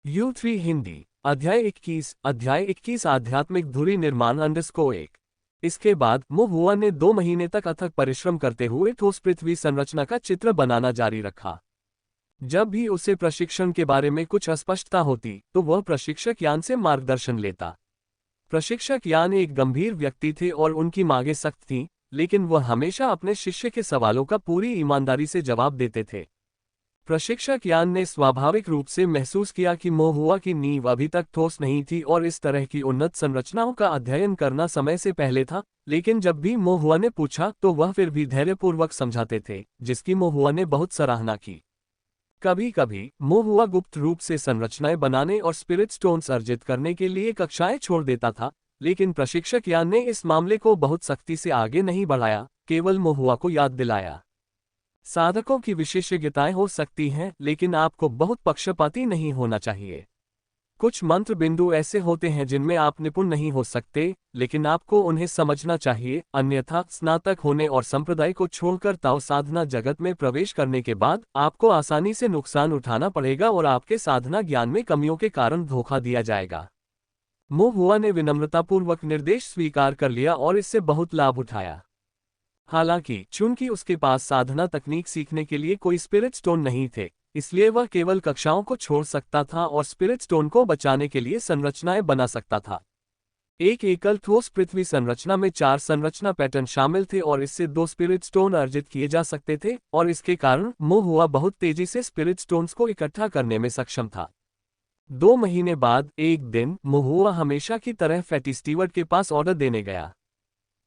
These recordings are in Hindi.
U3 हिंदी अध्याय 21 आध्यात्मिक धुरी निर्माण _1। इसके बाद महुआ ने 2 महीने तक अथक परिश्रम करते हुए ठोस पृथ्वी संरचना का चित्र बनाना जारी रखा। जब भी उसे प्रशिक्षण के बारे में कुछ अस्पष्टता होती तो वह प्रशिक्षक यान से मार्गदर्शन लेता। प्रशिक्षक यान एक गंभीर व्यक्ति थे और उनकी मांगें सख्त थीं, लेकिन वह हमेशा अपने शिष्य के सवालों का पूरी ईमानदारी से जवाब देते थे। प्रशिक्षक यान ने स्वाभाविक रूप से महसूस किया कि महुआ की नींव अभी तक ठोस नहीं थी और इस तरह की उन्नत संरचनाओं का अध्ययन करना समय से पहले था, लेकिन जब भी महुआ ने पूछा तो वह फिर भी धैर्यपूर्वक समझाते थे, जिसकी महुआ ने बहुत सराहना की। कभी कभी महुआ गुप्त रूप से संरचनाएं बनाने और स्पिरिट स्टोन्स अर्जित करने के लिए कक्षाएं छोड़ देता था, लेकिन प्रशिक्षक यान ने इस मामले को बहुत सख्ती से आगे नहीं बढ़ाया, केवल महुआ को याद दिलाया, साधकों की विशेषज्ञताएं हो सकती हैं, लेकिन आपको बहुत पक्षपाती नहीं होना चाहिए। कुछ मंत्र बिंदु ऐसे होते हैं जिनमें आप निपुण नहीं हो सकते, लेकिन आपको उन्हें समझना चाहिए, अन्यथा स्नातक होने और संप्रदाय को छोड़कर ताओ साधना जगत में प्रवेश करने के बाद आपको आसानी से नुकसान उठाना पड़ेगा और आपके साधना ज्ञान में कमियों के कारण धोखा दिया जाएगा। महुआ ने विनम्रतापूर्वक निर्देश स्वीकार कर लिया और इससे बहुत लाभ उठाया। हालांकि चूंकि उसके पास साधना तकनीक सीखने के लिए कोई स्पिरिट स्टोन नहीं थे, इसलिए वह केवल कक्षाओं को छोड़ सकता था और स्पिरिट स्टोन को बचाने के लिए संरचनाएं बना सकता था। एक एकल ठोस पृथ्वी संरचना में 4 संरचना पैटर्न शामिल थे और इससे 2 स्पिरिट स्टोन अर्जित किए जा सकते थे, और इसके कारण महुआ बहुत तेजी से स्पिरिट स्टोन्स को इकट्ठा करने में सक्षम था। 2 महीने बाद एक दिन महुआ हमेशा की तरह फैटी स्टीवर्ट के पास ऑर्डर देने गया।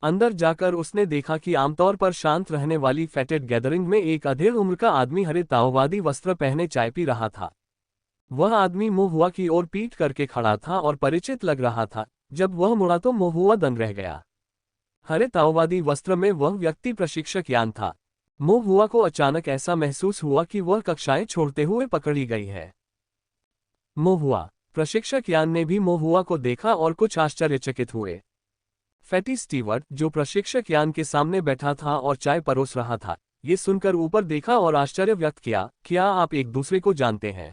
अंदर जाकर उसने देखा कि आमतौर पर शांत रहने वाली फैटेड गैदरिंग में एक अधेड़ उम्र का आदमी हरे ताओवादी वस्त्र पहने चाय पी रहा था। वह आदमी महुआ की ओर पीठ करके खड़ा था और परिचित लग रहा था। जब वह मुड़ा तो महुआ दंग रह गया। हरे ताओवादी वस्त्र में वह व्यक्ति प्रशिक्षक यान था। महुआ को अचानक ऐसा महसूस हुआ कि वह कक्षाएं छोड़ते हुए पकड़ी गई है। महुआ प्रशिक्षक यान ने भी महुआ को देखा और कुछ आश्चर्यचकित हुए। फैटी स्टीवर्ट, जो प्रशिक्षक यान के सामने बैठा था और चाय परोस रहा था, ये सुनकर ऊपर देखा और आश्चर्य व्यक्त किया, क्या आप एक दूसरे को जानते हैं?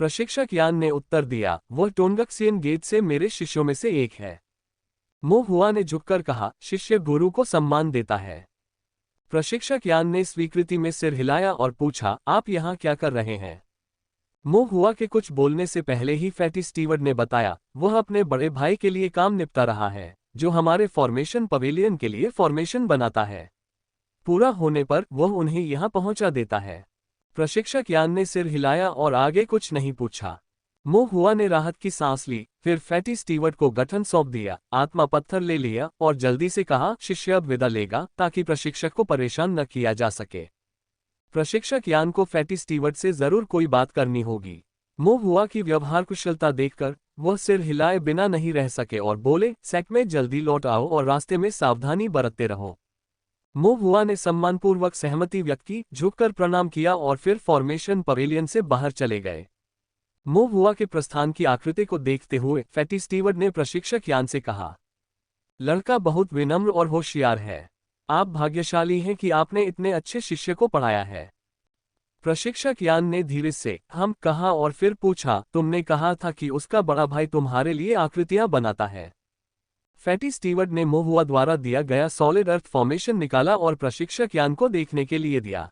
प्रशिक्षक यान ने उत्तर दिया, वह टोनगक्सियन गेट से मेरे शिष्यों में से एक है। महुआ ने झुककर कहा, शिष्य गुरु को सम्मान देता है। प्रशिक्षक यान ने स्वीकृति में सिर हिलाया और पूछा, आप यहाँ क्या कर रहे हैं? महुआ के कुछ बोलने से पहले ही फैटी स्टीवर्ट ने बताया, वह अपने बड़े भाई के लिए काम निपटा रहा है, जो हमारे फॉर्मेशन पवेलियन के लिए फॉर्मेशन बनाता है। पूरा होने पर वह उन्हें यहां पहुंचा देता है। प्रशिक्षक यान ने सिर हिलाया और आगे कुछ नहीं पूछा। महुआ ने राहत की सांस ली, फिर फैटी स्टीवर्ट को गठन सौंप दिया, आत्मा पत्थर ले लिया और जल्दी से कहा, शिष्य अब विदा लेगा ताकि प्रशिक्षक को परेशान न किया जा सके। प्रशिक्षक यान को फैटी स्टीवर्ट से जरूर कोई बात करनी होगी। महुआ की व्यवहार कुशलता देखकर वह सिर हिलाए बिना नहीं रह सके और बोले, सेक में जल्दी लौट आओ और रास्ते में सावधानी बरतते रहो। महुआ ने सम्मानपूर्वक सहमति व्यक्त की, झुककर प्रणाम किया और फिर फॉर्मेशन पवेलियन से बाहर चले गए। महुआ के प्रस्थान की आकृति को देखते हुए फैटी स्टीवर्ट ने प्रशिक्षक यान से कहा, लड़का बहुत विनम्र और होशियार है। आप भाग्यशाली हैं कि आपने इतने अच्छे शिष्य को पढ़ाया है। प्रशिक्षक यान ने धीरे से हम कहा और फिर पूछा, तुमने कहा था कि उसका बड़ा भाई तुम्हारे लिए आकृतियां बनाता है। फैटी स्टीवर्ट ने महुआ द्वारा दिया गया सॉलिड अर्थ फॉर्मेशन निकाला और प्रशिक्षक यान को देखने के लिए दिया।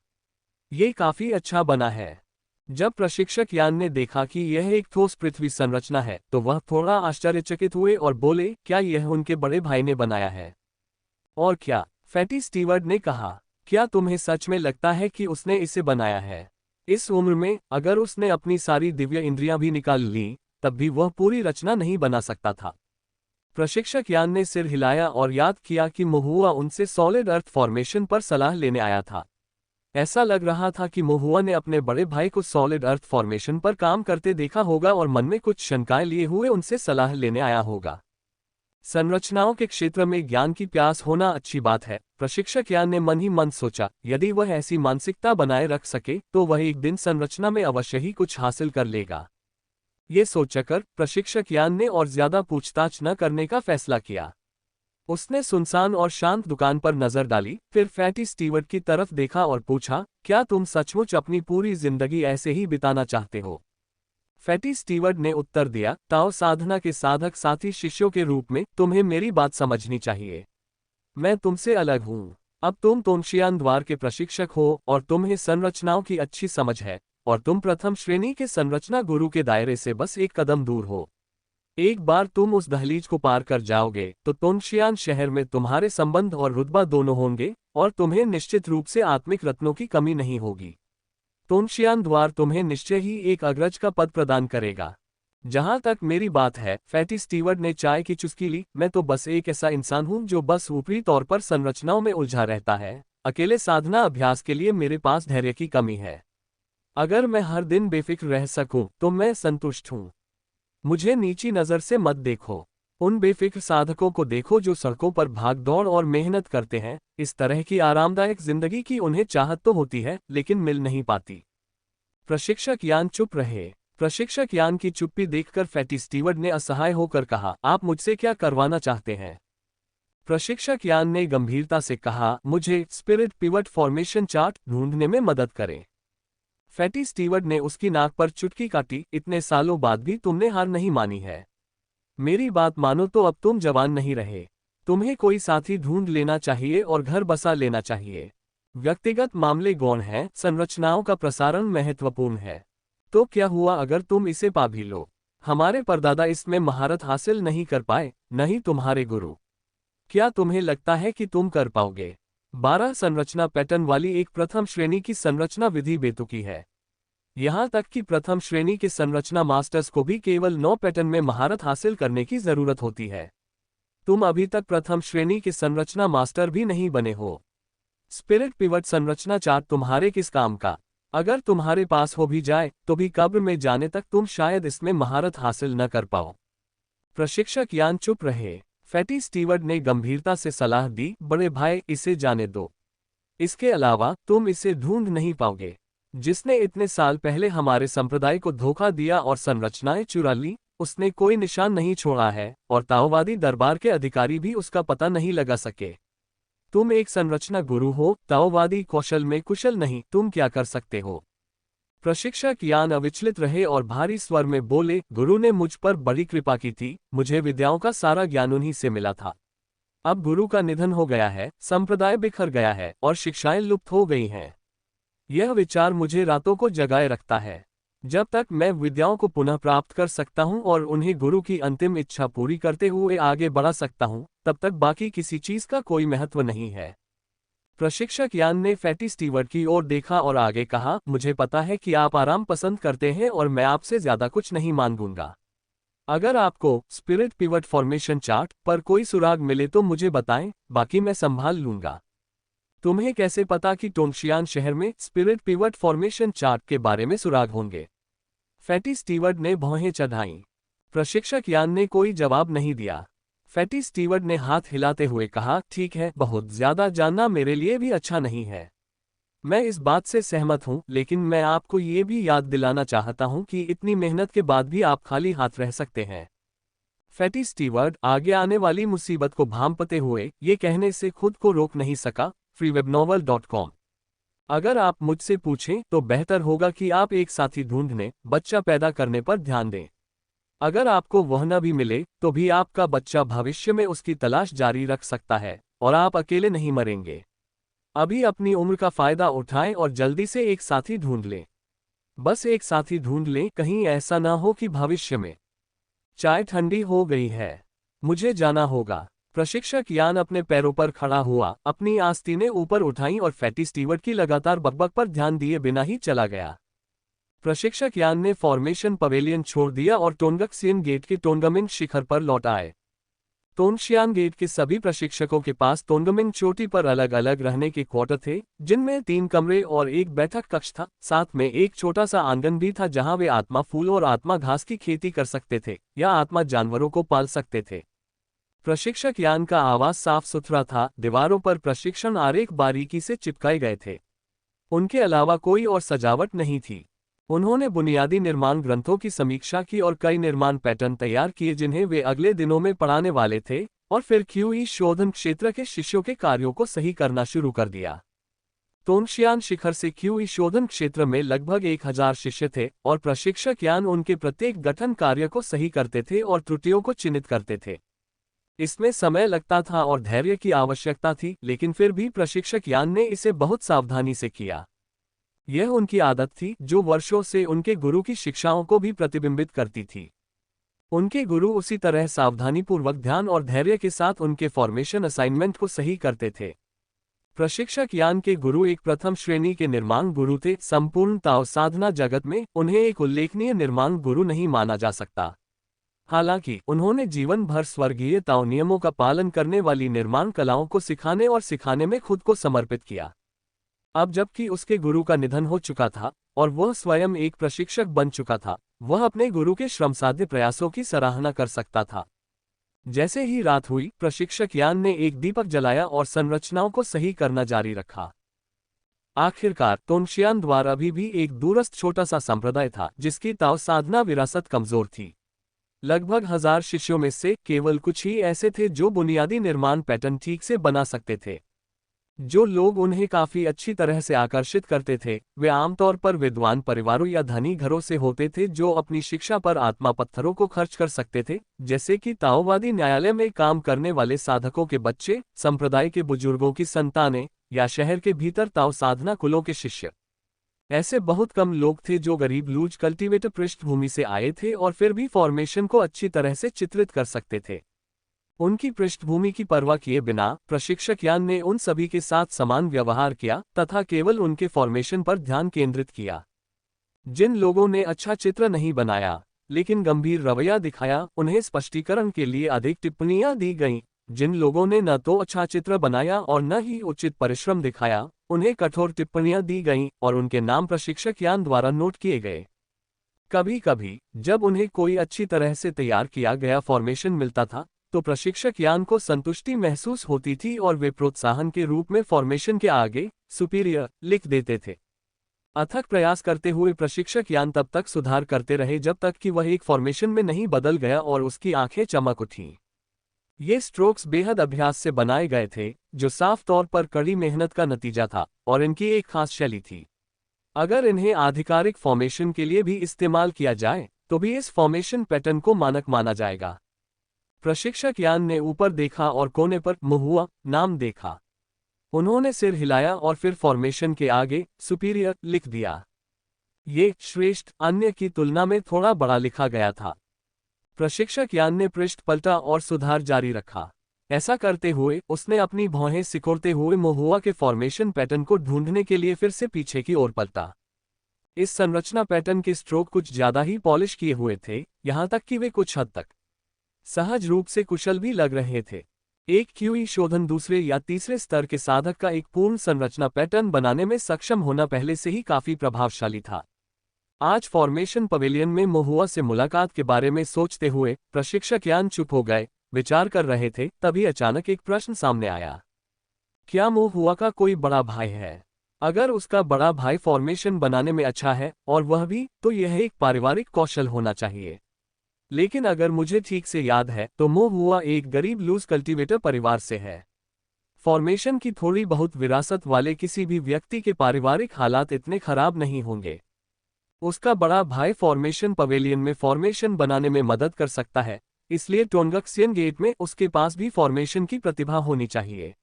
ये काफी अच्छा बना है। जब प्रशिक्षक यान ने देखा कि यह एक ठोस पृथ्वी संरचना है तो वह थोड़ा आश्चर्यचकित हुए और बोले, क्या यह उनके बड़े भाई ने बनाया है? और क्या? फैटी स्टीवर्ट ने कहा, क्या तुम्हें सच में लगता है कि उसने इसे बनाया है? इस उम्र में अगर उसने अपनी सारी दिव्य इंद्रियां भी निकाल लीं, तब भी वह पूरी रचना नहीं बना सकता था। प्रशिक्षक यान ने सिर हिलाया और याद किया कि महुआ उनसे सॉलिड अर्थ फॉर्मेशन पर सलाह लेने आया था। ऐसा लग रहा था कि महुआ ने अपने बड़े भाई को सॉलिड अर्थ फॉर्मेशन पर काम करते देखा होगा और मन में कुछ शंकाएं लिए हुए उनसे सलाह लेने आया होगा। संरचनाओं के क्षेत्र में ज्ञान की प्यास होना अच्छी बात है, प्रशिक्षक यान ने मन ही मन सोचा। यदि वह ऐसी मानसिकता बनाए रख सके तो वह एक दिन संरचना में अवश्य ही कुछ हासिल कर लेगा। ये सोचकर प्रशिक्षक यान ने और ज्यादा पूछताछ न करने का फैसला किया। उसने सुनसान और शांत दुकान पर नजर डाली, फिर फैटी स्टीवर्ट की तरफ देखा और पूछा, क्या तुम सचमुच अपनी पूरी जिंदगी ऐसे ही बिताना चाहते हो? फैटी स्टीवर्ड ने उत्तर दिया, ताओ साधना के साधक साथी शिष्यों के रूप में तुम्हें मेरी बात समझनी चाहिए। मैं तुमसे अलग हूँ। अब तुम तोंगशियान द्वार के प्रशिक्षक हो और तुम्हें संरचनाओं की अच्छी समझ है, और तुम प्रथम श्रेणी के संरचना गुरु के दायरे से बस एक कदम दूर हो। एक बार तुम उस दहलीज को पार कर जाओगे तो तोंगशियान शहर में तुम्हारे संबंध और रुतबा दोनों होंगे, और तुम्हें निश्चित रूप से आत्मिक रत्नों की कमी नहीं होगी। तोंगशियान द्वार तुम्हें निश्चय ही एक अग्रज का पद प्रदान करेगा। जहां तक मेरी बात है, फैटी स्टीवर्ड ने चाय की चुस्की ली, मैं तो बस एक ऐसा इंसान हूं जो बस ऊपरी तौर पर संरचनाओं में उलझा रहता है। अकेले साधना अभ्यास के लिए मेरे पास धैर्य की कमी है। अगर मैं हर दिन बेफिक्र रह सकूं तो मैं संतुष्ट हूं। मुझे नीची नजर से मत देखो। उन बेफिक्र साधकों को देखो जो सड़कों पर भागदौड़ और मेहनत करते हैं। इस तरह की आरामदायक जिंदगी की उन्हें चाहत तो होती है, लेकिन मिल नहीं पाती। प्रशिक्षक यान चुप रहे। प्रशिक्षक यान की चुप्पी देखकर फैटी स्टीवर्ड ने असहाय होकर कहा, आप मुझसे क्या करवाना चाहते हैं? प्रशिक्षक यान ने गंभीरता से कहा, मुझे स्पिरिट पिवट फॉर्मेशन चार्ट ढूंढने में मदद करें। फैटी स्टीवर्ड ने उसकी नाक पर चुटकी काटी, इतने सालों बाद भी तुमने हार नहीं मानी है। मेरी बात मानो तो अब तुम जवान नहीं रहे। तुम्हें कोई साथी ढूंढ लेना चाहिए और घर बसा लेना चाहिए। व्यक्तिगत मामले गौण हैं, संरचनाओं का प्रसारण महत्वपूर्ण है। तो क्या हुआ अगर तुम इसे पा भी लो? हमारे परदादा इसमें महारत हासिल नहीं कर पाए, नहीं तुम्हारे गुरु। क्या तुम्हें लगता है कि तुम कर पाओगे? 12 संरचना पैटर्न वाली एक प्रथम श्रेणी की संरचना विधि बेतुकी है। यहां तक कि प्रथम श्रेणी के संरचना मास्टर्स को भी केवल 9 पैटर्न में महारत हासिल करने की जरूरत होती है। तुम अभी तक प्रथम श्रेणी के संरचना मास्टर भी नहीं बने हो। स्पिरिट पिवट संरचना चार्ट तुम्हारे किस काम का? अगर तुम्हारे पास हो भी जाए तो भी कब्र में जाने तक तुम शायद इसमें महारत हासिल न कर पाओ। प्रशिक्षक यान चुप रहे। फैटी स्टीवर्ड ने गंभीरता से सलाह दी, बड़े भाई, इसे जाने दो। इसके अलावा तुम इसे ढूंढ नहीं पाओगे। जिसने इतने साल पहले हमारे संप्रदाय को धोखा दिया और संरचनाएं चुरा ली, उसने कोई निशान नहीं छोड़ा है, और ताओवादी दरबार के अधिकारी भी उसका पता नहीं लगा सके। तुम एक संरचना गुरु हो, ताओवादी कौशल में कुशल नहीं, तुम क्या कर सकते हो? प्रशिक्षक यान अविचलित रहे और भारी स्वर में बोले, गुरु ने मुझ पर बड़ी कृपा की थी, मुझे विद्याओं का सारा ज्ञान उन्हीं से मिला था। अब गुरु का निधन हो गया है, संप्रदाय बिखर गया है और शिक्षाएं लुप्त हो गई हैं। यह विचार मुझे रातों को जगाए रखता है। जब तक मैं विद्याओं को पुनः प्राप्त कर सकता हूं और उन्हें गुरु की अंतिम इच्छा पूरी करते हुए आगे बढ़ा सकता हूं, तब तक बाकी किसी चीज का कोई महत्व नहीं है। प्रशिक्षक यान ने फैटी स्टीवर्ड की ओर देखा और आगे कहा, मुझे पता है कि आप आराम पसंद करते हैं और मैं आपसे ज्यादा कुछ नहीं मांगूंगा। अगर आपको स्पिरिट पिवट फॉर्मेशन चार्ट पर कोई सुराग मिले तो मुझे बताएं, बाकी मैं संभाल लूंगा। तुम्हें कैसे पता कि तोंगशियान शहर में स्पिरिट पिवट फॉर्मेशन चार्ट के बारे में सुराग होंगे? फैटी स्टीवर्ड ने भौहें चढ़ाईं। प्रशिक्षक यान ने कोई जवाब नहीं दिया। फैटी स्टीवर्ड ने हाथ हिलाते हुए कहा, ठीक है, बहुत ज्यादा जानना मेरे लिए भी अच्छा नहीं है। मैं इस बात से सहमत हूं, लेकिन मैं आपको ये भी याद दिलाना चाहता हूं कि इतनी मेहनत के बाद भी आप खाली हाथ रह सकते हैं। फैटी स्टीवर्ड आगे आने वाली मुसीबत को भांपते हुए ये कहने से खुद को रोक नहीं सका, freewebnovel.com। अगर आप मुझसे पूछें तो बेहतर होगा कि आप एक साथी ढूंढने, बच्चा पैदा करने पर ध्यान दें। अगर आपको वह न भी मिले तो भी आपका बच्चा भविष्य में उसकी तलाश जारी रख सकता है और आप अकेले नहीं मरेंगे। अभी अपनी उम्र का फायदा उठाएं और जल्दी से एक साथी ढूंढ लें। बस एक साथी ढूंढ लें, कहीं ऐसा ना हो कि भविष्य में। चाय ठंडी हो गई है, मुझे जाना होगा। प्रशिक्षक यान अपने पैरों पर खड़ा हुआ, अपनी आस्तीनें ऊपर उठाईं और फैटी स्टीवर्ड की लगातार बकबक पर ध्यान दिए बिना ही चला गया। प्रशिक्षक यान ने फॉर्मेशन पवेलियन छोड़ दिया और टोनगक्सियन गेट के टोनगमिंग शिखर पर लौट आए। तोंगशियान गेट के सभी प्रशिक्षकों के पास टोनगमिंग चोटी पर अलग अलग रहने के क्वार्टर थे, जिनमें 3 कमरे और एक बैठक कक्ष था। साथ में एक छोटा सा आंगन भी था जहां वे आत्मा फूल और आत्मा घास की खेती कर सकते थे या आत्मा जानवरों को पाल सकते थे। प्रशिक्षक यान का आवास साफ सुथरा था, दीवारों पर प्रशिक्षण आरेख बारीकी से चिपकाए गए थे। उनके अलावा कोई और सजावट नहीं थी। उन्होंने बुनियादी निर्माण ग्रंथों की समीक्षा की और कई निर्माण पैटर्न तैयार किए जिन्हें वे अगले दिनों में पढ़ाने वाले थे, और फिर क्यूई शोधन क्षेत्र के शिष्यों के कार्यों को सही करना शुरू कर दिया। तोंगशियान शिखर से क्यूई शोधन क्षेत्र में लगभग 1000 शिष्य थे और प्रशिक्षक यान उनके प्रत्येक गठन कार्य को सही करते थे और त्रुटियों को चिन्हित करते थे। इसमें समय लगता था और धैर्य की आवश्यकता थी, लेकिन फिर भी प्रशिक्षक यान ने इसे बहुत सावधानी से किया। यह उनकी आदत थी जो वर्षों से उनके गुरु की शिक्षाओं को भी प्रतिबिंबित करती थी। उनके गुरु उसी तरह सावधानीपूर्वक ध्यान और धैर्य के साथ उनके फॉर्मेशन असाइनमेंट को सही करते थे। प्रशिक्षक यान के गुरु एक प्रथम श्रेणी के निर्माण गुरु थे। संपूर्ण ताओ साधना जगत में उन्हें एक उल्लेखनीय निर्माण गुरु नहीं माना जा सकता। हालांकि उन्होंने जीवन भर स्वर्गीय ताओ नियमों का पालन करने वाली निर्माण कलाओं को सिखाने और सिखाने में खुद को समर्पित किया। अब जबकि उसके गुरु का निधन हो चुका था और वह स्वयं एक प्रशिक्षक बन चुका था, वह अपने गुरु के श्रमसाध्य प्रयासों की सराहना कर सकता था। जैसे ही रात हुई, प्रशिक्षक यान ने एक दीपक जलाया और संरचनाओं को सही करना जारी रखा। आखिरकार तोंगशियान द्वार अभी भी एक दूरस्थ छोटा सा संप्रदाय था जिसकी ताओ साधना विरासत कमजोर थी। लगभग 1000 शिष्यों में से केवल कुछ ही ऐसे थे जो बुनियादी निर्माण पैटर्न ठीक से बना सकते थे। जो लोग उन्हें काफी अच्छी तरह से आकर्षित करते थे, वे आमतौर पर विद्वान परिवारों या धनी घरों से होते थे जो अपनी शिक्षा पर आत्मा पत्थरों को खर्च कर सकते थे, जैसे कि ताओवादी न्यायालय में काम करने वाले साधकों के बच्चे, संप्रदाय के बुजुर्गों की संतानें, या शहर के भीतर ताओ साधना कुलों के शिष्य। ऐसे बहुत कम लोग थे जो गरीब लूज कल्टीवेटर पृष्ठभूमि से आए थे और फिर भी फॉर्मेशन को अच्छी तरह से चित्रित कर सकते थे। उनकी पृष्ठभूमि की परवाह किए बिना प्रशिक्षक यान ने उन सभी के साथ समान व्यवहार किया तथा केवल उनके फॉर्मेशन पर ध्यान केंद्रित किया। जिन लोगों ने अच्छा चित्र नहीं बनाया लेकिन गंभीर रवैया दिखाया, उन्हें स्पष्टीकरण के लिए अधिक टिप्पणियां दी गईं। जिन लोगों ने न तो अच्छा चित्र बनाया और न ही उचित परिश्रम दिखाया, उन्हें कठोर टिप्पणियां दी गईं और उनके नाम प्रशिक्षक यान द्वारा नोट किए गए। कभी कभी जब उन्हें कोई अच्छी तरह से तैयार किया गया फॉर्मेशन मिलता था तो प्रशिक्षक यान को संतुष्टि महसूस होती थी और वे प्रोत्साहन के रूप में फॉर्मेशन के आगे सुपीरियर लिख देते थे। अथक प्रयास करते हुए प्रशिक्षक यान तब तक सुधार करते रहे जब तक कि वह एक फॉर्मेशन में नहीं बदल गया और उसकी आंखें चमक उठीं। ये स्ट्रोक्स बेहद अभ्यास से बनाए गए थे, जो साफ तौर पर कड़ी मेहनत का नतीजा था और इनकी एक खास शैली थी। अगर इन्हें आधिकारिक फॉर्मेशन के लिए भी इस्तेमाल किया जाए तो भी इस फॉर्मेशन पैटर्न को मानक माना जाएगा। प्रशिक्षक यान ने ऊपर देखा और कोने पर मुहुआ नाम देखा। उन्होंने सिर हिलाया और फिर फॉर्मेशन के आगे सुपीरियर लिख दिया। ये श्रेष्ठ अन्य की तुलना में थोड़ा बड़ा लिखा गया था। प्रशिक्षक यान ने पृष्ठ पलटा और सुधार जारी रखा। ऐसा करते हुए उसने अपनी भौहें सिकोड़ते हुए मुहुआ के फॉर्मेशन पैटर्न को ढूंढने के लिए फिर से पीछे की ओर पलटा। इस संरचना पैटर्न के स्ट्रोक कुछ ज्यादा ही पॉलिश किए हुए थे, यहां तक कि वे कुछ हद तक सहज रूप से कुशल भी लग रहे थे। एक क्यूई शोधन दूसरे या तीसरे स्तर के साधक का एक पूर्ण संरचना पैटर्न बनाने में सक्षम होना पहले से ही काफी प्रभावशाली था। आज फॉर्मेशन पवेलियन में मुहुआ से मुलाकात के बारे में सोचते हुए प्रशिक्षक यान चुप हो गए, विचार कर रहे थे। तभी अचानक एक प्रश्न सामने आया। क्या मुहुआ का कोई बड़ा भाई है? अगर उसका बड़ा भाई फॉर्मेशन बनाने में अच्छा है और वह भी, तो यह एक पारिवारिक कौशल होना चाहिए। लेकिन अगर मुझे ठीक से याद है तो मुहुआ एक गरीब लूज कल्टीवेटर परिवार से है। फॉर्मेशन की थोड़ी बहुत विरासत वाले किसी भी व्यक्ति के पारिवारिक हालात इतने खराब नहीं होंगे। उसका बड़ा भाई फॉर्मेशन पवेलियन में फॉर्मेशन बनाने में मदद कर सकता है, इसलिए टोंगक्सियन गेट में उसके पास भी फॉर्मेशन की प्रतिभा होनी चाहिए।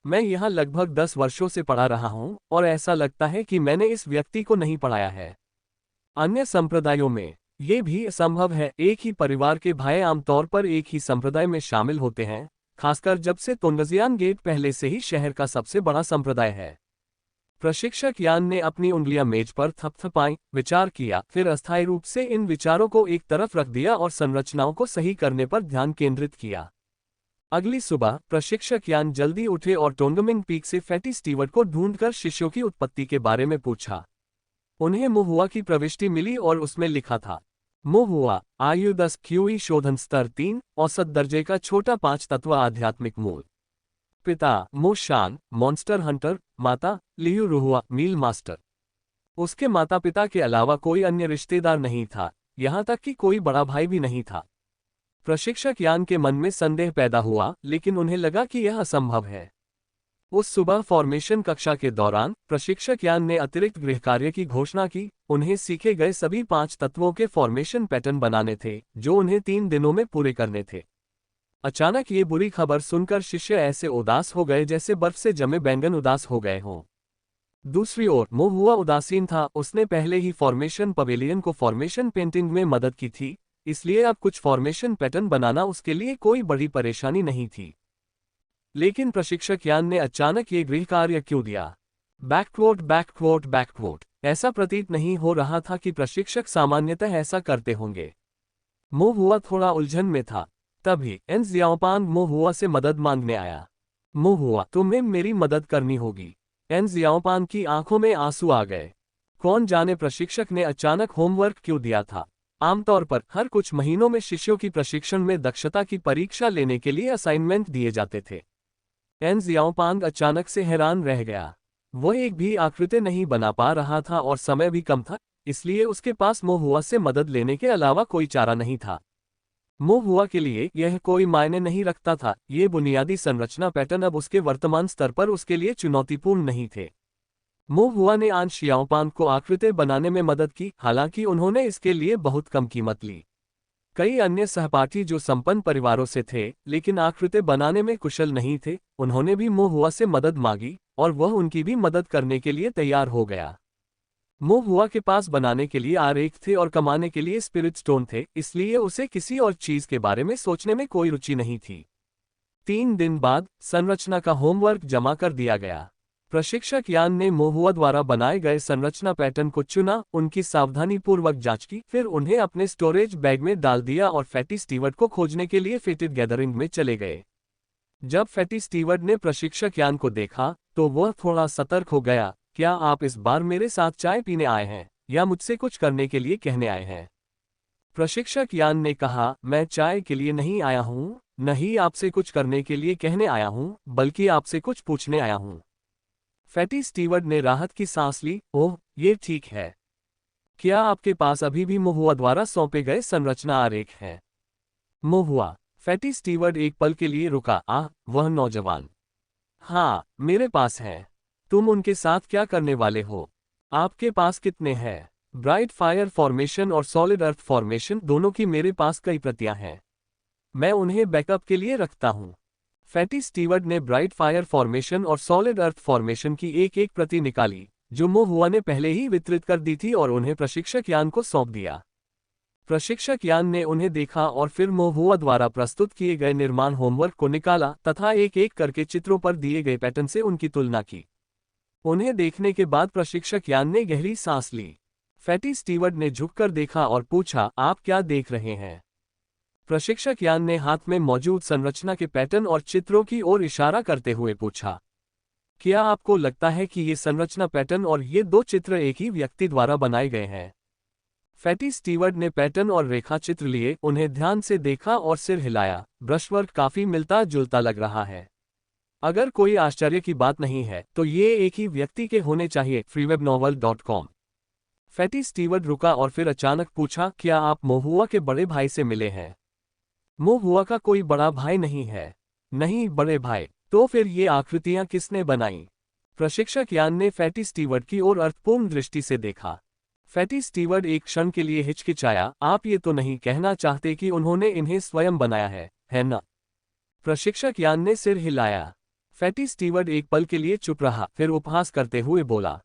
मैं यहाँ लगभग 10 वर्षों से पढ़ा रहा हूँ और ऐसा लगता है कि मैंने इस व्यक्ति को नहीं पढ़ाया है। अन्य संप्रदायों में ये भी असंभव है। एक ही परिवार के भाई आमतौर पर एक ही संप्रदाय में शामिल होते हैं, खासकर जब से तोंगजियान गेट पहले से ही शहर का सबसे बड़ा संप्रदाय है। प्रशिक्षक यान ने अपनी उंगलियां मेज पर थपथपाईं, विचार किया, फिर अस्थायी रूप से इन विचारों को एक तरफ रख दिया और संरचनाओं को सही करने पर ध्यान केंद्रित किया। अगली सुबह प्रशिक्षक यान जल्दी उठे और टोंगमिंग पीक से फैटी स्टीवर्ट को ढूंढकर शिष्यों की उत्पत्ति के बारे में पूछा। उन्हें मुहुआ की प्रविष्टि मिली और उसमें लिखा था, मुहुआ आयु 10 क्यूई शोधन स्तर 3, औसत दर्जे का छोटा 5 तत्व आध्यात्मिक मूल। पिता मोशान मॉन्स्टर हंटर, माता लियू रुहुआ मील मास्टर। उसके माता पिता के अलावा कोई अन्य रिश्तेदार नहीं था, यहां तक कि कोई बड़ा भाई भी नहीं था। प्रशिक्षक यान के मन में संदेह पैदा हुआ, लेकिन उन्हें लगा कि यह असंभव है। उस सुबह फॉर्मेशन कक्षा के दौरान प्रशिक्षक यान ने अतिरिक्त गृहकार्य की घोषणा की। उन्हें सीखे गए सभी 5 तत्वों के फॉर्मेशन पैटर्न बनाने थे जो उन्हें 3 दिनों में पूरे करने थे। अचानक ये बुरी खबर सुनकर शिष्य ऐसे उदास हो गए जैसे बर्फ से जमे बैंगन उदास हो गए हों। दूसरी ओर मोहुआ उदासीन था। उसने पहले ही फॉर्मेशन पवेलियन को फॉर्मेशन पेंटिंग में मदद की थी, इसलिए अब कुछ फॉर्मेशन पैटर्न बनाना उसके लिए कोई बड़ी परेशानी नहीं थी। लेकिन प्रशिक्षक यान ने अचानक ये गृह कार्य क्यों दिया? बैकवोट बैकवोट बैकवोट। ऐसा प्रतीत नहीं हो रहा था कि प्रशिक्षक सामान्यतः ऐसा करते होंगे। मोहुआ थोड़ा उलझन में था। तभी एन जियाओपांग मोहुआ से मदद मांगने आया। मोहुआ, तुम्हें मेरी मदद करनी होगी। एन जियाओपांग की आंखों में आंसू आ गए। कौन जाने प्रशिक्षक ने अचानक होमवर्क क्यों दिया था। आमतौर पर हर कुछ महीनों में शिष्यों की प्रशिक्षण में दक्षता की परीक्षा लेने के लिए असाइनमेंट दिए जाते थे। एन जियाओपांग अचानक से हैरान रह गया। वह एक भी आकृति नहीं बना पा रहा था और समय भी कम था, इसलिए उसके पास मोहुआ से मदद लेने के अलावा कोई चारा नहीं था। मोहुआ के लिए यह कोई मायने नहीं रखता था। ये बुनियादी संरचना पैटर्न अब उसके वर्तमान स्तर पर उसके लिए चुनौतीपूर्ण नहीं थे। मोहुआ ने आन शियाओपांग को आकृति बनाने में मदद की, हालांकि उन्होंने इसके लिए बहुत कम कीमत ली। कई अन्य सहपाठी जो संपन्न परिवारों से थे लेकिन आकृति बनाने में कुशल नहीं थे, उन्होंने भी मोहुआ से मदद मांगी और वह उनकी भी मदद करने के लिए तैयार हो गया। मोहुआ के पास बनाने के लिए आरेख थे और कमाने के लिए स्पिरिट स्टोन थे, इसलिए उसे किसी और चीज के बारे में सोचने में कोई रुचि नहीं थी। 3 दिन बाद संरचना का होमवर्क जमा कर दिया गया। प्रशिक्षक यान ने मोहुआ द्वारा बनाए गए संरचना पैटर्न को चुना, उनकी सावधानीपूर्वक जांच की, फिर उन्हें अपने स्टोरेज बैग में डाल दिया और फैटी स्टीवर्ट को खोजने के लिए फेटेड गैदरिंग में चले गए। जब फैटी स्टीवर्ट ने प्रशिक्षक यान को देखा तो वह थोड़ा सतर्क हो गया। क्या आप इस बार मेरे साथ चाय पीने आए हैं या मुझसे कुछ करने के लिए कहने आए हैं? प्रशिक्षक यान ने कहा, मैं चाय के लिए नहीं आया हूँ, नहीं आपसे कुछ करने के लिए कहने आया हूँ, बल्कि आपसे कुछ पूछने आया हूँ। फैटी स्टीवर्ट ने राहत की सांस ली। ओह, ये ठीक है। क्या आपके पास अभी भी मोहुआ द्वारा सौंपे गए संरचना आरेख हैं? मोहुआ। फैटी स्टीवर्ट एक पल के लिए रुका। वह नौजवान। हाँ, मेरे पास है। तुम उनके साथ क्या करने वाले हो? आपके पास कितने हैं? ब्राइट फायर फॉर्मेशन और सॉलिड अर्थ फॉर्मेशन दोनों की मेरे पास कई प्रतियां हैं। मैं उन्हें बैकअप के लिए रखता हूँ। फैटी स्टीवर्ट ने ब्राइट फायर फॉर्मेशन और सॉलिड अर्थ फॉर्मेशन की एक प्रति निकाली, जो मोहुआ ने पहले ही वितरित कर दी थी, और उन्हें प्रशिक्षक यान को सौंप दिया। प्रशिक्षक यान ने उन्हें देखा और फिर मोहुआ द्वारा प्रस्तुत किए गए निर्माण होमवर्क को निकाला तथा एक करके चित्रों पर दिए गए पैटर्न से उनकी तुलना की। उन्हें देखने के बाद प्रशिक्षक यान ने गहरी सांस ली। फैटी स्टीवर्ट ने झुककर देखा और पूछा, आप क्या देख रहे हैं? प्रशिक्षक यान ने हाथ में मौजूद संरचना के पैटर्न और चित्रों की ओर इशारा करते हुए पूछा, क्या आपको लगता है कि ये संरचना पैटर्न और ये 2 चित्र एक ही व्यक्ति द्वारा बनाए गए हैं? फैटी स्टीवर्ट ने पैटर्न और रेखा चित्र लिए, उन्हें ध्यान से देखा और सिर हिलाया। ब्रशवर्क काफी मिलता जुलता लग रहा है। अगर कोई आश्चर्य की बात नहीं है तो ये एक ही व्यक्ति के होने चाहिए। freewebnovel.com। फैटी स्टीवर्ट रुका और फिर अचानक पूछा, क्या आप मोहुआ के बड़े भाई से मिले हैं? मोहुआ का कोई बड़ा भाई नहीं है। नहीं, बड़े भाई। तो फिर ये आकृतियां किसने बनाई? प्रशिक्षक यान ने फैटी स्टीवर्ट की ओर अर्थपूर्ण दृष्टि से देखा। फैटी स्टीवर्ट एक क्षण के लिए हिचकिचाया। आप ये तो नहीं कहना चाहते कि उन्होंने इन्हें स्वयं बनाया है ना? प्रशिक्षक यान ने सिर हिलाया। फैटी स्टीवर्ट एक पल के लिए चुप रहा, फिर उपहास करते हुए बोला,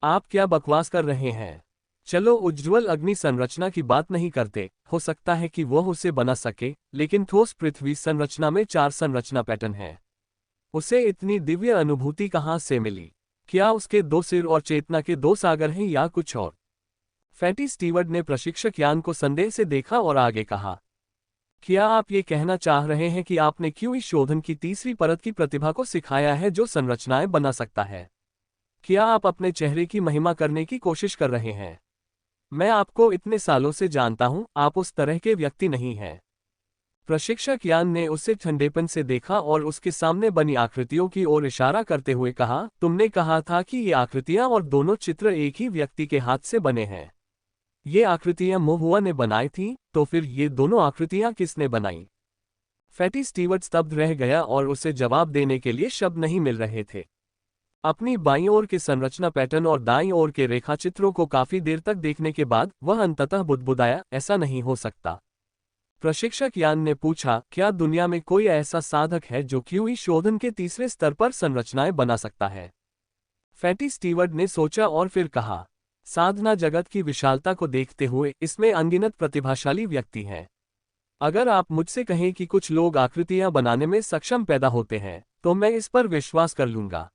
आप क्या बकवास कर रहे हैं? चलो उज्ज्वल अग्नि संरचना की बात नहीं करते। हो सकता है कि वह उसे बना सके, लेकिन ठोस पृथ्वी संरचना में 4 संरचना पैटर्न हैं। उसे इतनी दिव्य अनुभूति कहाँ से मिली? क्या उसके 2 सिर और चेतना के 2 सागर हैं या कुछ और? फैटी स्टीवर्ट ने प्रशिक्षक यान को संदेह से देखा और आगे कहा, क्या आप ये कहना चाह रहे हैं कि आपने क्यूई शोधन की तीसरी परत की प्रतिभा को सिखाया है जो संरचनाएं बना सकता है? क्या आप अपने चेहरे की महिमा करने की कोशिश कर रहे हैं? मैं आपको इतने सालों से जानता हूं, आप उस तरह के व्यक्ति नहीं हैं। प्रशिक्षक यान ने उसे ठंडेपन से देखा और उसके सामने बनी आकृतियों की ओर इशारा करते हुए कहा, तुमने कहा था कि ये आकृतियां और दोनों चित्र एक ही व्यक्ति के हाथ से बने हैं। ये आकृतियां मोहुआ ने बनाई थीं, तो फिर ये दोनों आकृतियां किसने बनाई? फैटी स्टीवर्ट स्तब्ध रह गया और उसे जवाब देने के लिए शब्द नहीं मिल रहे थे। अपनी बाईं ओर के संरचना पैटर्न और दाईं ओर के रेखाचित्रों को काफी देर तक देखने के बाद वह अंततः बुदबुदाया, ऐसा नहीं हो सकता। प्रशिक्षक यान ने पूछा, क्या दुनिया में कोई ऐसा साधक है जो क्यूई शोधन के तीसरे स्तर पर संरचनाएं बना सकता है? फैटी स्टीवर्ट ने सोचा और फिर कहा, साधना जगत की विशालता को देखते हुए इसमें अनगिनत प्रतिभाशाली व्यक्ति हैं। अगर आप मुझसे कहें कि कुछ लोग आकृतियां बनाने में सक्षम पैदा होते हैं, तो मैं इस पर विश्वास कर लूंगा।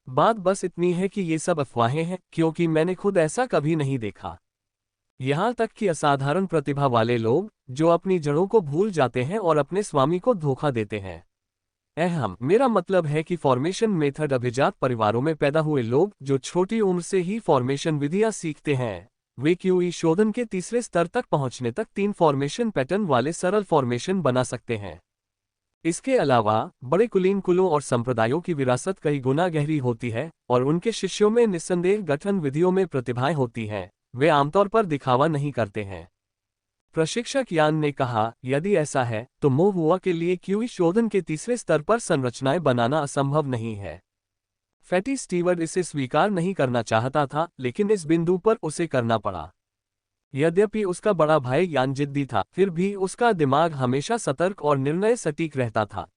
बात बस इतनी है कि ये सब अफवाहें हैं, क्योंकि मैंने खुद ऐसा कभी नहीं देखा। यहां तक कि असाधारण प्रतिभा वाले लोग, जो अपनी जड़ों को भूल जाते हैं और अपने स्वामी को धोखा देते हैं। मेरा मतलब है कि फॉर्मेशन मेथड अभिजात परिवारों में पैदा हुए लोग जो छोटी उम्र से ही फॉर्मेशन विधियां सीखते हैं, वे क्यूई शोधन के तीसरे स्तर तक पहुंचने तक 3 फॉर्मेशन पैटर्न वाले सरल फॉर्मेशन बना सकते हैं। इसके अलावा बड़े कुलीन कुलों और संप्रदायों की विरासत कई गुना गहरी होती है और उनके शिष्यों में निस्संदेह गठन विधियों में प्रतिभाएं होती हैं, वे आमतौर पर दिखावा नहीं करते हैं। प्रशिक्षक यान ने कहा, यदि ऐसा है तो मोहुआ के लिए क्यूई शोधन के तीसरे स्तर पर संरचनाएं बनाना असंभव नहीं है। फैटी स्टीवर्ट इसे स्वीकार नहीं करना चाहता था, लेकिन इस बिंदु पर उसे करना पड़ा। यद्यपि उसका बड़ा भाई यान जिद्दी था, फिर भी उसका दिमाग हमेशा सतर्क और निर्णय सटीक रहता था।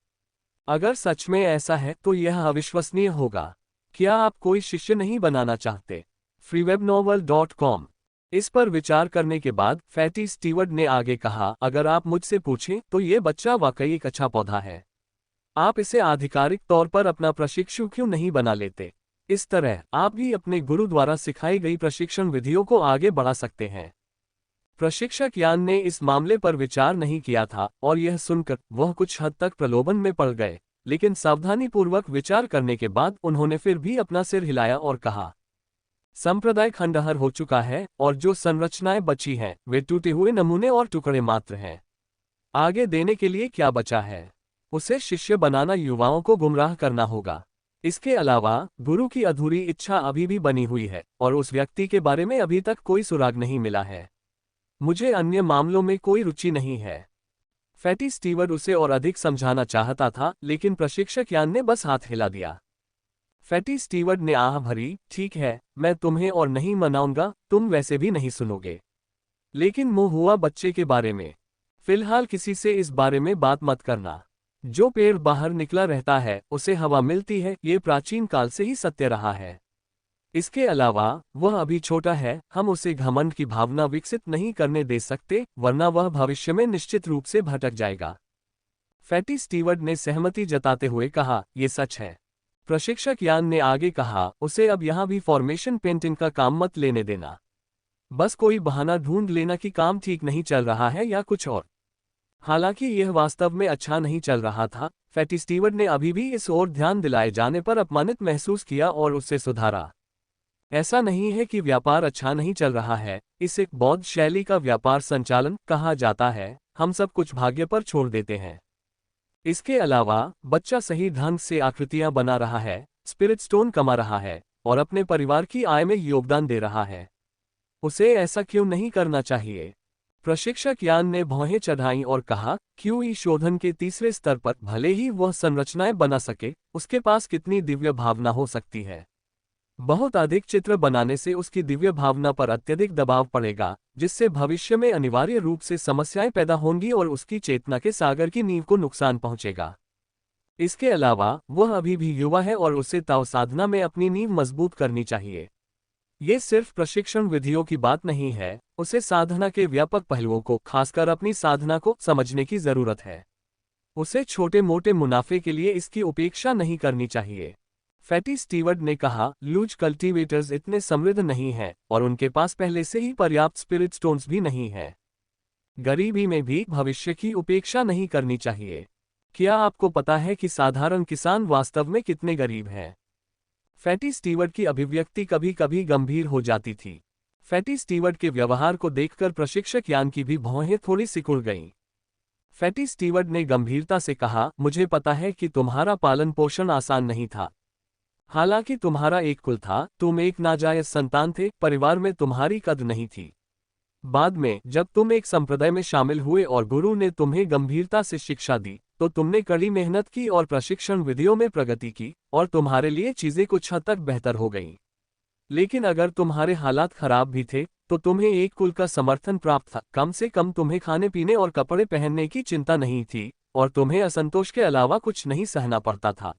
अगर सच में ऐसा है तो यह अविश्वसनीय होगा। क्या आप कोई शिष्य नहीं बनाना चाहते? freewebnovel.com। इस पर विचार करने के बाद फैटी स्टीवर्ट ने आगे कहा, अगर आप मुझसे पूछें तो ये बच्चा वाकई एक अच्छा पौधा है। आप इसे आधिकारिक तौर पर अपना प्रशिक्षु क्यों नहीं बना लेते? इस तरह आप भी अपने गुरु द्वारा सिखाई गई प्रशिक्षण विधियों को आगे बढ़ा सकते हैं। प्रशिक्षक यान ने इस मामले पर विचार नहीं किया था और यह सुनकर वह कुछ हद तक प्रलोभन में पड़ गए, लेकिन सावधानीपूर्वक विचार करने के बाद उन्होंने फिर भी अपना सिर हिलाया और कहा, संप्रदाय खंडहर हो चुका है और जो संरचनाएं बची हैं वे टूटे हुए नमूने और टुकड़े मात्र हैं। आगे देने के लिए क्या बचा है? उसे शिष्य बनाना युवाओं को गुमराह करना होगा। इसके अलावा गुरु की अधूरी इच्छा अभी भी बनी हुई है और उस व्यक्ति के बारे में अभी तक कोई सुराग नहीं मिला है। मुझे अन्य मामलों में कोई रुचि नहीं है। फैटी स्टीवर्ट उसे और अधिक समझाना चाहता था, लेकिन प्रशिक्षक यान ने बस हाथ हिला दिया। फैटी स्टीवर्ट ने आह भरी, ठीक है, मैं तुम्हें और नहीं मनाऊंगा, तुम वैसे भी नहीं सुनोगे। लेकिन मोहुआ बच्चे के बारे में फिलहाल किसी से इस बारे में बात मत करना। जो पेड़ बाहर निकला रहता है उसे हवा मिलती है, ये प्राचीन काल से ही सत्य रहा है। इसके अलावा वह अभी छोटा है, हम उसे घमंड की भावना विकसित नहीं करने दे सकते, वरना वह भविष्य में निश्चित रूप से भटक जाएगा। फैटी स्टीवर्ट ने सहमति जताते हुए कहा, यह सच है। प्रशिक्षक यान ने आगे कहा, उसे अब यहां भी फॉर्मेशन पेंटिंग का काम मत लेने देना। बस कोई बहाना ढूंढ लेना कि काम ठीक नहीं चल रहा है या कुछ और। हालांकि यह वास्तव में अच्छा नहीं चल रहा था, फैटी स्टीवर्ट ने अभी भी इस ओर ध्यान दिलाए जाने पर अपमानित महसूस किया और उससे सुधारा। ऐसा नहीं है कि व्यापार अच्छा नहीं चल रहा है, इस एक बौद्ध शैली का व्यापार संचालन कहा जाता है, हम सब कुछ भाग्य पर छोड़ देते हैं। इसके अलावा बच्चा सही ढंग से आकृतियां बना रहा है, स्पिरिट स्टोन कमा रहा है और अपने परिवार की आय में योगदान दे रहा है। उसे ऐसा क्यों नहीं करना चाहिए? प्रशिक्षक यान ने भौहें चढ़ाई और कहा, क्यूई शोधन के तीसरे स्तर पर भले ही वह संरचनाएं बना सके, उसके पास कितनी दिव्य भावना हो सकती है। बहुत अधिक चित्र बनाने से उसकी दिव्य भावना पर अत्यधिक दबाव पड़ेगा, जिससे भविष्य में अनिवार्य रूप से समस्याएं पैदा होंगी और उसकी चेतना के सागर की नींव को नुकसान पहुंचेगा। इसके अलावा वह अभी भी युवा है और उसे ताव साधना में अपनी नींव मजबूत करनी चाहिए। ये सिर्फ प्रशिक्षण विधियों की बात नहीं है, उसे साधना के व्यापक पहलुओं को, खासकर अपनी साधना को समझने की जरूरत है। उसे छोटे मोटे मुनाफे के लिए इसकी उपेक्षा नहीं करनी चाहिए। फैटी स्टीवर्ट ने कहा, लूज कल्टीवेटर्स इतने समृद्ध नहीं हैं और उनके पास पहले से ही पर्याप्त स्पिरिट स्टोन्स भी नहीं है। गरीबी में भी भविष्य की उपेक्षा नहीं करनी चाहिए। क्या आपको पता है कि साधारण किसान वास्तव में कितने गरीब हैं? फैटी स्टीवर्ट की अभिव्यक्ति कभी कभी गंभीर हो जाती थी। फैटी स्टीवर्ट के व्यवहार को देखकर प्रशिक्षक यान की भी भौहें थोड़ी सिकुड़ गईं। फैटी स्टीवर्ट ने गंभीरता से कहा, मुझे पता है कि तुम्हारा पालन पोषण आसान नहीं था। हालांकि तुम्हारा एक कुल था, तुम एक नाजायज संतान थे, परिवार में तुम्हारी कद्र नहीं थी। बाद में जब तुम एक संप्रदाय में शामिल हुए और गुरु ने तुम्हें गंभीरता से शिक्षा दी, तो तुमने कड़ी मेहनत की और प्रशिक्षण विधियों में प्रगति की, और तुम्हारे लिए चीजें कुछ हद तक बेहतर हो गईं। लेकिन अगर तुम्हारे हालात खराब भी थे, तो तुम्हें एक कुल का समर्थन प्राप्त था। कम से कम तुम्हें खाने पीने और कपड़े पहनने की चिंता नहीं थी, और तुम्हें असंतोष के अलावा कुछ नहीं सहना पड़ता था।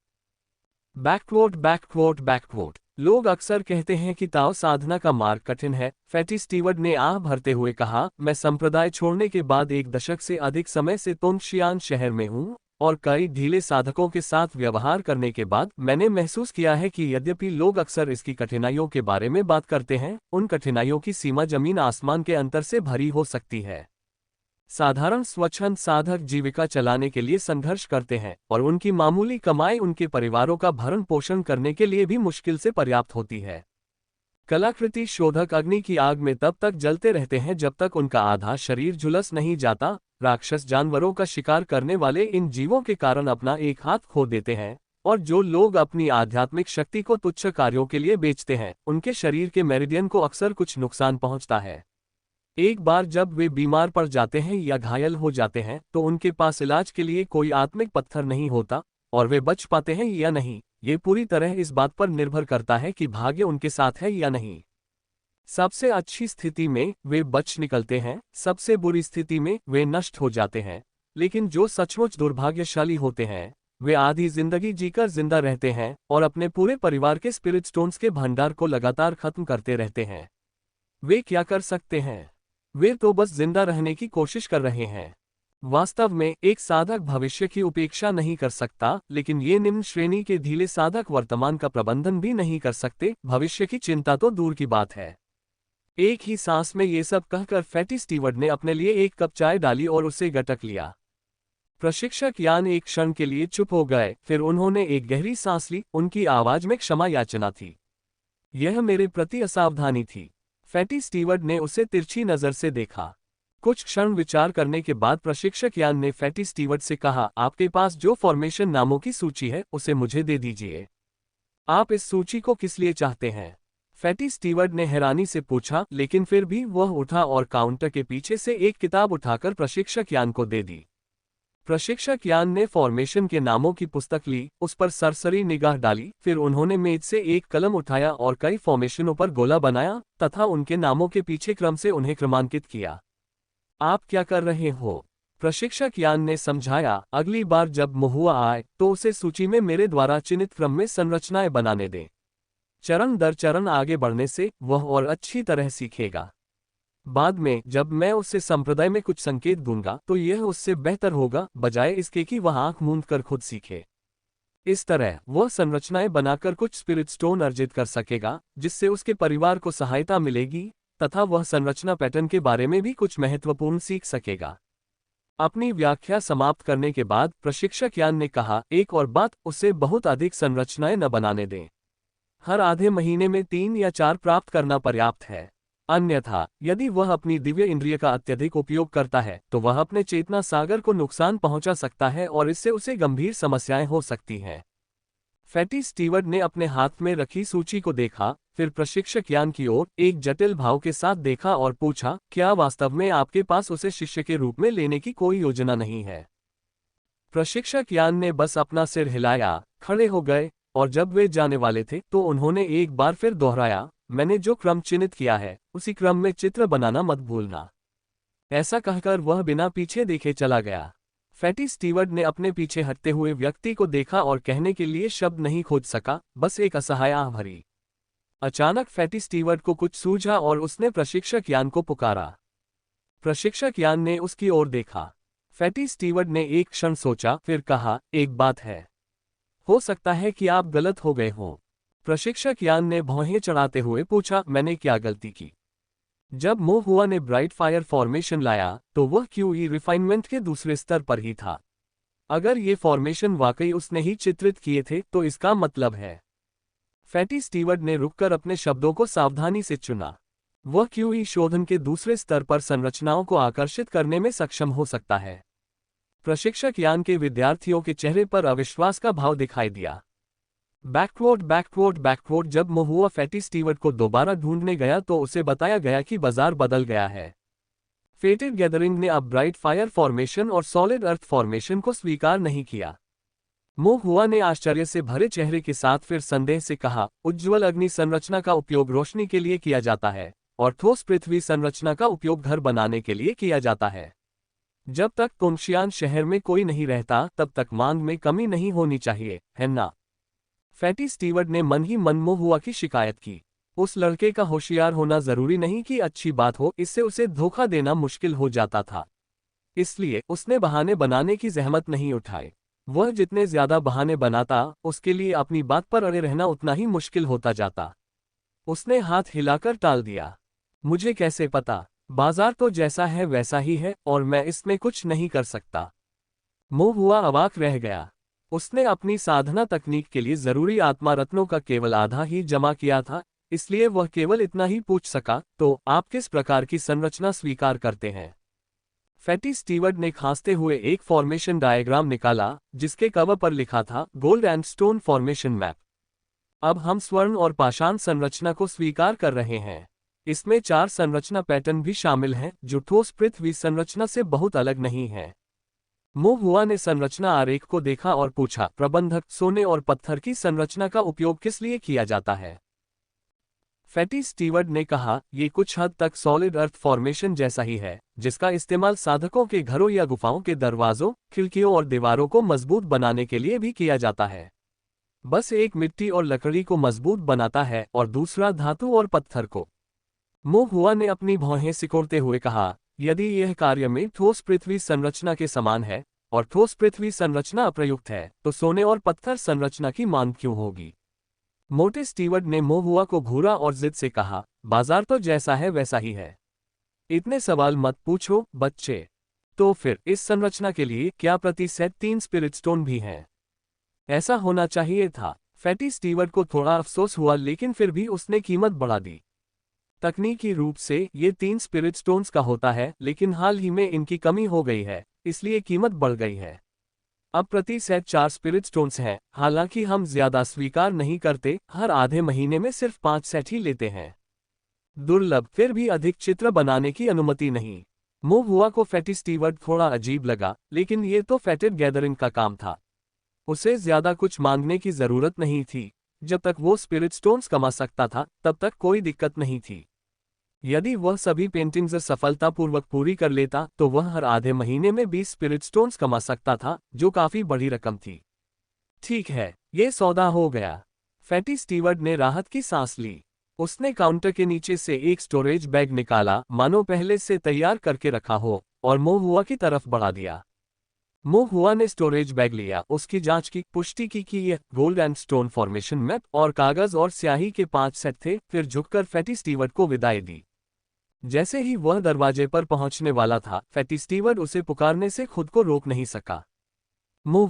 बैकवोट बैकवोट बैकवोट। लोग अक्सर कहते हैं कि ताओ साधना का मार्ग कठिन है। फैटी स्टीवर्ट ने आह भरते हुए कहा, मैं संप्रदाय छोड़ने के बाद 1 दशक से अधिक समय से तोंगशियान शहर में हूँ, और कई ढीले साधकों के साथ व्यवहार करने के बाद मैंने महसूस किया है कि यद्यपि लोग अक्सर इसकी कठिनाइयों के बारे में बात करते हैं, उन कठिनाइयों की सीमा जमीन आसमान के अंतर से भरी हो सकती है। साधारण स्वच्छंद साधक जीविका चलाने के लिए संघर्ष करते हैं, और उनकी मामूली कमाई उनके परिवारों का भरण पोषण करने के लिए भी मुश्किल से पर्याप्त होती है। कलाकृति शोधक अग्नि की आग में तब तक जलते रहते हैं जब तक उनका आधा शरीर झुलस नहीं जाता। राक्षस जानवरों का शिकार करने वाले इन जीवों के कारण अपना एक हाथ खो देते हैं, और जो लोग अपनी आध्यात्मिक शक्ति को तुच्छ कार्यों के लिए बेचते हैं, उनके शरीर के मेरिडियन को अक्सर कुछ नुकसान पहुंचता है। एक बार जब वे बीमार पड़ जाते हैं या घायल हो जाते हैं, तो उनके पास इलाज के लिए कोई आत्मिक पत्थर नहीं होता, और वे बच पाते हैं या नहीं, ये पूरी तरह इस बात पर निर्भर करता है कि भाग्य उनके साथ है या नहीं। सबसे अच्छी स्थिति में वे बच निकलते हैं, सबसे बुरी स्थिति में वे नष्ट हो जाते हैं। लेकिन जो सचमुच दुर्भाग्यशाली होते हैं, वे आधी जिंदगी जीकर जिंदा रहते हैं और अपने पूरे परिवार के स्पिरिट स्टोन्स के भंडार को लगातार खत्म करते रहते हैं। वे क्या कर सकते हैं? वे तो बस जिंदा रहने की कोशिश कर रहे हैं। वास्तव में एक साधक भविष्य की उपेक्षा नहीं कर सकता, लेकिन ये निम्न श्रेणी के ढीले साधक वर्तमान का प्रबंधन भी नहीं कर सकते, भविष्य की चिंता तो दूर की बात है। एक ही सांस में ये सब कहकर फैटी स्टीवर्ट ने अपने लिए एक कप चाय डाली और उसे गटक लिया। प्रशिक्षक यान एक क्षण के लिए चुप हो गए, फिर उन्होंने एक गहरी सांस ली। उनकी आवाज में क्षमा याचना थी। यह मेरे प्रति असावधानी थी। फैटी स्टीवर्ट ने उसे तिरछी नजर से देखा। कुछ क्षण विचार करने के बाद प्रशिक्षक यान ने फैटी स्टीवर्ट से कहा, आपके पास जो फॉर्मेशन नामों की सूची है, उसे मुझे दे दीजिए। आप इस सूची को किस लिए चाहते हैं? फैटी स्टीवर्ट ने हैरानी से पूछा, लेकिन फिर भी वह उठा और काउंटर के पीछे से एक किताब उठाकर प्रशिक्षक यान को दे दी। प्रशिक्षक यान ने फॉर्मेशन के नामों की पुस्तक ली, उस पर सरसरी निगाह डाली, फिर उन्होंने मेज से एक कलम उठाया और कई फॉर्मेशनों पर गोला बनाया तथा उनके नामों के पीछे क्रम से उन्हें क्रमांकित किया। आप क्या कर रहे हो? प्रशिक्षक यान ने समझाया, अगली बार जब महुआ आए तो उसे सूची में मेरे द्वारा चिन्हित क्रम में संरचनाएं बनाने दें। चरण दर चरण आगे बढ़ने से वह और अच्छी तरह सीखेगा। बाद में जब मैं उससे संप्रदाय में कुछ संकेत दूंगा तो यह उससे बेहतर होगा, बजाय इसके कि वह आंख मूंद कर खुद सीखे। इस तरह वह संरचनाएं बनाकर कुछ स्पिरिट स्टोन अर्जित कर सकेगा, जिससे उसके परिवार को सहायता मिलेगी तथा वह संरचना पैटर्न के बारे में भी कुछ महत्वपूर्ण सीख सकेगा। अपनी व्याख्या समाप्त करने के बाद प्रशिक्षक यान ने कहा, एक और बात, उसे बहुत अधिक संरचनाएं न बनाने दें। हर आधे महीने में 3 या 4 प्राप्त करना पर्याप्त है। अन्यथा यदि वह अपनी दिव्य इंद्रिय का अत्यधिक उपयोग करता है तो वह अपने चेतना सागर को नुकसान पहुंचा सकता है और इससे उसे गंभीर समस्याएं हो सकती हैं। फैटी स्टीवर्ट ने अपने हाथ में रखी सूची को देखा, फिर प्रशिक्षक यान की ओर एक जटिल भाव के साथ देखा और पूछा, क्या वास्तव में आपके पास उसे शिष्य के रूप में लेने की कोई योजना नहीं है? प्रशिक्षक यान ने बस अपना सिर हिलाया, खड़े हो गए, और जब वे जाने वाले थे तो उन्होंने एक बार फिर दोहराया, मैंने जो क्रम चिन्हित किया है उसी क्रम में चित्र बनाना मत भूलना। ऐसा कहकर वह बिना पीछे देखे चला गया। फैटी स्टीवर्ट ने अपने पीछे हटते हुए व्यक्ति को देखा और कहने के लिए शब्द नहीं खोज सका, बस एक असहाय आह भरी। अचानक फैटी स्टीवर्ट को कुछ सूझा और उसने प्रशिक्षक यान को पुकारा। प्रशिक्षक यान ने उसकी ओर देखा। फैटी स्टीवर्ट ने एक क्षण सोचा, फिर कहा, एक बात है, हो सकता है कि आप गलत हो गए हों। प्रशिक्षक यान ने भौहें चढ़ाते हुए पूछा, मैंने क्या गलती की? जब मोहुआ ने ब्राइट फायर फॉर्मेशन लाया तो वह क्यूई रिफाइनमेंट के दूसरे स्तर पर ही था। अगर ये फॉर्मेशन वाकई उसने ही चित्रित किए थे तो इसका मतलब है। फैटी स्टीवर्ट ने रुककर अपने शब्दों को सावधानी से चुना। वह क्यूई शोधन के दूसरे स्तर पर संरचनाओं को आकर्षित करने में सक्षम हो सकता है। प्रशिक्षक यान के विद्यार्थियों के चेहरे पर अविश्वास का भाव दिखाई दिया। Backward backward backward. जब महुआ फैटी स्टीवर्ट को दोबारा ढूंढने गया तो उसे बताया गया कि बाजार बदल गया है। फेटेड गैदरिंग ने अब ब्राइट फायर फॉर्मेशन और सॉलिड अर्थ फॉर्मेशन को स्वीकार नहीं किया। मो हुआ ने आश्चर्य से भरे चेहरे के साथ फिर संदेह से कहा, उज्ज्वल अग्नि संरचना का उपयोग रोशनी के लिए किया जाता है और ठोस पृथ्वी संरचना का उपयोग घर बनाने के लिए किया जाता है। जब तक कुंशियान शहर में कोई नहीं रहता तब तक मांग में कमी नहीं होनी चाहिए, है ना? फैटी स्टीवर्ड ने मन ही मन मो हुआ की शिकायत की। उस लड़के का होशियार होना जरूरी नहीं कि अच्छी बात हो, इससे उसे धोखा देना मुश्किल हो जाता था। इसलिए उसने बहाने बनाने की जहमत नहीं उठाई। वह जितने ज्यादा बहाने बनाता, उसके लिए अपनी बात पर अड़े रहना उतना ही मुश्किल होता जाता। उसने हाथ हिलाकर टाल दिया। मुझे कैसे पता? बाजार तो जैसा है वैसा ही है और मैं इसमें कुछ नहीं कर सकता। मो हुआ अवाक रह गया। उसने अपनी साधना तकनीक के लिए जरूरी आत्मा रत्नों का केवल आधा ही जमा किया था, इसलिए वह केवल इतना ही पूछ सका, तो आप किस प्रकार की संरचना स्वीकार करते हैं? फैटी स्टीवर्ड ने खांसते हुए एक फॉर्मेशन डायग्राम निकाला, जिसके कवर पर लिखा था, gold and stone formation map. अब हम स्वर्ण और पाषाण संरचना को स्वीकार कर रहे हैं। इसमें 4 संरचना पैटर्न भी शामिल हैं, जो ठोस पृथ्वी संरचना से बहुत अलग नहीं है। मो हुआ ने संरचना आरेख को देखा और पूछा, प्रबंधक, सोने और पत्थर की संरचना का उपयोग किस लिए किया जाता है? फैटी स्टीवर्ड ने कहा, ये कुछ हद तक सॉलिड अर्थ फॉर्मेशन जैसा ही है, जिसका इस्तेमाल साधकों के घरों या गुफाओं के दरवाजों, खिड़कियों और दीवारों को मजबूत बनाने के लिए भी किया जाता है। बस एक मिट्टी और लकड़ी को मजबूत बनाता है और दूसरा धातु और पत्थर को। मो हुआ ने अपनी भौहें सिकोड़ते हुए कहा, यदि यह कार्य में ठोस पृथ्वी संरचना के समान है और ठोस पृथ्वी संरचना अप्रयुक्त है, तो सोने और पत्थर संरचना की मांग क्यों होगी? मोटे स्टीवर्ड ने मो हुआ को घूरा और जिद से कहा, बाजार तो जैसा है वैसा ही है। इतने सवाल मत पूछो, बच्चे। तो फिर इस संरचना के लिए क्या प्रति सेट 3 स्पिरिट स्टोन भी हैं? ऐसा होना चाहिए था। फैटी स्टीवर्ड को थोड़ा अफसोस हुआ, लेकिन फिर भी उसने कीमत बढ़ा दी। तकनीकी रूप से ये 3 स्पिरिट स्टोन्स का होता है, लेकिन हाल ही में इनकी कमी हो गई है, इसलिए कीमत बढ़ गई है। अब प्रति सेट 4 स्पिरिट स्टोन्स हैं। हालांकि हम ज्यादा स्वीकार नहीं करते, हर आधे महीने में सिर्फ 5 सेट ही लेते हैं। दुर्लभ, फिर भी अधिक चित्र बनाने की अनुमति नहीं। मो हुआ को फैटी स्टीवर्ड थोड़ा अजीब लगा, लेकिन ये तो फेटेड गैदरिंग का काम था। उसे ज्यादा कुछ मांगने की जरूरत नहीं थी। जब तक वो स्पिरिट स्टोन्स कमा सकता था, तब तक कोई दिक्कत नहीं थी। यदि वह सभी पेंटिंग्स सफलतापूर्वक पूरी कर लेता, तो वह हर आधे महीने में 20 स्पिरिट स्टोन्स कमा सकता था, जो काफी बड़ी रकम थी। ठीक है, ये सौदा हो गया। फैटी स्टीवर्ड ने राहत की सांस ली। उसने काउंटर के नीचे से एक स्टोरेज बैग निकाला, मानो पहले से तैयार करके रखा हो, और मो हुआ की तरफ बढ़ा दिया। मो हुआ ने स्टोरेज बैग लिया, उसकी जांच की, पुष्टि की कि यह gold and stone formation map और कागज और स्याही के 5 सेट थे, फिर झुककर फैटी स्टीवर्ड को विदाई दी। जैसे ही वह दरवाजे पर पहुंचने वाला था, फैटी स्टीवर्ड उसे पुकारने से खुद को रोक नहीं सका। मो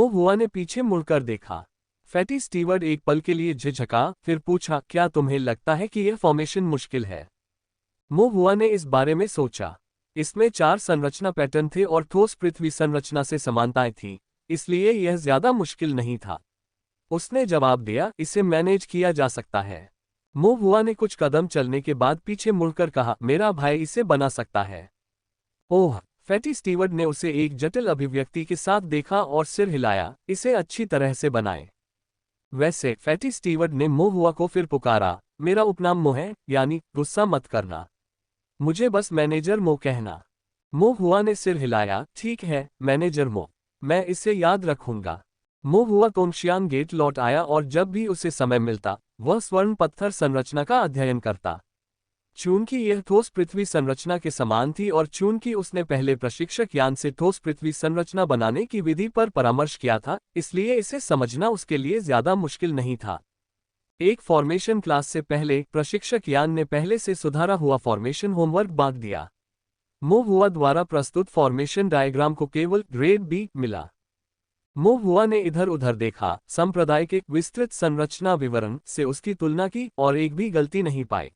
हुआ ने पीछे मुड़कर देखा। फैटी स्टीवर्ड एक पल के लिए झिझका, फिर पूछा, क्या तुम्हें लगता है कि यह फॉर्मेशन मुश्किल है? मो हुआ ने इस बारे में सोचा। इसमें 4 संरचना पैटर्न थे और ठोस पृथ्वी संरचना से समानताएं थीं, इसलिए यह ज्यादा मुश्किल नहीं था। उसने जवाब दिया, इसे मैनेज किया जा सकता है। मो हुआ ने कुछ कदम चलने के बाद पीछे मुड़कर कहा, मेरा भाई इसे बना सकता है। ओह! फैटी स्टीवर्ड ने उसे एक जटिल अभिव्यक्ति के साथ देखा और सिर हिलाया, इसे अच्छी तरह से बनाए। वैसे, फैटी स्टीवर्ड ने मो हुआ को फिर पुकारा, मेरा उपनाम मो है, यानी गुस्सा मत करना। मुझे बस मैनेजर मो कहना। मो हुआ ने सिर हिलाया, ठीक है, मैनेजर मो, मैं इसे याद रखूंगा। मो हुआ तोंगशियांग गेट लौट आया और जब भी उसे समय मिलता, वह स्वर्ण पत्थर संरचना का अध्ययन करता। चूंकि यह ठोस पृथ्वी संरचना के समान थी और चूंकि उसने पहले प्रशिक्षक यान से ठोस पृथ्वी संरचना बनाने की विधि पर परामर्श किया था, इसलिए इसे समझना उसके लिए ज्यादा मुश्किल नहीं था। एक फॉर्मेशन क्लास से पहले प्रशिक्षक यान ने पहले से सुधारा हुआ फॉर्मेशन होमवर्क बांट दिया। मो हुआ द्वारा प्रस्तुत फॉर्मेशन डायग्राम को केवल ग्रेड बी मिला। मो हुआ ने इधर उधर देखा, सांप्रदायिक विस्तृत संरचना विवरण से उसकी तुलना की और एक भी गलती नहीं पाई।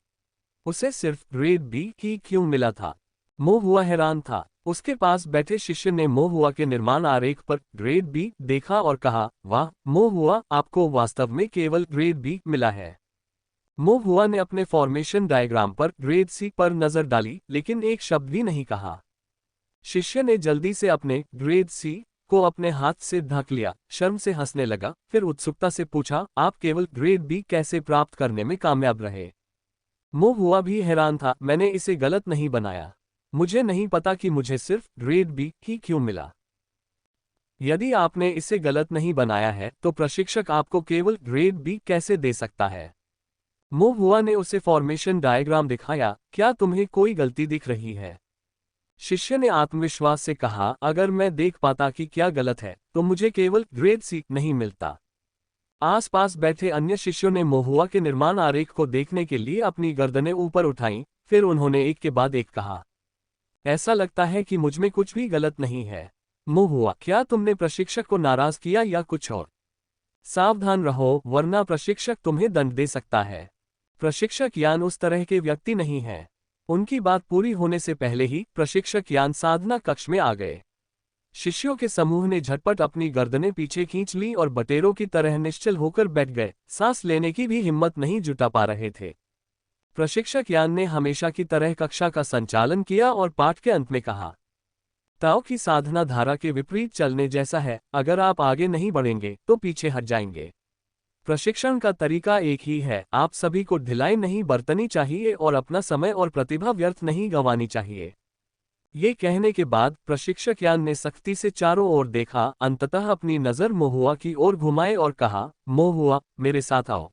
उसे सिर्फ ग्रेड बी की क्यों मिला था? मो हुआ हैरान था। उसके पास बैठे शिष्य ने मो हुआ के निर्माण आरेख पर ग्रेड बी देखा और कहा, वाह मो हुआ, आपको वास्तव में केवल ग्रेड बी मिला है। मूव हुआ ने अपने फॉर्मेशन डायग्राम पर ग्रेड सी पर नजर डाली, लेकिन एक शब्द भी नहीं कहा। शिष्य ने जल्दी से अपने ग्रेड सी को अपने हाथ से ढक लिया, शर्म से हंसने लगा, फिर उत्सुकता से पूछा, आप केवल ग्रेड बी कैसे प्राप्त करने में कामयाब रहे? मूव हुआ भी हैरान था, मैंने इसे गलत नहीं बनाया। मुझे नहीं पता कि मुझे सिर्फ ग्रेड बी ही क्यों मिला। यदि आपने इसे गलत नहीं बनाया है तो प्रशिक्षक आपको केवल ग्रेड बी कैसे दे सकता है? मूव हुआ ने उसे फॉर्मेशन डायग्राम दिखाया, क्या तुम्हें कोई गलती दिख रही है? शिष्य ने आत्मविश्वास से कहा, अगर मैं देख पाता कि क्या गलत है तो मुझे केवल ग्रेड सी नहीं मिलता। आसपास बैठे अन्य शिष्यों ने मोहुआ के निर्माण आरेख को देखने के लिए अपनी गर्दनें ऊपर उठाईं, फिर उन्होंने एक के बाद एक कहा, ऐसा लगता है कि मुझमें कुछ भी गलत नहीं है। मोहुआ, क्या तुमने प्रशिक्षक को नाराज किया या कुछ और? सावधान रहो, वरना प्रशिक्षक तुम्हें दंड दे सकता है। प्रशिक्षक यान उस तरह के व्यक्ति नहीं है। उनकी बात पूरी होने से पहले ही प्रशिक्षक यान साधना कक्ष में आ गए। शिष्यों के समूह ने झटपट अपनी गर्दनें पीछे खींच ली और बटेरों की तरह निश्चल होकर बैठ गए, सांस लेने की भी हिम्मत नहीं जुटा पा रहे थे। प्रशिक्षक यान ने हमेशा की तरह कक्षा का संचालन किया और पाठ के अंत में कहा, ताओ की साधना धारा के विपरीत चलने जैसा है, अगर आप आगे नहीं बढ़ेंगे तो पीछे हट जाएंगे। प्रशिक्षण का तरीका एक ही है, आप सभी को ढिलाई नहीं बरतनी चाहिए और अपना समय और प्रतिभा व्यर्थ नहीं गंवानी चाहिए। ये कहने के बाद प्रशिक्षक यान ने सख्ती से चारों ओर देखा, अंततः अपनी नजर मोहुआ की ओर घुमाए और कहा, मोहुआ, मेरे साथ आओ।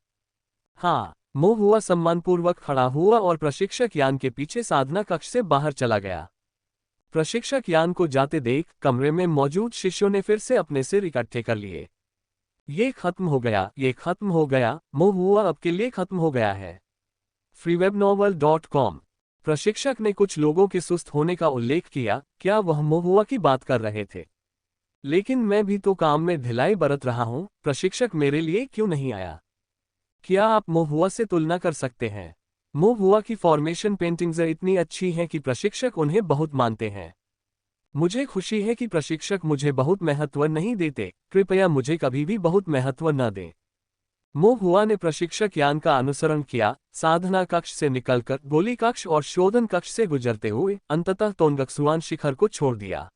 हाँ। मोहुआ सम्मानपूर्वक खड़ा हुआ और प्रशिक्षक यान के पीछे साधना कक्ष से बाहर चला गया। प्रशिक्षक यान को जाते देख कमरे में मौजूद शिष्यों ने फिर से अपने सिर इकट्ठे कर लिए। ये खत्म हो गया, ये खत्म हो गया, मोहुआ अब के लिए खत्म हो गया है। freewebnovel.com। प्रशिक्षक ने कुछ लोगों के सुस्त होने का उल्लेख किया, क्या वह मोहुआ की बात कर रहे थे? लेकिन मैं भी तो काम में ढिलाई बरत रहा हूं, प्रशिक्षक मेरे लिए क्यों नहीं आया? क्या आप मोहुआ से तुलना कर सकते हैं? मोहुआ की फॉर्मेशन पेंटिंग्स इतनी अच्छी हैं कि प्रशिक्षक उन्हें बहुत मानते हैं। मुझे खुशी है कि प्रशिक्षक मुझे बहुत महत्व नहीं देते, कृपया मुझे कभी भी बहुत महत्व न दें। मोहुआ ने प्रशिक्षक यान का अनुसरण किया, साधना कक्ष से निकलकर गोली कक्ष और शोधन कक्ष से गुजरते हुए अंततः तोंगक्सुआन शिखर को छोड़ दिया।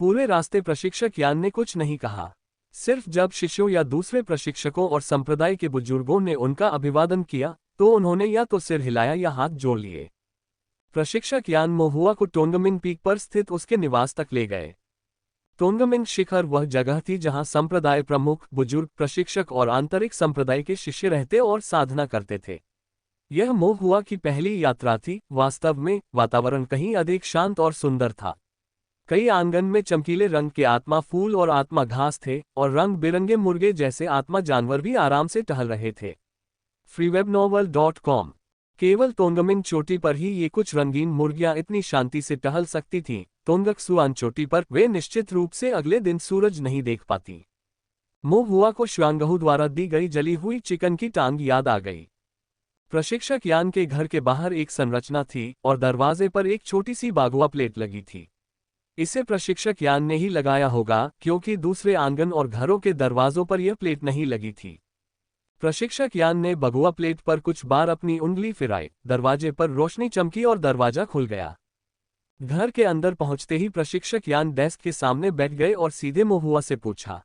पूरे रास्ते प्रशिक्षक यान ने कुछ नहीं कहा। सिर्फ जब शिष्यों या दूसरे प्रशिक्षकों और संप्रदाय के बुजुर्गों ने उनका अभिवादन किया तो उन्होंने या तो सिर हिलाया या हाथ जोड़ लिए। प्रशिक्षक यान मोहुआ को टोंगमिन पीक पर स्थित उसके निवास तक ले गए। टोंगमिन शिखर वह जगह थी जहां संप्रदाय प्रमुख, बुजुर्ग, प्रशिक्षक और आंतरिक संप्रदाय के शिष्य रहते और साधना करते थे। यह मोहुआ की पहली यात्रा थी। वास्तव में वातावरण कहीं अधिक शांत और सुंदर था। कई आंगन में चमकीले रंग के आत्मा फूल और आत्मा घास थे और रंग बिरंगे मुर्गे जैसे आत्मा जानवर भी आराम से टहल रहे थे। freewebnovel.com। केवल तोंगमिन चोटी पर ही ये कुछ रंगीन मुर्गियां इतनी शांति से टहल सकती थीं। तोंगक्सुआन चोटी पर वे निश्चित रूप से अगले दिन सूरज नहीं देख पाती। मोहुआ को श्वांगहू द्वारा दी गई जली हुई चिकन की टांग याद आ गई। प्रशिक्षक यान के घर के बाहर एक संरचना थी और दरवाजे पर एक छोटी सी बागुआ प्लेट लगी थी। इसे प्रशिक्षक यान ने ही लगाया होगा, क्योंकि दूसरे आंगन और घरों के दरवाजों पर यह प्लेट नहीं लगी थी। प्रशिक्षक यान ने बगुआ प्लेट पर कुछ बार अपनी उंगली फिराई, दरवाजे पर रोशनी चमकी और दरवाजा खुल गया। घर के अंदर पहुंचते ही प्रशिक्षक यान डेस्क के सामने बैठ गए और सीधे मोहुआ से पूछा,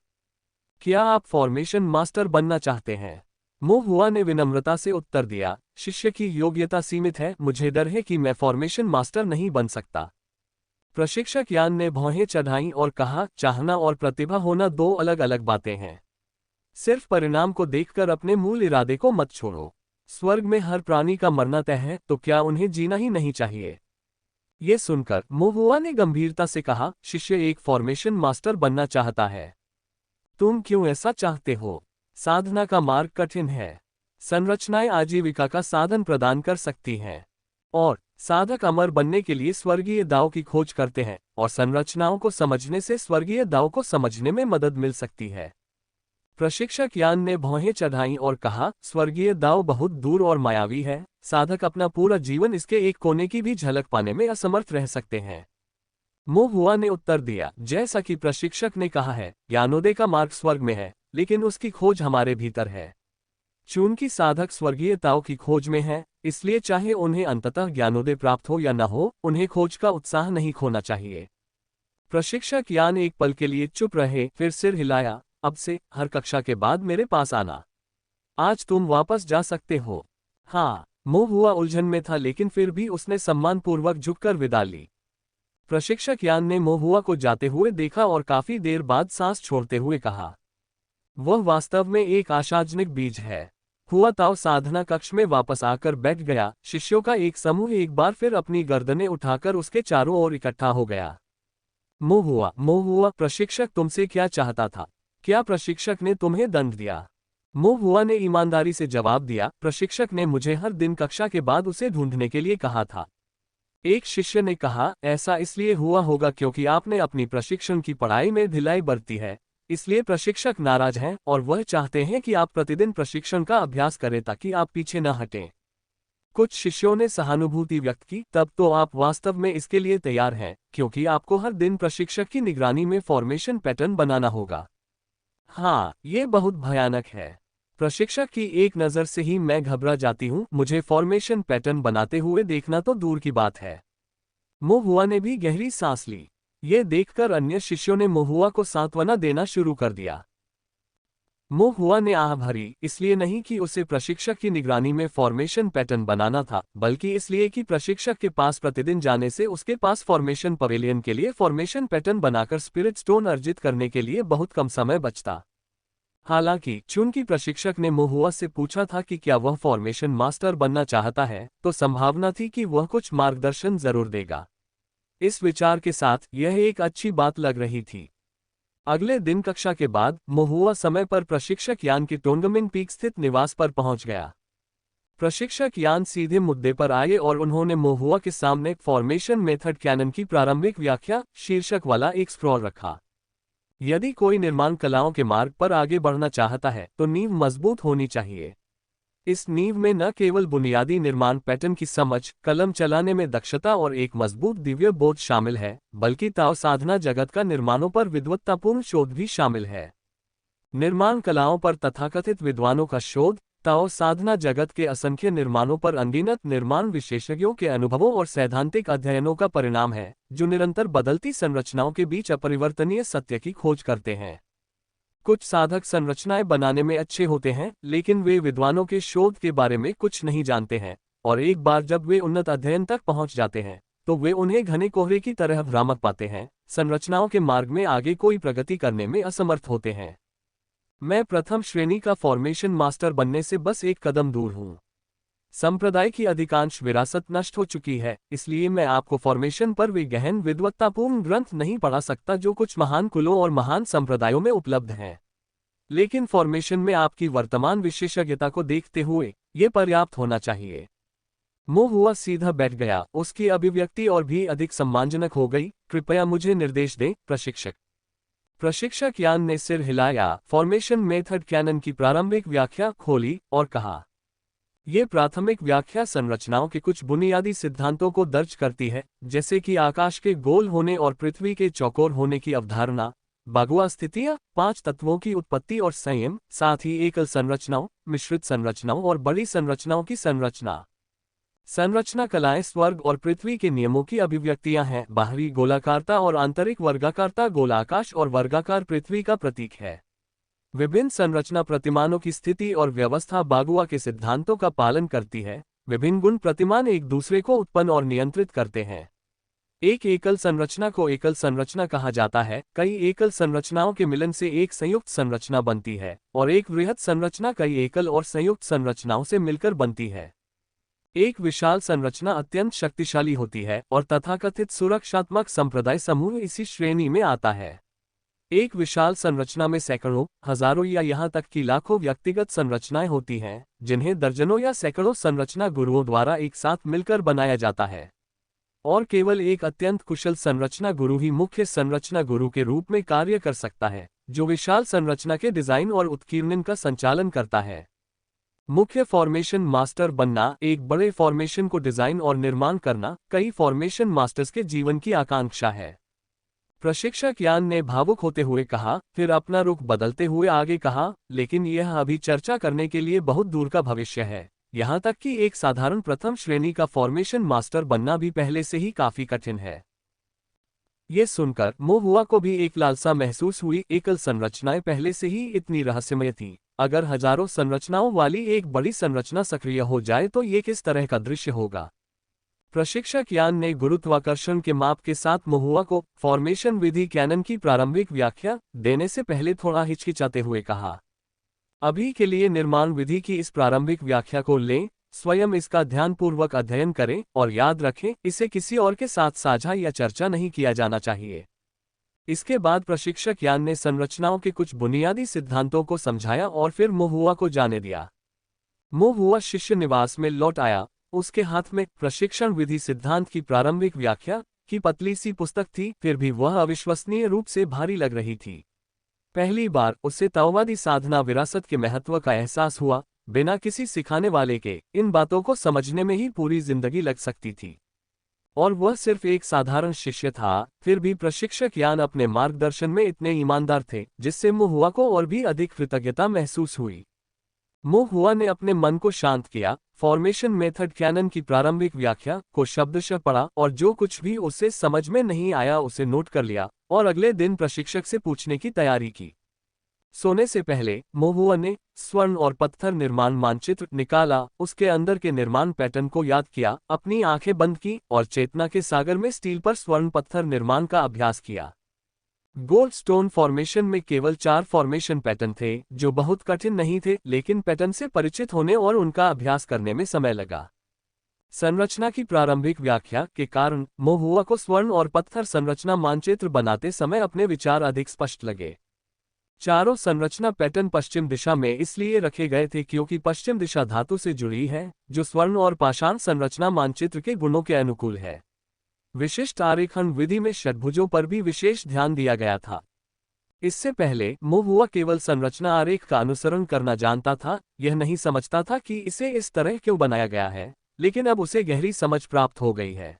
क्या आप फॉर्मेशन मास्टर बनना चाहते हैं? मोहुआ ने विनम्रता से उत्तर दिया, शिष्य की योग्यता सीमित है, मुझे डर है कि मैं फॉर्मेशन मास्टर नहीं बन सकता। प्रशिक्षक यान ने भौहें चढ़ाईं और कहा, चाहना और प्रतिभा होना दो अलग अलग बातें हैं। सिर्फ परिणाम को देखकर अपने मूल इरादे को मत छोड़ो। स्वर्ग में हर प्राणी का मरना तय है, तो क्या उन्हें जीना ही नहीं चाहिए? ये सुनकर मोहुआ ने गंभीरता से कहा, शिष्य एक फॉर्मेशन मास्टर बनना चाहता है। तुम क्यों ऐसा चाहते हो? साधना का मार्ग कठिन है। संरचनाएं आजीविका का साधन प्रदान कर सकती हैं और साधक अमर बनने के लिए स्वर्गीय दाव की खोज करते हैं, और संरचनाओं को समझने से स्वर्गीय दाव को समझने में मदद मिल सकती है। प्रशिक्षक यान ने भौहें चढ़ाईं और कहा, स्वर्गीय दाव बहुत दूर और मायावी है, साधक अपना पूरा जीवन इसके एक कोने की भी झलक पाने में असमर्थ रह सकते हैं। मोहुआ ने उत्तर दिया, जैसा कि प्रशिक्षक ने कहा है, ज्ञानोदय का मार्ग स्वर्ग में है, लेकिन उसकी खोज हमारे भीतर है। चूंकि साधक स्वर्गीय ताओ की खोज में है, इसलिए चाहे उन्हें अंततः ज्ञानोदय प्राप्त हो या न हो, उन्हें खोज का उत्साह नहीं खोना चाहिए। प्रशिक्षक यान एक पल के लिए चुप रहे, फिर सिर हिलाया। अब से हर कक्षा के बाद मेरे पास आना। आज तुम वापस जा सकते हो। हाँ, मुंह हुआ उलझन में था, लेकिन फिर भी उसने सम्मानपूर्वक झुककर विदा ली। प्रशिक्षक यान ने मोहुआ को जाते हुए देखा और काफी देर बाद सांस छोड़ते हुए कहा, वह वास्तव में एक आशाजनक बीज है। हुआ ताओ साधना कक्ष में वापस आकर बैठ गया। शिष्यों का एक समूह एक बार फिर अपनी गर्दनें उठाकर उसके चारों ओर इकट्ठा हो गया। मोहुआ, प्रशिक्षक तुमसे क्या चाहता था? क्या प्रशिक्षक ने तुम्हें दंड दिया? मोहुआ ने ईमानदारी से जवाब दिया, प्रशिक्षक ने मुझे हर दिन कक्षा के बाद उसे ढूंढने के लिए कहा था। एक शिष्य ने कहा, ऐसा इसलिए हुआ होगा क्योंकि आपने अपनी प्रशिक्षण की पढ़ाई में ढिलाई बरती है, इसलिए प्रशिक्षक नाराज हैं और वह चाहते हैं कि आप प्रतिदिन प्रशिक्षण का अभ्यास करें ताकि आप पीछे न हटें। कुछ शिष्यों ने सहानुभूति व्यक्त की, तब तो आप वास्तव में इसके लिए तैयार हैं, क्योंकि आपको हर दिन प्रशिक्षक की निगरानी में फॉर्मेशन पैटर्न बनाना होगा। हाँ, ये बहुत भयानक है। प्रशिक्षक की एक नज़र से ही मैं घबरा जाती हूँ, मुझे फॉर्मेशन पैटर्न बनाते हुए देखना तो दूर की बात है। मोहुआ ने भी गहरी सांस ली। ये देखकर अन्य शिष्यों ने मोहुआ को सांत्वना देना शुरू कर दिया। मोहुआ ने आह भरी, इसलिए नहीं कि उसे प्रशिक्षक की निगरानी में फॉर्मेशन पैटर्न बनाना था, बल्कि इसलिए कि प्रशिक्षक के पास प्रतिदिन जाने से उसके पास फॉर्मेशन पवेलियन के लिए फॉर्मेशन पैटर्न बनाकर स्पिरिट स्टोन अर्जित करने के लिए बहुत कम समय बचता। हालांकि चूंकि प्रशिक्षक ने मोहुआ से पूछा था कि क्या वह फॉर्मेशन मास्टर बनना चाहता है, तो संभावना थी कि वह कुछ मार्गदर्शन जरूर देगा। इस विचार के साथ यह एक अच्छी बात लग रही थी। अगले दिन कक्षा के बाद मोहुआ समय पर प्रशिक्षक यान के टोंगमिंग पीक स्थित निवास पर पहुंच गया। प्रशिक्षक यान सीधे मुद्दे पर आए और उन्होंने मोहुआ के सामने फॉर्मेशन मेथड कैनन की प्रारंभिक व्याख्या शीर्षक वाला एक स्क्रॉल रखा। यदि कोई निर्माण कलाओं के मार्ग पर आगे बढ़ना चाहता है तो नींव मजबूत होनी चाहिए। इस नींव में न केवल बुनियादी निर्माण पैटर्न की समझ, कलम चलाने में दक्षता और एक मजबूत दिव्य बोध शामिल है, बल्कि ताओ साधना जगत का निर्माणों पर विद्वत्तापूर्ण शोध भी शामिल है। निर्माण कलाओं पर तथाकथित विद्वानों का शोध ताओ साधना जगत के असंख्य निर्माणों पर अनगिनत निर्माण विशेषज्ञों के अनुभवों और सैद्धांतिक अध्ययनों का परिणाम है, जो निरंतर बदलती संरचनाओं के बीच अपरिवर्तनीय सत्य की खोज करते हैं। कुछ साधक संरचनाएं बनाने में अच्छे होते हैं, लेकिन वे विद्वानों के शोध के बारे में कुछ नहीं जानते हैं, और एक बार जब वे उन्नत अध्ययन तक पहुंच जाते हैं, तो वे उन्हें घने कोहरे की तरह भ्रामक पाते हैं, संरचनाओं के मार्ग में आगे कोई प्रगति करने में असमर्थ होते हैं। मैं प्रथम श्रेणी का फॉर्मेशन मास्टर बनने से बस एक कदम दूर हूँ। संप्रदाय की अधिकांश विरासत नष्ट हो चुकी है, इसलिए मैं आपको फॉर्मेशन पर वे गहन विद्वत्तापूर्ण ग्रंथ नहीं पढ़ा सकता जो कुछ महान कुलों और महान संप्रदायों में उपलब्ध हैं। लेकिन फॉर्मेशन में आपकी वर्तमान विशेषज्ञता को देखते हुए ये पर्याप्त होना चाहिए। मोहुआ सीधा बैठ गया, उसकी अभिव्यक्ति और भी अधिक सम्मानजनक हो गई। कृपया मुझे निर्देश दें, प्रशिक्षक। प्रशिक्षक यान ने सिर हिलाया, फॉर्मेशन मेथड कैनन की प्रारंभिक व्याख्या खोली और कहा, ये प्राथमिक व्याख्या संरचनाओं के कुछ बुनियादी सिद्धांतों को दर्ज करती है, जैसे कि आकाश के गोल होने और पृथ्वी के चौकोर होने की अवधारणा, बागुआ स्थितियां, 5 तत्वों की उत्पत्ति और संयम, साथ ही एकल संरचनाओं, मिश्रित संरचनाओं और बड़ी संरचनाओं की संरचना। संरचना कलाएं स्वर्ग और पृथ्वी के नियमों की अभिव्यक्तियां हैं। बाहरी गोलाकारता और आंतरिक वर्गाकारता गोलाकाश और वर्गाकार पृथ्वी का प्रतीक है। विभिन्न संरचना प्रतिमानों की स्थिति और व्यवस्था बागुआ के सिद्धांतों का पालन करती है। विभिन्न गुण प्रतिमान एक दूसरे को उत्पन्न और नियंत्रित करते हैं। एक एकल संरचना को एकल संरचना कहा जाता है। कई एकल संरचनाओं के मिलन से एक संयुक्त संरचना बनती है, और एक वृहत संरचना कई एकल और संयुक्त संरचनाओं से मिलकर बनती है। एक विशाल संरचना अत्यंत शक्तिशाली होती है, और तथाकथित सुरक्षात्मक संप्रदाय समूह इसी श्रेणी में आता है। एक विशाल संरचना में सैकड़ों, हजारों या यहाँ तक कि लाखों व्यक्तिगत संरचनाएं होती हैं, जिन्हें दर्जनों या सैकड़ों संरचना गुरुओं द्वारा एक साथ मिलकर बनाया जाता है। और केवल एक अत्यंत कुशल संरचना गुरु ही मुख्य संरचना गुरु के रूप में कार्य कर सकता है, जो विशाल संरचना के डिजाइन और उत्कीर्णन का संचालन करता है। मुख्य फॉर्मेशन मास्टर बनना, एक बड़े फॉर्मेशन को डिजाइन और निर्माण करना, कई फॉर्मेशन मास्टर्स के जीवन की आकांक्षा है। प्रशिक्षक यान ने भावुक होते हुए कहा, फिर अपना रुख बदलते हुए आगे कहा, लेकिन यह अभी चर्चा करने के लिए बहुत दूर का भविष्य है। यहाँ तक कि एक साधारण प्रथम श्रेणी का फॉर्मेशन मास्टर बनना भी पहले से ही काफी कठिन है। ये सुनकर मोहुआ को भी एक लालसा महसूस हुई। एकल संरचनाएं पहले से ही इतनी रहस्यमय थी, अगर हजारों संरचनाओं वाली एक बड़ी संरचना सक्रिय हो जाए तो ये किस तरह का दृश्य होगा। प्रशिक्षक यान ने गुरुत्वाकर्षण के माप के साथ मोहुआ को फॉर्मेशन विधि कैनन की प्रारंभिक व्याख्या देने से पहले थोड़ा हिचकिचाते हुए कहा, अभी के लिए निर्माण विधि की इस प्रारंभिक व्याख्या को लें, स्वयं इसका ध्यानपूर्वक अध्ययन करें और याद रखें, इसे किसी और के साथ साझा या चर्चा नहीं किया जाना चाहिए। इसके बाद प्रशिक्षक यान ने संरचनाओं के कुछ बुनियादी सिद्धांतों को समझाया और फिर मोहुआ को जाने दिया। मोहुआ शिष्य निवास में लौट आया। उसके हाथ में प्रशिक्षण विधि सिद्धांत की प्रारंभिक व्याख्या की पतली सी पुस्तक थी, फिर भी वह अविश्वसनीय रूप से भारी लग रही थी। पहली बार उसे ताओवादी साधना विरासत के महत्व का एहसास हुआ। बिना किसी सिखाने वाले के इन बातों को समझने में ही पूरी जिंदगी लग सकती थी, और वह सिर्फ एक साधारण शिष्य था। फिर भी प्रशिक्षक यान अपने मार्गदर्शन में इतने ईमानदार थे, जिससे मोहुआ को और भी अधिक कृतज्ञता महसूस हुई। मोहुआ ने अपने मन को शांत किया, फॉर्मेशन मेथड कैनन की प्रारंभिक व्याख्या को शब्दशः पढ़ा और जो कुछ भी उसे समझ में नहीं आया उसे नोट कर लिया और अगले दिन प्रशिक्षक से पूछने की तैयारी की। सोने से पहले मोहुआ ने स्वर्ण और पत्थर निर्माण मानचित्र निकाला, उसके अंदर के निर्माण पैटर्न को याद किया, अपनी आंखें बंद की और चेतना के सागर में स्टील पर स्वर्ण पत्थर निर्माण का अभ्यास किया। गोल्ड स्टोन फॉर्मेशन में केवल 4 फॉर्मेशन पैटर्न थे, जो बहुत कठिन नहीं थे, लेकिन पैटर्न से परिचित होने और उनका अभ्यास करने में समय लगा। संरचना की प्रारंभिक व्याख्या के कारण मोहुआ को स्वर्ण और पत्थर संरचना मानचित्र बनाते समय अपने विचार अधिक स्पष्ट लगे। चारों संरचना पैटर्न पश्चिम दिशा में इसलिए रखे गए थे क्योंकि पश्चिम दिशा धातु से जुड़ी है, जो स्वर्ण और पाषाण संरचना मानचित्र के गुणों के अनुकूल है। विशिष्ट आरेखन विधि में षट्भुजों पर भी विशेष ध्यान दिया गया था। इससे पहले मोहुआ केवल संरचना आरेख का अनुसरण करना जानता था, यह नहीं समझता था कि इसे इस तरह क्यों बनाया गया है, लेकिन अब उसे गहरी समझ प्राप्त हो गई है।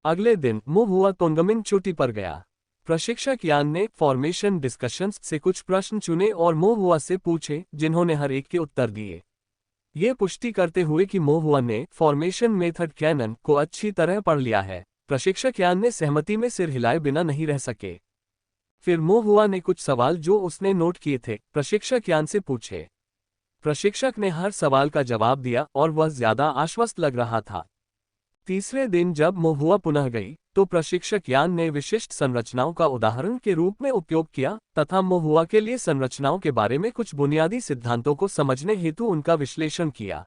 अगले दिन मोहुआ तोंगमिन चोटी पर गया। प्रशिक्षक यान ने फॉर्मेशन डिस्कशंस से कुछ प्रश्न चुने और मोहुआ से पूछे, जिन्होंने हर एक के उत्तर दिए, ये पुष्टि करते हुए कि मोहुआ ने फॉर्मेशन मेथड कैनन को अच्छी तरह पढ़ लिया है। प्रशिक्षक यान ने सहमति में सिर हिलाए बिना नहीं रह सके। फिर मोहुआ ने कुछ सवाल जो उसने नोट किए थे प्रशिक्षक यान से पूछे। प्रशिक्षक ने हर सवाल का जवाब दिया और वह ज्यादा आश्वस्त लग रहा था। तीसरे दिन जब मोहुआ पुनः गई तो प्रशिक्षक यान ने विशिष्ट संरचनाओं का उदाहरण के रूप में उपयोग किया तथा मोहुआ के लिए संरचनाओं के बारे में कुछ बुनियादी सिद्धांतों को समझने हेतु उनका विश्लेषण किया।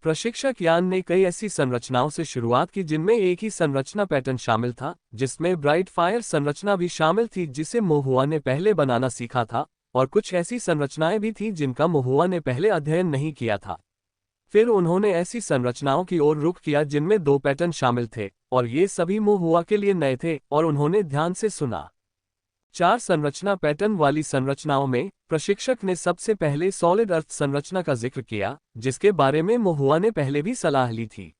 प्रशिक्षक यान ने कई ऐसी संरचनाओं से शुरुआत की जिनमें एक ही संरचना पैटर्न शामिल था, जिसमें ब्राइट फायर संरचना भी शामिल थी जिसे मोहुआ ने पहले बनाना सीखा था, और कुछ ऐसी संरचनाएं भी थीं जिनका मोहुआ ने पहले अध्ययन नहीं किया था। फिर उन्होंने ऐसी संरचनाओं की ओर रुख किया जिनमें 2 पैटर्न शामिल थे, और ये सभी मोहुआ के लिए नए थे और उन्होंने ध्यान से सुना। 4 संरचना पैटर्न वाली संरचनाओं में प्रशिक्षक ने सबसे पहले सॉलिड अर्थ संरचना का जिक्र किया, जिसके बारे में मोहुआ ने पहले भी सलाह ली थी।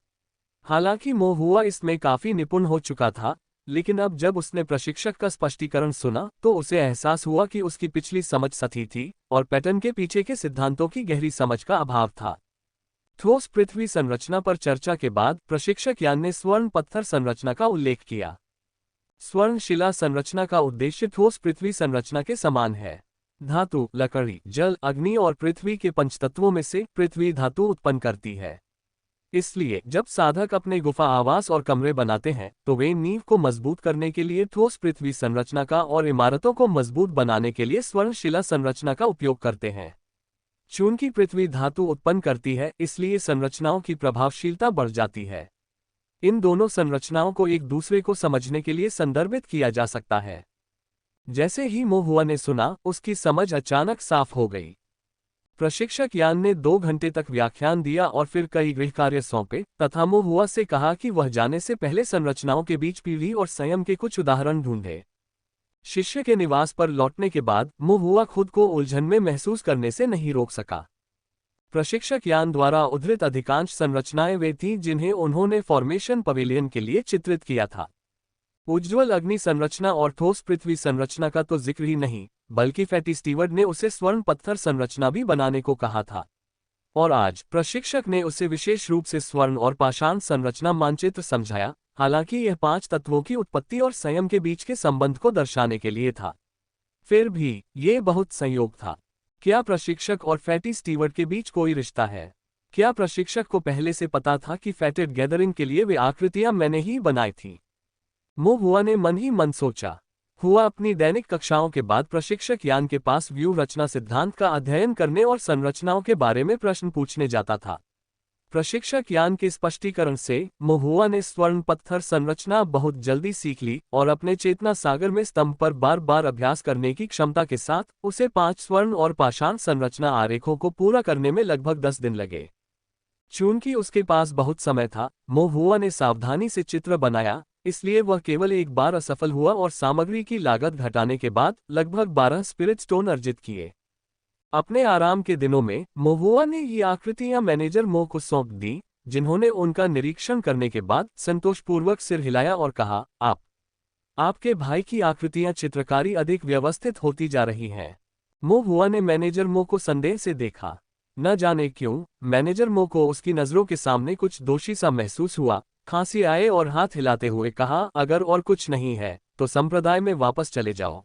हालांकि मोहुआ इसमें काफी निपुण हो चुका था, लेकिन अब जब उसने प्रशिक्षक का स्पष्टीकरण सुना तो उसे एहसास हुआ कि उसकी पिछली समझ सही थी और पैटर्न के पीछे के सिद्धांतों की गहरी समझ का अभाव था। ठोस पृथ्वी संरचना पर चर्चा के बाद प्रशिक्षक यान ने स्वर्ण पत्थर संरचना का उल्लेख किया। स्वर्ण शिला संरचना का उद्देश्य ठोस पृथ्वी संरचना के समान है। धातु, लकड़ी, जल, अग्नि और पृथ्वी के पंचतत्वों में से पृथ्वी धातु उत्पन्न करती है। इसलिए जब साधक अपने गुफा आवास और कमरे बनाते हैं तो वे नींव को मजबूत करने के लिए ठोस पृथ्वी संरचना का और इमारतों को मजबूत बनाने के लिए स्वर्ण शिला संरचना का उपयोग करते हैं। चूंकि पृथ्वी धातु उत्पन्न करती है, इसलिए संरचनाओं की प्रभावशीलता बढ़ जाती है। इन दोनों संरचनाओं को एक दूसरे को समझने के लिए संदर्भित किया जा सकता है। जैसे ही मोहुआ ने सुना, उसकी समझ अचानक साफ हो गई। प्रशिक्षक यान ने 2 घंटे तक व्याख्यान दिया और फिर कई गृहकार्य सौंपे तथा मोहुआ से कहा कि वह जाने से पहले संरचनाओं के बीच पीढ़ी और संयम के कुछ उदाहरण ढूंढे। शिष्य के निवास पर लौटने के बाद मोहुआ खुद को उलझन में महसूस करने से नहीं रोक सका। प्रशिक्षक यान द्वारा उद्धृत अधिकांश संरचनाएं वे थीं जिन्हें उन्होंने फॉर्मेशन पवेलियन के लिए चित्रित किया था। उज्ज्वल अग्नि संरचना और ठोस पृथ्वी संरचना का तो जिक्र ही नहीं, बल्कि फैटी स्टीवर्ड ने उसे स्वर्ण पत्थर संरचना भी बनाने को कहा था। और आज प्रशिक्षक ने उसे विशेष रूप से स्वर्ण और पाषाण संरचना मानचित्र समझाया, हालांकि यह 5 तत्वों की उत्पत्ति और संयम के बीच के संबंध को दर्शाने के लिए था। फिर भी ये बहुत संयोग था। क्या प्रशिक्षक और फैटी स्टीवर्ड के बीच कोई रिश्ता है? क्या प्रशिक्षक को पहले से पता था कि फैटेड गैदरिंग के लिए वे आकृतियां मैंने ही बनाई थीं? मो हुआ ने मन ही मन सोचा। हुआ अपनी दैनिक कक्षाओं के बाद प्रशिक्षक यान के पास व्यू रचना सिद्धांत का अध्ययन करने और संरचनाओं के बारे में प्रश्न पूछने जाता था। प्रशिक्षक यान के स्पष्टीकरण से मो हुआ ने स्वर्ण पत्थर संरचना बहुत जल्दी सीख ली और अपने चेतना सागर में स्तंभ पर बार बार अभ्यास करने की क्षमता के साथ उसे 5 स्वर्ण और पाषाण संरचना आरेखों को पूरा करने में लगभग 10 दिन लगे। चूंकि उसके पास बहुत समय था, मो हुआ ने सावधानी से चित्र बनाया, इसलिए वह केवल एक बार असफल हुआ और सामग्री की लागत घटाने के बाद लगभग 12 स्पिरिट स्टोन अर्जित किए। अपने आराम के दिनों में मो हुआ ने ये आकृतियां मैनेजर मो को सौंप दी, जिन्होंने उनका निरीक्षण करने के बाद संतोषपूर्वक सिर हिलाया और कहा, आपके भाई की आकृतियां चित्रकारी अधिक व्यवस्थित होती जा रही हैं। मो हुआ ने मैनेजर मो को संदेह से देखा। न जाने क्यों मैनेजर मो को उसकी नजरों के सामने कुछ दोषी सा महसूस हुआ। खांसी आए और हाथ हिलाते हुए कहा, अगर और कुछ नहीं है तो संप्रदाय में वापस चले जाओ,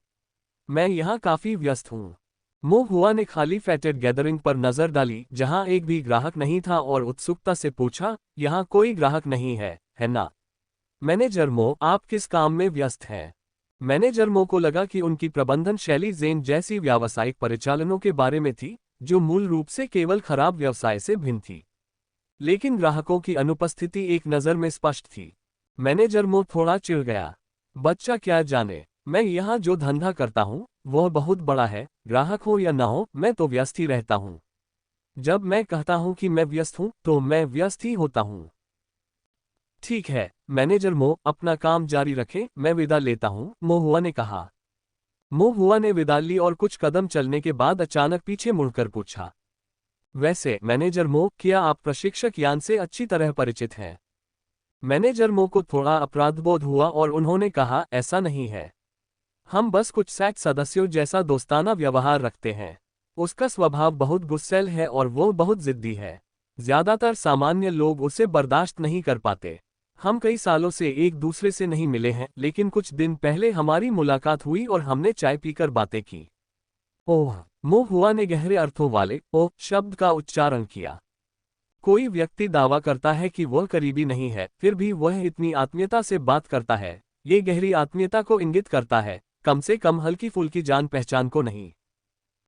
मैं यहाँ काफी व्यस्त हूँ। मो हुआ ने खाली फैटेड गैदरिंग पर नजर डाली, जहाँ एक भी ग्राहक नहीं था, और उत्सुकता से पूछा, यहाँ कोई ग्राहक नहीं है ना? मैनेजर मो, आप किस काम में व्यस्त हैं? मैनेजर मो को लगा कि उनकी प्रबंधन शैली ज़ेन जैसी व्यावसायिक परिचालनों के बारे में थी, जो मूल रूप से केवल खराब व्यवसाय से भिन्न थी। लेकिन ग्राहकों की अनुपस्थिति एक नज़र में स्पष्ट थी। मैनेजर मो थोड़ा चिढ़ गया। बच्चा क्या जाने, मैं यहाँ जो धंधा करता हूँ वह बहुत बड़ा है, ग्राहक हो या ना हो मैं तो व्यस्त ही रहता हूँ। जब मैं कहता हूँ कि मैं व्यस्त हूँ तो मैं व्यस्त ही होता हूँ। ठीक है मैनेजर मो, अपना काम जारी रखें, मैं विदा लेता हूँ, मो हुआ ने कहा। मो हुआ ने विदा ली और कुछ कदम चलने के बाद अचानक पीछे मुड़कर पूछा, वैसे मैनेजर मो, क्या आप प्रशिक्षक यान से अच्छी तरह परिचित हैं? मैनेजर मो को थोड़ा अपराधबोध हुआ और उन्होंने कहा, ऐसा नहीं है, हम बस कुछ सैट सदस्यों जैसा दोस्ताना व्यवहार रखते हैं। उसका स्वभाव बहुत गुस्सैल है और वो बहुत जिद्दी है। ज्यादातर सामान्य लोग उसे बर्दाश्त नहीं कर पाते। हम कई सालों से एक दूसरे से नहीं मिले हैं, लेकिन कुछ दिन पहले हमारी मुलाकात हुई और हमने चाय पीकर बातें की। ओह, मो हुआ ने गहरे अर्थों वाले ओह शब्द का उच्चारण किया। कोई व्यक्ति दावा करता है कि वह करीबी नहीं है, फिर भी वह इतनी आत्मीयता से बात करता है। ये गहरी आत्मीयता को इंगित करता है, कम से कम हल्की फुल्की जान पहचान को नहीं।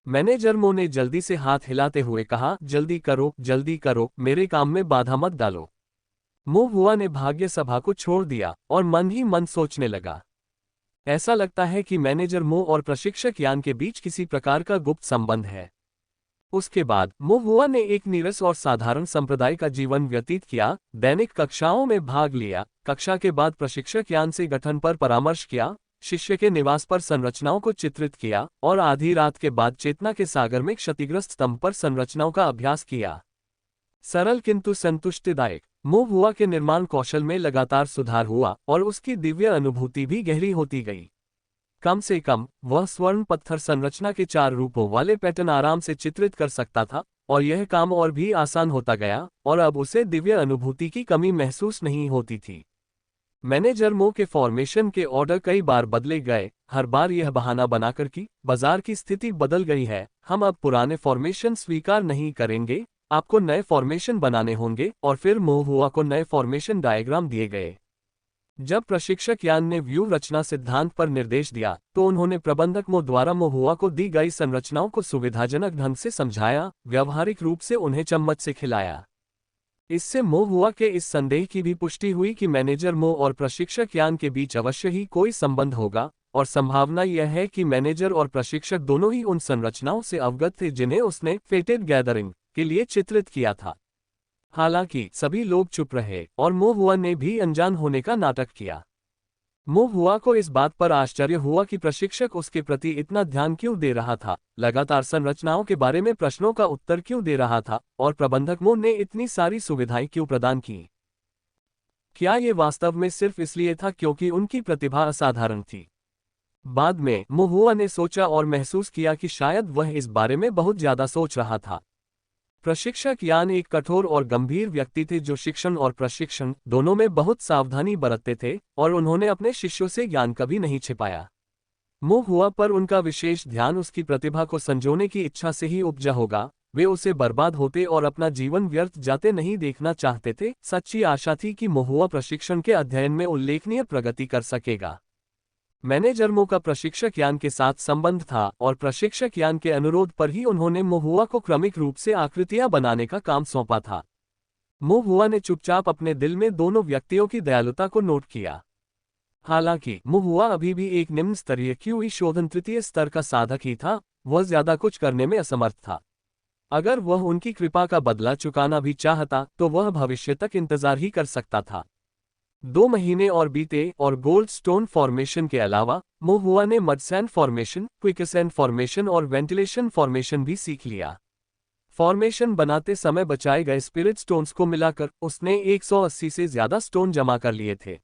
मैनेजर मो ने जल्दी से हाथ हिलाते हुए कहा, जल्दी करो, मेरे काम में बाधा मत डालो। मो हुआ ने भाग्य सभा को छोड़ दिया और मन ही मन सोचने लगा। ऐसा लगता है कि मैनेजर मो और प्रशिक्षक यान के बीच किसी प्रकार का गुप्त संबंध है। उसके बाद मो हुआ ने एक नीरस और साधारण संप्रदाय का जीवन व्यतीत किया, दैनिक कक्षाओं में भाग लिया, कक्षा के बाद प्रशिक्षक यान से गठन पर परामर्श किया, शिष्य के निवास पर संरचनाओं को चित्रित किया और आधी रात के बाद चेतना के सागर में क्षतिग्रस्त स्तंभ पर संरचनाओं का अभ्यास किया। सरल किंतु संतुष्टिदायक। मो हुआ के निर्माण कौशल में लगातार सुधार हुआ और उसकी दिव्य अनुभूति भी गहरी होती गई। कम से कम वह स्वर्ण पत्थर संरचना के 4 रूपों वाले पैटर्न आराम से चित्रित कर सकता था और यह काम और भी आसान होता गया और अब उसे दिव्य अनुभूति की कमी महसूस नहीं होती थी। मैनेजर मो के फॉर्मेशन के ऑर्डर कई बार बदले गए, हर बार यह बहाना बनाकर कि बाजार की स्थिति बदल गई है, हम अब पुराने फॉर्मेशन स्वीकार नहीं करेंगे, आपको नए फॉर्मेशन बनाने होंगे, और फिर मो हुआ को नए फॉर्मेशन डायग्राम दिए गए। जब प्रशिक्षक यान ने व्यू रचना सिद्धांत पर निर्देश दिया तो उन्होंने प्रबंधक मो द्वारा मो हुआ को दी गई संरचनाओं को सुविधाजनक ढंग से समझाया, व्यावहारिक रूप से उन्हें चम्मच से खिलाया। इससे मो हुआ के इस संदेह की भी पुष्टि हुई कि मैनेजर मो और प्रशिक्षक यान के बीच अवश्य ही कोई संबंध होगा, और संभावना यह है कि मैनेजर और प्रशिक्षक दोनों ही उन संरचनाओं से अवगत थे जिन्हें उसने फेटेड गैदरिंग के लिए चित्रित किया था। हालांकि सभी लोग चुप रहे और मो हुआ ने भी अनजान होने का नाटक किया। मो हुआ को इस बात पर आश्चर्य हुआ कि प्रशिक्षक उसके प्रति इतना ध्यान क्यों दे रहा था, लगातार संरचनाओं के बारे में प्रश्नों का उत्तर क्यों दे रहा था, और प्रबंधक मो ने इतनी सारी सुविधाएं क्यों प्रदान की। क्या ये वास्तव में सिर्फ इसलिए था क्योंकि उनकी प्रतिभा असाधारण थी? बाद में मुहुआ ने सोचा और महसूस किया कि शायद वह इस बारे में बहुत ज्यादा सोच रहा था। प्रशिक्षक यान एक कठोर और गंभीर व्यक्ति थे जो शिक्षण और प्रशिक्षण दोनों में बहुत सावधानी बरतते थे, और उन्होंने अपने शिष्यों से ज्ञान कभी नहीं छिपाया। मुहुआ पर उनका विशेष ध्यान उसकी प्रतिभा को संजोने की इच्छा से ही उपजा होगा। वे उसे बर्बाद होते और अपना जीवन व्यर्थ जाते नहीं देखना चाहते थे। सच्ची आशा थी कि मुहुआ प्रशिक्षण के अध्ययन में उल्लेखनीय प्रगति कर सकेगा। मैनेजरों का प्रशिक्षक यान के साथ संबंध था और प्रशिक्षक यान के अनुरोध पर ही उन्होंने मुहुआ को क्रमिक रूप से आकृतियां बनाने का काम सौंपा था। मुहुआ ने चुपचाप अपने दिल में दोनों व्यक्तियों की दयालुता को नोट किया। हालांकि मुहुआ अभी भी एक निम्न स्तरीय क्यूई शोधन तृतीय स्तर का साधक ही था, वह ज्यादा कुछ करने में असमर्थ था। अगर वह उनकी कृपा का बदला चुकाना भी चाहता तो वह भविष्य तक इंतजार ही कर सकता था। 2 महीने और बीते और गोल्ड स्टोन फॉर्मेशन के अलावा मुहुआ ने मडसैंड फॉर्मेशन, क्विकसैंड फॉर्मेशन और वेंटिलेशन फॉर्मेशन भी सीख लिया। फॉर्मेशन बनाते समय बचाए गए स्पिरिट स्टोन्स को मिलाकर उसने 180 से ज्यादा स्टोन जमा कर लिए थे।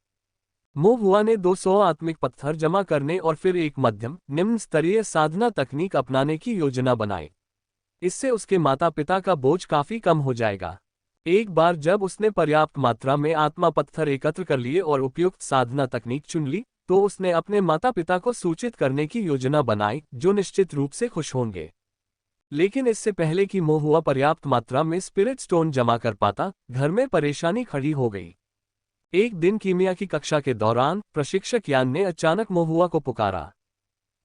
मुहुआ ने 200 आत्मिक पत्थर जमा करने और फिर एक मध्यम निम्न स्तरीय साधना तकनीक अपनाने की योजना बनाई। इससे उसके माता पिता का बोझ काफी कम हो जाएगा। एक बार जब उसने पर्याप्त मात्रा में आत्मा पत्थर एकत्र कर लिए और उपयुक्त साधना तकनीक चुन ली, तो उसने अपने माता पिता को सूचित करने की योजना बनाई, जो निश्चित रूप से खुश होंगे। लेकिन इससे पहले कि मुहुआ पर्याप्त मात्रा में स्पिरिट स्टोन जमा कर पाता, घर में परेशानी खड़ी हो गई। एक दिन कीमिया की कक्षा के दौरान प्रशिक्षक यान ने अचानक मुहुआ को पुकारा।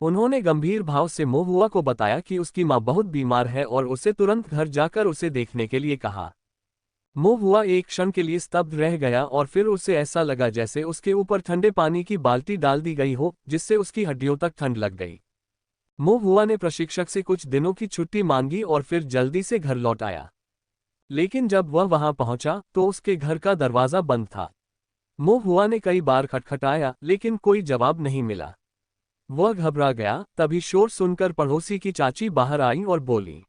उन्होंने गंभीर भाव से मुहुआ को बताया कि उसकी मां बहुत बीमार है और उसे तुरंत घर जाकर उसे देखने के लिए कहा। मुहुआ एक क्षण के लिए स्तब्ध रह गया और फिर उसे ऐसा लगा जैसे उसके ऊपर ठंडे पानी की बाल्टी डाल दी गई हो, जिससे उसकी हड्डियों तक ठंड लग गई। मुहुआ ने प्रशिक्षक से कुछ दिनों की छुट्टी मांगी और फिर जल्दी से घर लौट आया। लेकिन जब वह वहां पहुंचा तो उसके घर का दरवाजा बंद था। मुहुआ ने कई बार खटखटाया, लेकिन कोई जवाब नहीं मिला। वह घबरा गया। तभी शोर सुनकर पड़ोसी की चाची बाहर आई और बोली,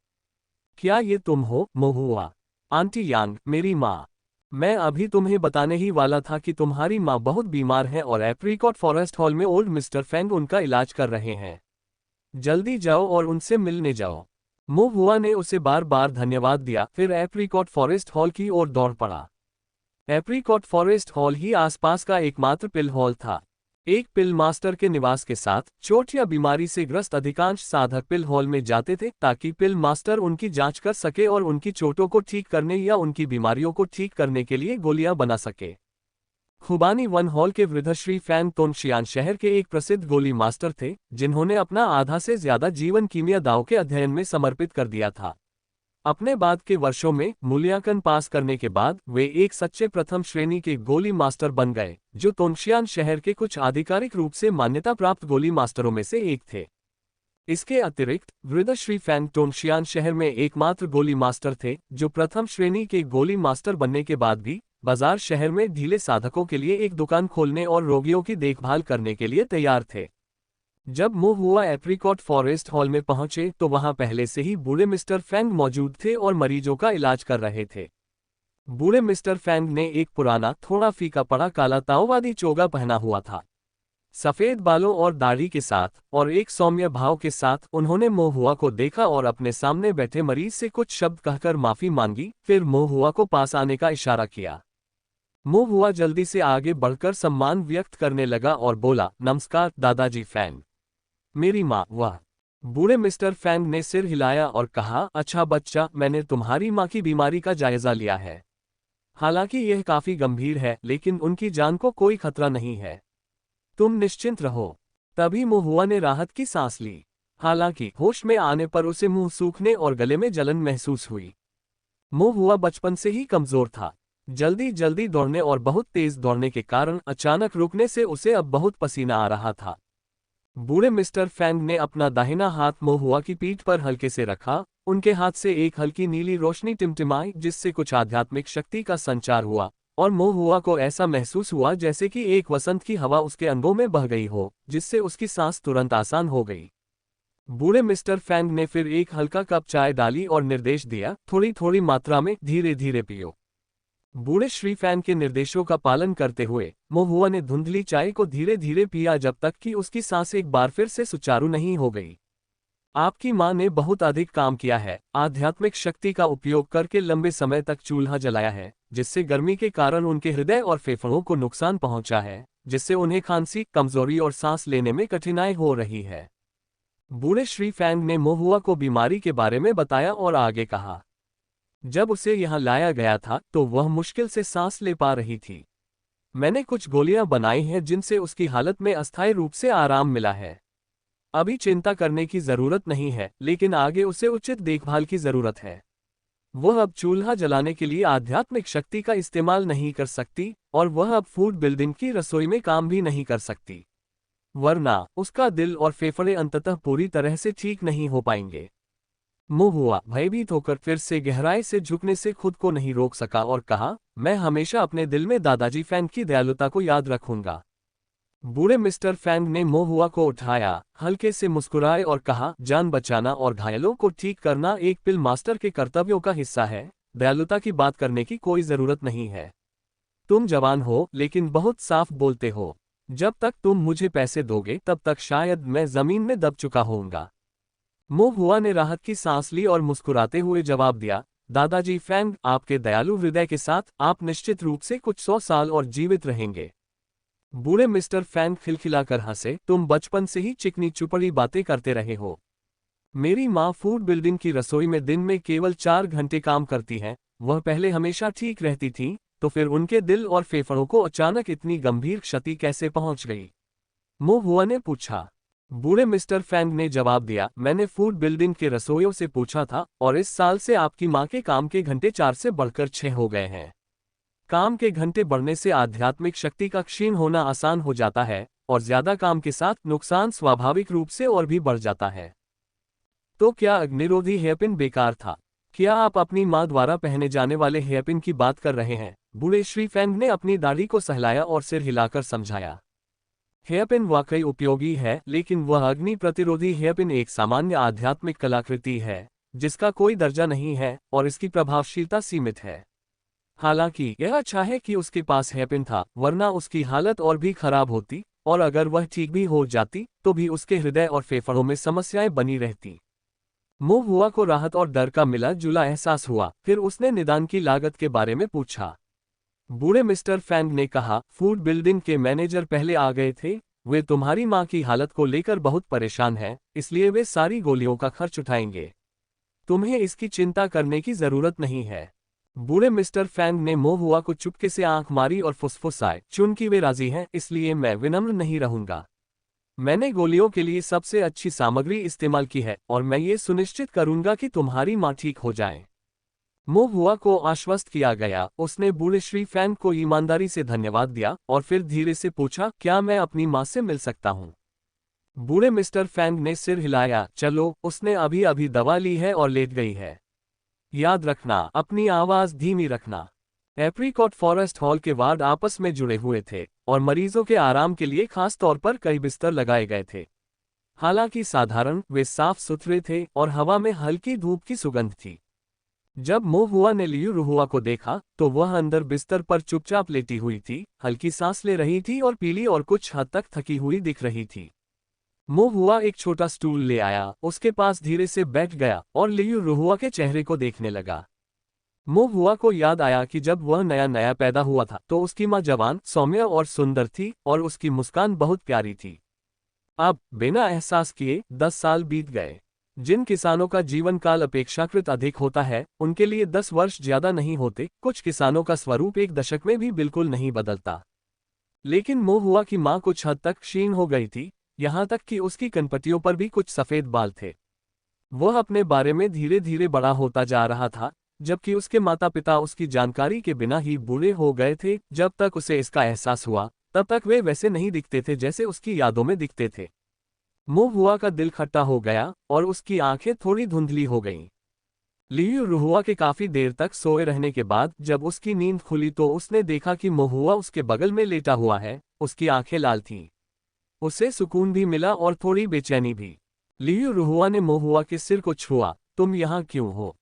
क्या ये तुम हो मुहुआ? आंटी यांग, मेरी माँ। मैं अभी तुम्हें बताने ही वाला था कि तुम्हारी माँ बहुत बीमार है और एप्रिकॉट फॉरेस्ट हॉल में ओल्ड मिस्टर फैंग उनका इलाज कर रहे हैं। जल्दी जाओ और उनसे मिलने जाओ। मुहुआ ने उसे बार बार धन्यवाद दिया, फिर एप्रिकॉट फॉरेस्ट हॉल की ओर दौड़ पड़ा। एप्रिकॉट फॉरेस्ट हॉल ही आसपास का एकमात्र पिल हॉल था। एक पिल मास्टर के निवास के साथ चोट या बीमारी से ग्रस्त अधिकांश साधक पिल हॉल में जाते थे ताकि पिल मास्टर उनकी जांच कर सके और उनकी चोटों को ठीक करने या उनकी बीमारियों को ठीक करने के लिए गोलियां बना सके। खुबानी वन हॉल के वृद्धश्री फैंग तोंगशियान शहर के एक प्रसिद्ध गोली मास्टर थे, जिन्होंने अपना आधा से ज्यादा जीवन कीमिया दाव के अध्ययन में समर्पित कर दिया था। अपने बाद के वर्षों में मूल्यांकन पास करने के बाद वे एक सच्चे प्रथम श्रेणी के गोली मास्टर बन गए, जो तोंगशियान शहर के कुछ आधिकारिक रूप से मान्यता प्राप्त गोली मास्टरों में से एक थे। इसके अतिरिक्त वृद्धश्री फैंग तोंगशियान शहर में एकमात्र गोली मास्टर थे जो प्रथम श्रेणी के गोली मास्टर बनने के बाद भी बाजार शहर में ढीले साधकों के लिए एक दुकान खोलने और रोगियों की देखभाल करने के लिए तैयार थे। जब मुहुआ एप्रिकॉट फॉरेस्ट हॉल में पहुंचे तो वहां पहले से ही बूढ़े मिस्टर फैंग मौजूद थे और मरीजों का इलाज कर रहे थे। बूढ़े मिस्टर फैंग ने एक पुराना, थोड़ा फीका पड़ा काला ताओवादी चोगा पहना हुआ था। सफेद बालों और दाढ़ी के साथ और एक सौम्य भाव के साथ उन्होंने मुहुआ को देखा और अपने सामने बैठे मरीज से कुछ शब्द कहकर माफी मांगी, फिर मुहुआ को पास आने का इशारा किया। मुहुआ जल्दी से आगे बढ़कर सम्मान व्यक्त करने लगा और बोला, नमस्कार दादाजी फैंग। मेरी माँ। वाह। बूढ़े मिस्टर फैंग ने सिर हिलाया और कहा, अच्छा बच्चा, मैंने तुम्हारी माँ की बीमारी का जायजा लिया है। हालांकि यह काफी गंभीर है, लेकिन उनकी जान को कोई खतरा नहीं है। तुम निश्चिंत रहो। तभी मुहुआ ने राहत की सांस ली। हालांकि होश में आने पर उसे मुंह सूखने और गले में जलन महसूस हुई। मुहुआ बचपन से ही कमजोर था। जल्दी जल्दी दौड़ने और बहुत तेज दौड़ने के कारण अचानक रुकने से उसे अब बहुत पसीना आ रहा था। बूढ़े मिस्टर फैंग ने अपना दाहिना हाथ मुहुआ की पीठ पर हल्के से रखा। उनके हाथ से एक हल्की नीली रोशनी टिमटिमाई, जिससे कुछ आध्यात्मिक शक्ति का संचार हुआ और मुहुआ को ऐसा महसूस हुआ जैसे कि एक वसंत की हवा उसके अंगों में बह गई हो, जिससे उसकी सांस तुरंत आसान हो गई। बूढ़े मिस्टर फैंग ने फिर एक हल्का कप चाय डाली और निर्देश दिया, थोड़ी थोड़ी मात्रा में, धीरे धीरे पियो। बूढ़े श्री फैंग के निर्देशों का पालन करते हुए मोहुआ ने धुंधली चाय को धीरे धीरे पिया जब तक कि उसकी सांस एक बार फिर से सुचारू नहीं हो गई। आपकी माँ ने बहुत अधिक काम किया है, आध्यात्मिक शक्ति का उपयोग करके लंबे समय तक चूल्हा जलाया है, जिससे गर्मी के कारण उनके हृदय और फेफड़ों को नुकसान पहुंचा है, जिससे उन्हें खांसी, कमजोरी और सांस लेने में कठिनाई हो रही है। बूढ़े श्री फैंग ने मोहुआ को बीमारी के बारे में बताया और आगे कहा, जब उसे यहाँ लाया गया था तो वह मुश्किल से सांस ले पा रही थी। मैंने कुछ गोलियां बनाई हैं जिनसे उसकी हालत में अस्थायी रूप से आराम मिला है। अभी चिंता करने की जरूरत नहीं है, लेकिन आगे उसे उचित देखभाल की जरूरत है। वह अब चूल्हा जलाने के लिए आध्यात्मिक शक्ति का इस्तेमाल नहीं कर सकती और वह अब फूड बिल्डिंग की रसोई में काम भी नहीं कर सकती, वरना उसका दिल और फेफड़े अंततः पूरी तरह से ठीक नहीं हो पाएंगे। मोहुआ भयभीत होकर फिर से गहराई से झुकने से खुद को नहीं रोक सका और कहा, मैं हमेशा अपने दिल में दादाजी फैंग की दयालुता को याद रखूंगा। बूढ़े मिस्टर फैंग ने मोहुआ को उठाया, हल्के से मुस्कुराए और कहा, जान बचाना और घायलों को ठीक करना एक पिल मास्टर के कर्तव्यों का हिस्सा है, दयालुता की बात करने की कोई जरूरत नहीं है। तुम जवान हो लेकिन बहुत साफ बोलते हो। जब तक तुम मुझे पैसे दोगे तब तक शायद मैं जमीन में दब चुका होऊंगा। मोहुआ ने राहत की सांस ली और मुस्कुराते हुए जवाब दिया, दादाजी फैंग, आपके दयालु हृदय के साथ आप निश्चित रूप से कुछ 100 साल और जीवित रहेंगे। बूढ़े मिस्टर फैंग खिलखिलाकर हंसे, तुम बचपन से ही चिकनी चुपड़ी बातें करते रहे हो। मेरी माँ फूड बिल्डिंग की रसोई में दिन में केवल 4 घंटे काम करती हैं, वह पहले हमेशा ठीक रहती थी, तो फिर उनके दिल और फेफड़ों को अचानक इतनी गंभीर क्षति कैसे पहुंच गई? मोहुआ ने पूछा। बूढ़े मिस्टर फैंग ने जवाब दिया, मैंने फूड बिल्डिंग के रसोइयों से पूछा था और इस साल से आपकी माँ के काम के घंटे 4 से बढ़कर 6 हो गए हैं। काम के घंटे बढ़ने से आध्यात्मिक शक्ति का क्षीण होना आसान हो जाता है और ज्यादा काम के साथ नुकसान स्वाभाविक रूप से और भी बढ़ जाता है। तो क्या अग्निरोधी हेयरपिन बेकार था? क्या आप अपनी माँ द्वारा पहने जाने वाले हेयरपिन की बात कर रहे हैं? बूढ़े श्री फैंग ने अपनी दाढ़ी को सहलाया और सिर हिलाकर समझाया। हेयरपिन वाकई उपयोगी है, लेकिन वह अग्नि प्रतिरोधी हेयरपिन एक सामान्य आध्यात्मिक कलाकृति है जिसका कोई दर्जा नहीं है और इसकी प्रभावशीलता सीमित है। हालांकि यह अच्छा है कि उसके पास हेयरपिन था, वरना उसकी हालत और भी खराब होती और अगर वह ठीक भी हो जाती तो भी उसके हृदय और फेफड़ों में समस्याएं बनी रहती। मोहुआ को राहत और डर का मिला जुला एहसास हुआ। फिर उसने निदान की लागत के बारे में पूछा। बूढ़े मिस्टर फैंग ने कहा, फूड बिल्डिंग के मैनेजर पहले आ गए थे, वे तुम्हारी माँ की हालत को लेकर बहुत परेशान हैं, इसलिए वे सारी गोलियों का खर्च उठाएंगे। तुम्हें इसकी चिंता करने की जरूरत नहीं है। बूढ़े मिस्टर फैंग ने मोहुआ को चुपके से आंख मारी और फुसफुसाए, चूंकि वे राजी हैं इसलिए मैं विनम्र नहीं रहूंगा। मैंने गोलियों के लिए सबसे अच्छी सामग्री इस्तेमाल की है और मैं ये सुनिश्चित करूंगा कि तुम्हारी माँ ठीक हो जाए। मोहुआ को आश्वस्त किया गया। उसने बूढ़े श्री फैंग को ईमानदारी से धन्यवाद दिया और फिर धीरे से पूछा, क्या मैं अपनी माँ से मिल सकता हूँ? बूढ़े मिस्टर फैंग ने सिर हिलाया, चलो, उसने अभी अभी दवा ली है और लेट गई है। याद रखना, अपनी आवाज धीमी रखना। एप्रिकॉट फॉरेस्ट हॉल के वार्ड आपस में जुड़े हुए थे और मरीजों के आराम के लिए खास तौर पर कई बिस्तर लगाए गए थे। हालांकि साधारण, वे साफ सुथरे थे और हवा में हल्की धूप की सुगंध थी। जब मोहुआ ने लियू रुहुआ को देखा तो वह अंदर बिस्तर पर चुपचाप लेटी हुई थी, हल्की सांस ले रही थी और पीली और कुछ हद तक थकी हुई दिख रही थी। मोहुआ एक छोटा स्टूल ले आया, उसके पास धीरे से बैठ गया और लियू रुहुआ के चेहरे को देखने लगा। मोहुआ को याद आया कि जब वह नया नया पैदा हुआ था तो उसकी माँ जवान, सौम्य और सुंदर थी और उसकी मुस्कान बहुत प्यारी थी। अब बिना एहसास किए 10 साल बीत गए। जिन किसानों का जीवन काल अपेक्षाकृत अधिक होता है उनके लिए 10 वर्ष ज्यादा नहीं होते। कुछ किसानों का स्वरूप एक दशक में भी बिल्कुल नहीं बदलता। लेकिन मोहुआ की माँ कुछ हद तक क्षीण हो गई थी, यहाँ तक कि उसकी कनपटियों पर भी कुछ सफेद बाल थे। वह अपने बारे में धीरे धीरे बड़ा होता जा रहा था, जबकि उसके माता पिता उसकी जानकारी के बिना ही बूढ़े हो गए थे। जब तक उसे इसका एहसास हुआ तब तक वे वैसे नहीं दिखते थे जैसे उसकी यादों में दिखते थे। मोहुआ का दिल खट्टा हो गया और उसकी आंखें थोड़ी धुंधली हो गईं। लियू रुहुआ के काफी देर तक सोए रहने के बाद जब उसकी नींद खुली तो उसने देखा कि मोहुआ उसके बगल में लेटा हुआ है। उसकी आंखें लाल थीं। उसे सुकून भी मिला और थोड़ी बेचैनी भी। लियू रुहुआ ने मोहुआ के सिर को छुआ, तुम यहाँ क्यों हो?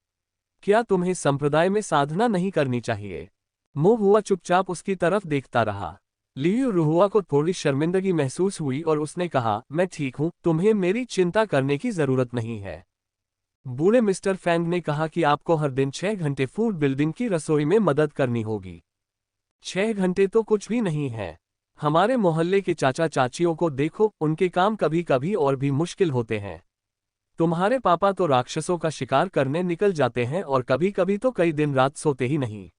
क्या तुम्हें संप्रदाय में साधना नहीं करनी चाहिए? मो हुआ चुपचाप उसकी तरफ देखता रहा। लियू रुहुआ को थोड़ी शर्मिंदगी महसूस हुई और उसने कहा, मैं ठीक हूं, तुम्हें मेरी चिंता करने की जरूरत नहीं है। बूढ़े मिस्टर फैंग ने कहा कि आपको हर दिन 6 घंटे फूड बिल्डिंग की रसोई में मदद करनी होगी। 6 घंटे तो कुछ भी नहीं है। हमारे मोहल्ले के चाचा चाचियों को देखो, उनके काम कभी कभी और भी मुश्किल होते हैं। तुम्हारे पापा तो राक्षसों का शिकार करने निकल जाते हैं और कभी कभी तो कई दिन रात सोते ही नहीं।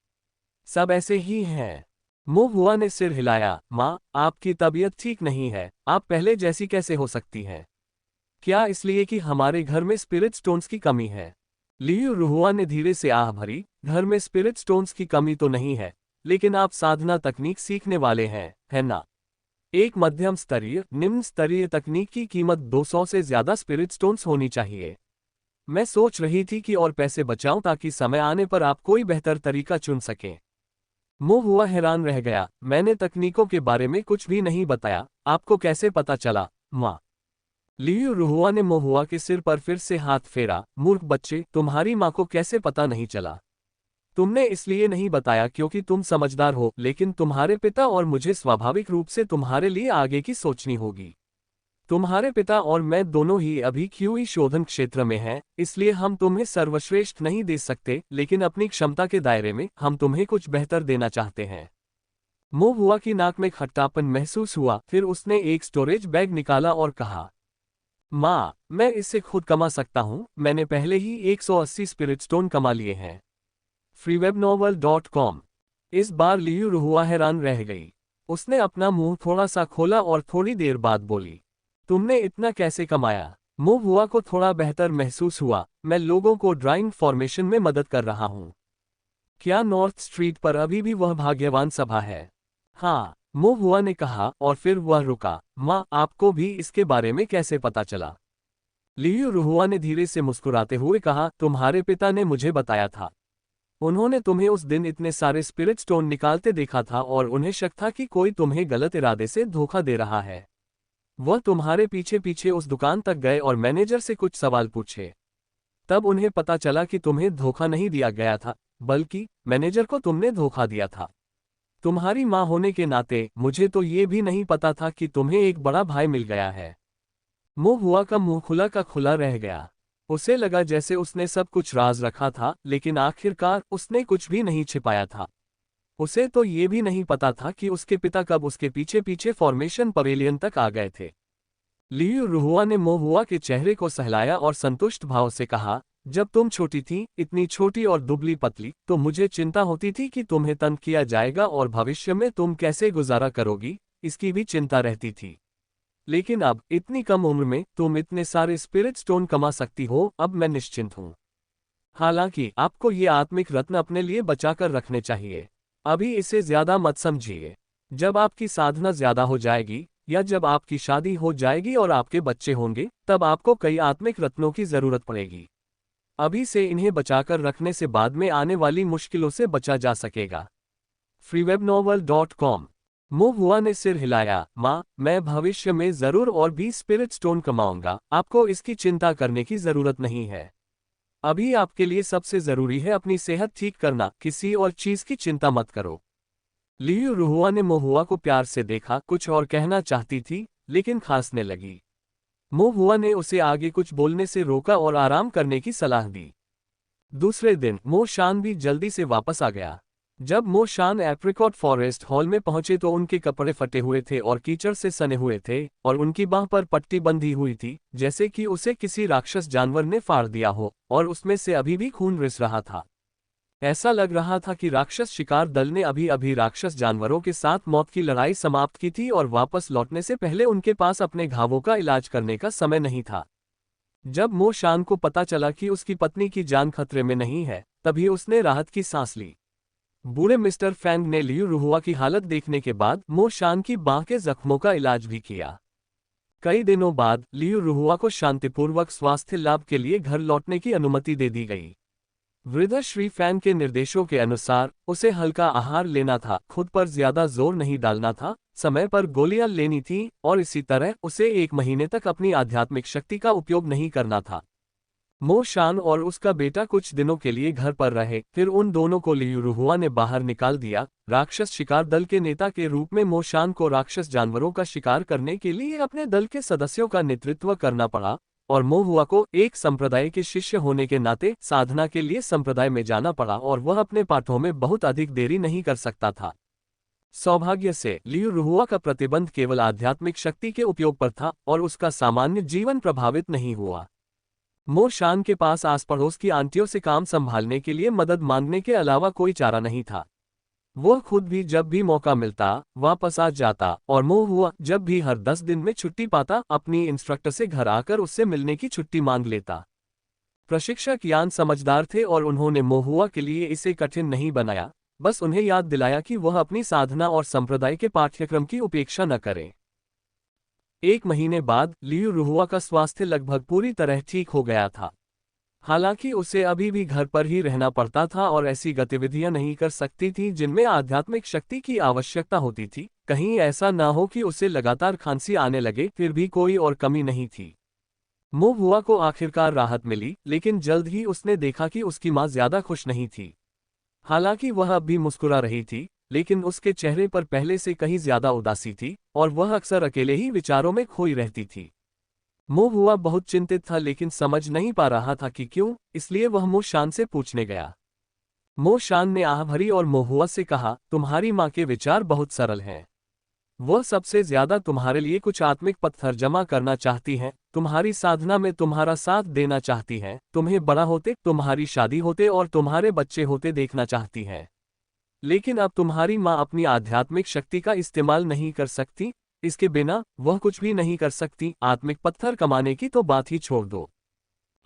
सब ऐसे ही हैं। मो हुआ ने सिर हिलाया। माँ, आपकी तबीयत ठीक नहीं है, आप पहले जैसी कैसे हो सकती हैं? क्या इसलिए कि हमारे घर में स्पिरिट स्टोन्स की कमी है? लियू रुहुआ ने धीरे से आह भरी। घर में स्पिरिट स्टोन्स की कमी तो नहीं है, लेकिन आप साधना तकनीक सीखने वाले हैं, है ना? एक मध्यम स्तरीय, निम्न स्तरीय तकनीक की कीमत 200 से ज्यादा स्पिरिट स्टोन्स होनी चाहिए। मैं सोच रही थी कि और पैसे बचाऊं ताकि समय आने पर आप कोई बेहतर तरीका चुन सकें। मो हुआ हैरान रह गया। मैंने तकनीकों के बारे में कुछ भी नहीं बताया, आपको कैसे पता चला, माँ? लियू रुहुआ ने मो हुआ के सिर पर फिर से हाथ फेरा। मूर्ख बच्चे, तुम्हारी माँ को कैसे पता नहीं चला? तुमने इसलिए नहीं बताया क्योंकि तुम समझदार हो, लेकिन तुम्हारे पिता और मुझे स्वाभाविक रूप से तुम्हारे लिए आगे की सोचनी होगी। तुम्हारे पिता और मैं दोनों ही अभी क्यूई शोधन क्षेत्र में हैं, इसलिए हम तुम्हें सर्वश्रेष्ठ नहीं दे सकते, लेकिन अपनी क्षमता के दायरे में हम तुम्हें कुछ बेहतर देना चाहते हैं। मो हुआ की नाक में खट्टापन महसूस हुआ। फिर उसने एक स्टोरेज बैग निकाला और कहा, माँ, मैं इससे खुद कमा सकता हूँ, मैंने पहले ही 180 स्पिरिट स्टोन कमा लिए हैं। freewebnovel.com। इस बार लियू रुहुआ हैरान रह गई। उसने अपना मुंह थोड़ा सा खोला और थोड़ी देर बाद बोली, तुमने इतना कैसे कमाया? मो हुआ को थोड़ा बेहतर महसूस हुआ। मैं लोगों को ड्राइंग फॉर्मेशन में मदद कर रहा हूँ। क्या नॉर्थ स्ट्रीट पर अभी भी वह भाग्यवान सभा है? हाँ, मो हुआ ने कहा और फिर वह रुका। माँ, आपको भी इसके बारे में कैसे पता चला? लियू रुहुआ ने धीरे से मुस्कुराते हुए कहा, तुम्हारे पिता ने मुझे बताया था। उन्होंने तुम्हें उस दिन इतने सारे स्पिरिट स्टोन निकालते देखा था और उन्हें शक था कि कोई तुम्हें गलत इरादे से धोखा दे रहा है। वह तुम्हारे पीछे पीछे उस दुकान तक गए और मैनेजर से कुछ सवाल पूछे। तब उन्हें पता चला कि तुम्हें धोखा नहीं दिया गया था, बल्कि मैनेजर को तुमने धोखा दिया था। तुम्हारी माँ होने के नाते मुझे तो ये भी नहीं पता था कि तुम्हें एक बड़ा भाई मिल गया है। मो हुआ का मुंह खुला का खुला रह गया। उसे लगा जैसे उसने सब कुछ राज रखा था, लेकिन आखिरकार उसने कुछ भी नहीं छिपाया था। उसे तो ये भी नहीं पता था कि उसके पिता कब उसके पीछे पीछे फॉर्मेशन पवेलियन तक आ गए थे। लियू रुहुआ ने मो हुआ के चेहरे को सहलाया और संतुष्ट भाव से कहा, जब तुम छोटी थी, इतनी छोटी और दुबली पतली, तो मुझे चिंता होती थी कि तुम्हें तंग किया जाएगा और भविष्य में तुम कैसे गुजारा करोगी, इसकी भी चिंता रहती थी। लेकिन अब इतनी कम उम्र में तुम इतने सारे स्पिरिट स्टोन कमा सकती हो, अब मैं निश्चिंत हूँ। हालांकि आपको ये आत्मिक रत्न अपने लिए बचाकर रखने चाहिए। अभी इसे ज्यादा मत समझिए। जब आपकी साधना ज्यादा हो जाएगी या जब आपकी शादी हो जाएगी और आपके बच्चे होंगे, तब आपको कई आत्मिक रत्नों की जरूरत पड़ेगी। अभी से इन्हें बचाकर रखने से बाद में आने वाली मुश्किलों से बचा जा सकेगा। freewebnovel.com। मो हुआ ने सिर हिलाया। माँ, मैं भविष्य में जरूर और भी स्पिरिट स्टोन कमाऊंगा, आपको इसकी चिंता करने की जरूरत नहीं है। अभी आपके लिए सबसे जरूरी है अपनी सेहत ठीक करना, किसी और चीज की चिंता मत करो। लियू रुहुआ ने मो हुआ को प्यार से देखा, कुछ और कहना चाहती थी, लेकिन खांसने लगी। मो हुआ ने उसे आगे कुछ बोलने से रोका और आराम करने की सलाह दी। दूसरे दिन मो शान भी जल्दी से वापस आ गया। जब मो शान एप्रिकॉट फॉरेस्ट हॉल में पहुंचे तो उनके कपड़े फटे हुए थे और कीचड़ से सने हुए थे, और उनकी बांह पर पट्टी बंधी हुई थी, जैसे कि उसे किसी राक्षस जानवर ने फाड़ दिया हो, और उसमें से अभी भी खून रिस रहा था। ऐसा लग रहा था कि राक्षस शिकार दल ने अभी अभी राक्षस जानवरों के साथ मौत की लड़ाई समाप्त की थी और वापस लौटने से पहले उनके पास अपने घावों का इलाज करने का समय नहीं था। जब मो शान को पता चला कि उसकी पत्नी की जान खतरे में नहीं है, तभी उसने राहत की सांस ली। बूढ़े मिस्टर फैंग ने लियू रुहुआ की हालत देखने के बाद मो शान की बांह के जख्मों का इलाज भी किया। कई दिनों बाद लियू रुहुआ को शांतिपूर्वक स्वास्थ्य लाभ के लिए घर लौटने की अनुमति दे दी गई। वृद्ध श्री फैंग के निर्देशों के अनुसार उसे हल्का आहार लेना था, खुद पर ज्यादा जोर नहीं डालना था, समय पर गोलियां लेनी थी और इसी तरह उसे 1 महीने तक अपनी आध्यात्मिक शक्ति का उपयोग नहीं करना था। मो शान और उसका बेटा कुछ दिनों के लिए घर पर रहे, फिर उन दोनों को लियू रुहुआ ने बाहर निकाल दिया। राक्षस शिकार दल के नेता के रूप में मो शान को राक्षस जानवरों का शिकार करने के लिए अपने दल के सदस्यों का नेतृत्व करना पड़ा, और मो हुआ को एक संप्रदाय के शिष्य होने के नाते साधना के लिए संप्रदाय में जाना पड़ा, और वह अपने पाठों में बहुत अधिक देरी नहीं कर सकता था। सौभाग्य से लियू रुहुआ का प्रतिबंध केवल आध्यात्मिक शक्ति के उपयोग पर था, और उसका सामान्य जीवन प्रभावित नहीं हुआ। मो शान के पास आस पड़ोस की आंटियों से काम संभालने के लिए मदद मांगने के अलावा कोई चारा नहीं था। वह खुद भी जब भी मौका मिलता वापस आ जाता, और मो हुआ जब भी हर 10 दिन में छुट्टी पाता अपनी इंस्ट्रक्टर से घर आकर उससे मिलने की छुट्टी मांग लेता। प्रशिक्षक यान समझदार थे और उन्होंने मो हुआ के लिए इसे कठिन नहीं बनाया, बस उन्हें याद दिलाया कि वह अपनी साधना और संप्रदाय के पाठ्यक्रम की उपेक्षा न करें। 1 महीने बाद लियू रुहुआ का स्वास्थ्य लगभग पूरी तरह ठीक हो गया था। हालांकि उसे अभी भी घर पर ही रहना पड़ता था और ऐसी गतिविधियां नहीं कर सकती थी जिनमें आध्यात्मिक शक्ति की आवश्यकता होती थी। कहीं ऐसा ना हो कि उसे लगातार खांसी आने लगे, फिर भी कोई और कमी नहीं थी। मो हुआ को आखिरकार राहत मिली, लेकिन जल्द ही उसने देखा कि उसकी मां ज्यादा खुश नहीं थी। हालांकि वह अब भी मुस्कुरा रही थी, लेकिन उसके चेहरे पर पहले से कहीं ज्यादा उदासी थी, और वह अक्सर अकेले ही विचारों में खोई रहती थी। मो हुआ बहुत चिंतित था, लेकिन समझ नहीं पा रहा था कि क्यों, इसलिए वह मो शान से पूछने गया। मो शान ने आह भरी और मो हुआ से कहा, तुम्हारी माँ के विचार बहुत सरल हैं। वह सबसे ज्यादा तुम्हारे लिए कुछ आत्मिक पत्थर जमा करना चाहती हैं, तुम्हारी साधना में तुम्हारा साथ देना चाहती हैं, तुम्हें बड़ा होते, तुम्हारी शादी होते और तुम्हारे बच्चे होते देखना चाहती हैं। लेकिन अब तुम्हारी माँ अपनी आध्यात्मिक शक्ति का इस्तेमाल नहीं कर सकती, इसके बिना वह कुछ भी नहीं कर सकती। आत्मिक पत्थर कमाने की तो बात ही छोड़ दो।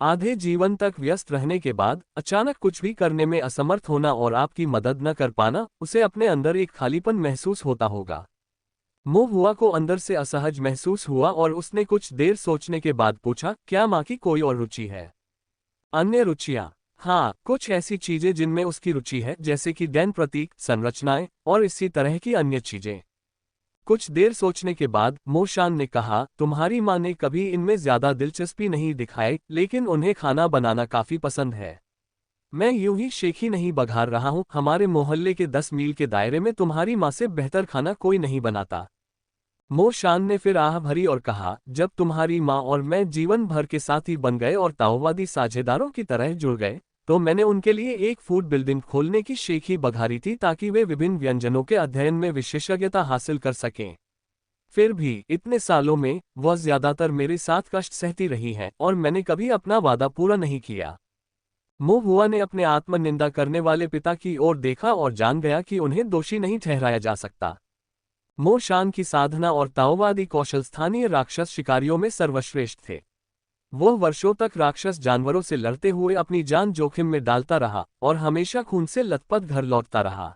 आधे जीवन तक व्यस्त रहने के बाद अचानक कुछ भी करने में असमर्थ होना और आपकी मदद न कर पाना, उसे अपने अंदर एक खालीपन महसूस होता होगा। मो हुआ को अंदर से असहज महसूस हुआ और उसने कुछ देर सोचने के बाद पूछा, क्या माँ की कोई और रुचि है? अन्य रुचियां? हाँ, कुछ ऐसी चीजें जिनमें उसकी रुचि है, जैसे कि डैन प्रतीक, संरचनाएं और इसी तरह की अन्य चीजें। कुछ देर सोचने के बाद मो शान ने कहा, तुम्हारी माँ ने कभी इनमें ज्यादा दिलचस्पी नहीं दिखाई, लेकिन उन्हें खाना बनाना काफी पसंद है। मैं यूं ही शेखी नहीं बघार रहा हूं, हमारे मोहल्ले के 10 मील के दायरे में तुम्हारी माँ से बेहतर खाना कोई नहीं बनाता। मो शान ने फिर आह भरी और कहा, जब तुम्हारी माँ और मैं जीवन भर के साथी बन गए और ताओवादी साझेदारों की तरह जुड़ गए, तो मैंने उनके लिए एक फूड बिल्डिंग खोलने की शेखी बघारी थी, ताकि वे विभिन्न व्यंजनों के अध्ययन में विशेषज्ञता हासिल कर सकें। फिर भी इतने सालों में वह ज्यादातर मेरे साथ कष्ट सहती रही हैं, और मैंने कभी अपना वादा पूरा नहीं किया। मो हुआ ने अपने आत्मनिंदा करने वाले पिता की ओर देखा और जान गया कि उन्हें दोषी नहीं ठहराया जा सकता। मो शान की साधना और ताओवादी कौशल स्थानीय राक्षस शिकारियों में सर्वश्रेष्ठ थे। वह वर्षों तक राक्षस जानवरों से लड़ते हुए अपनी जान जोखिम में डालता रहा और हमेशा खून से लथपथ घर लौटता रहा।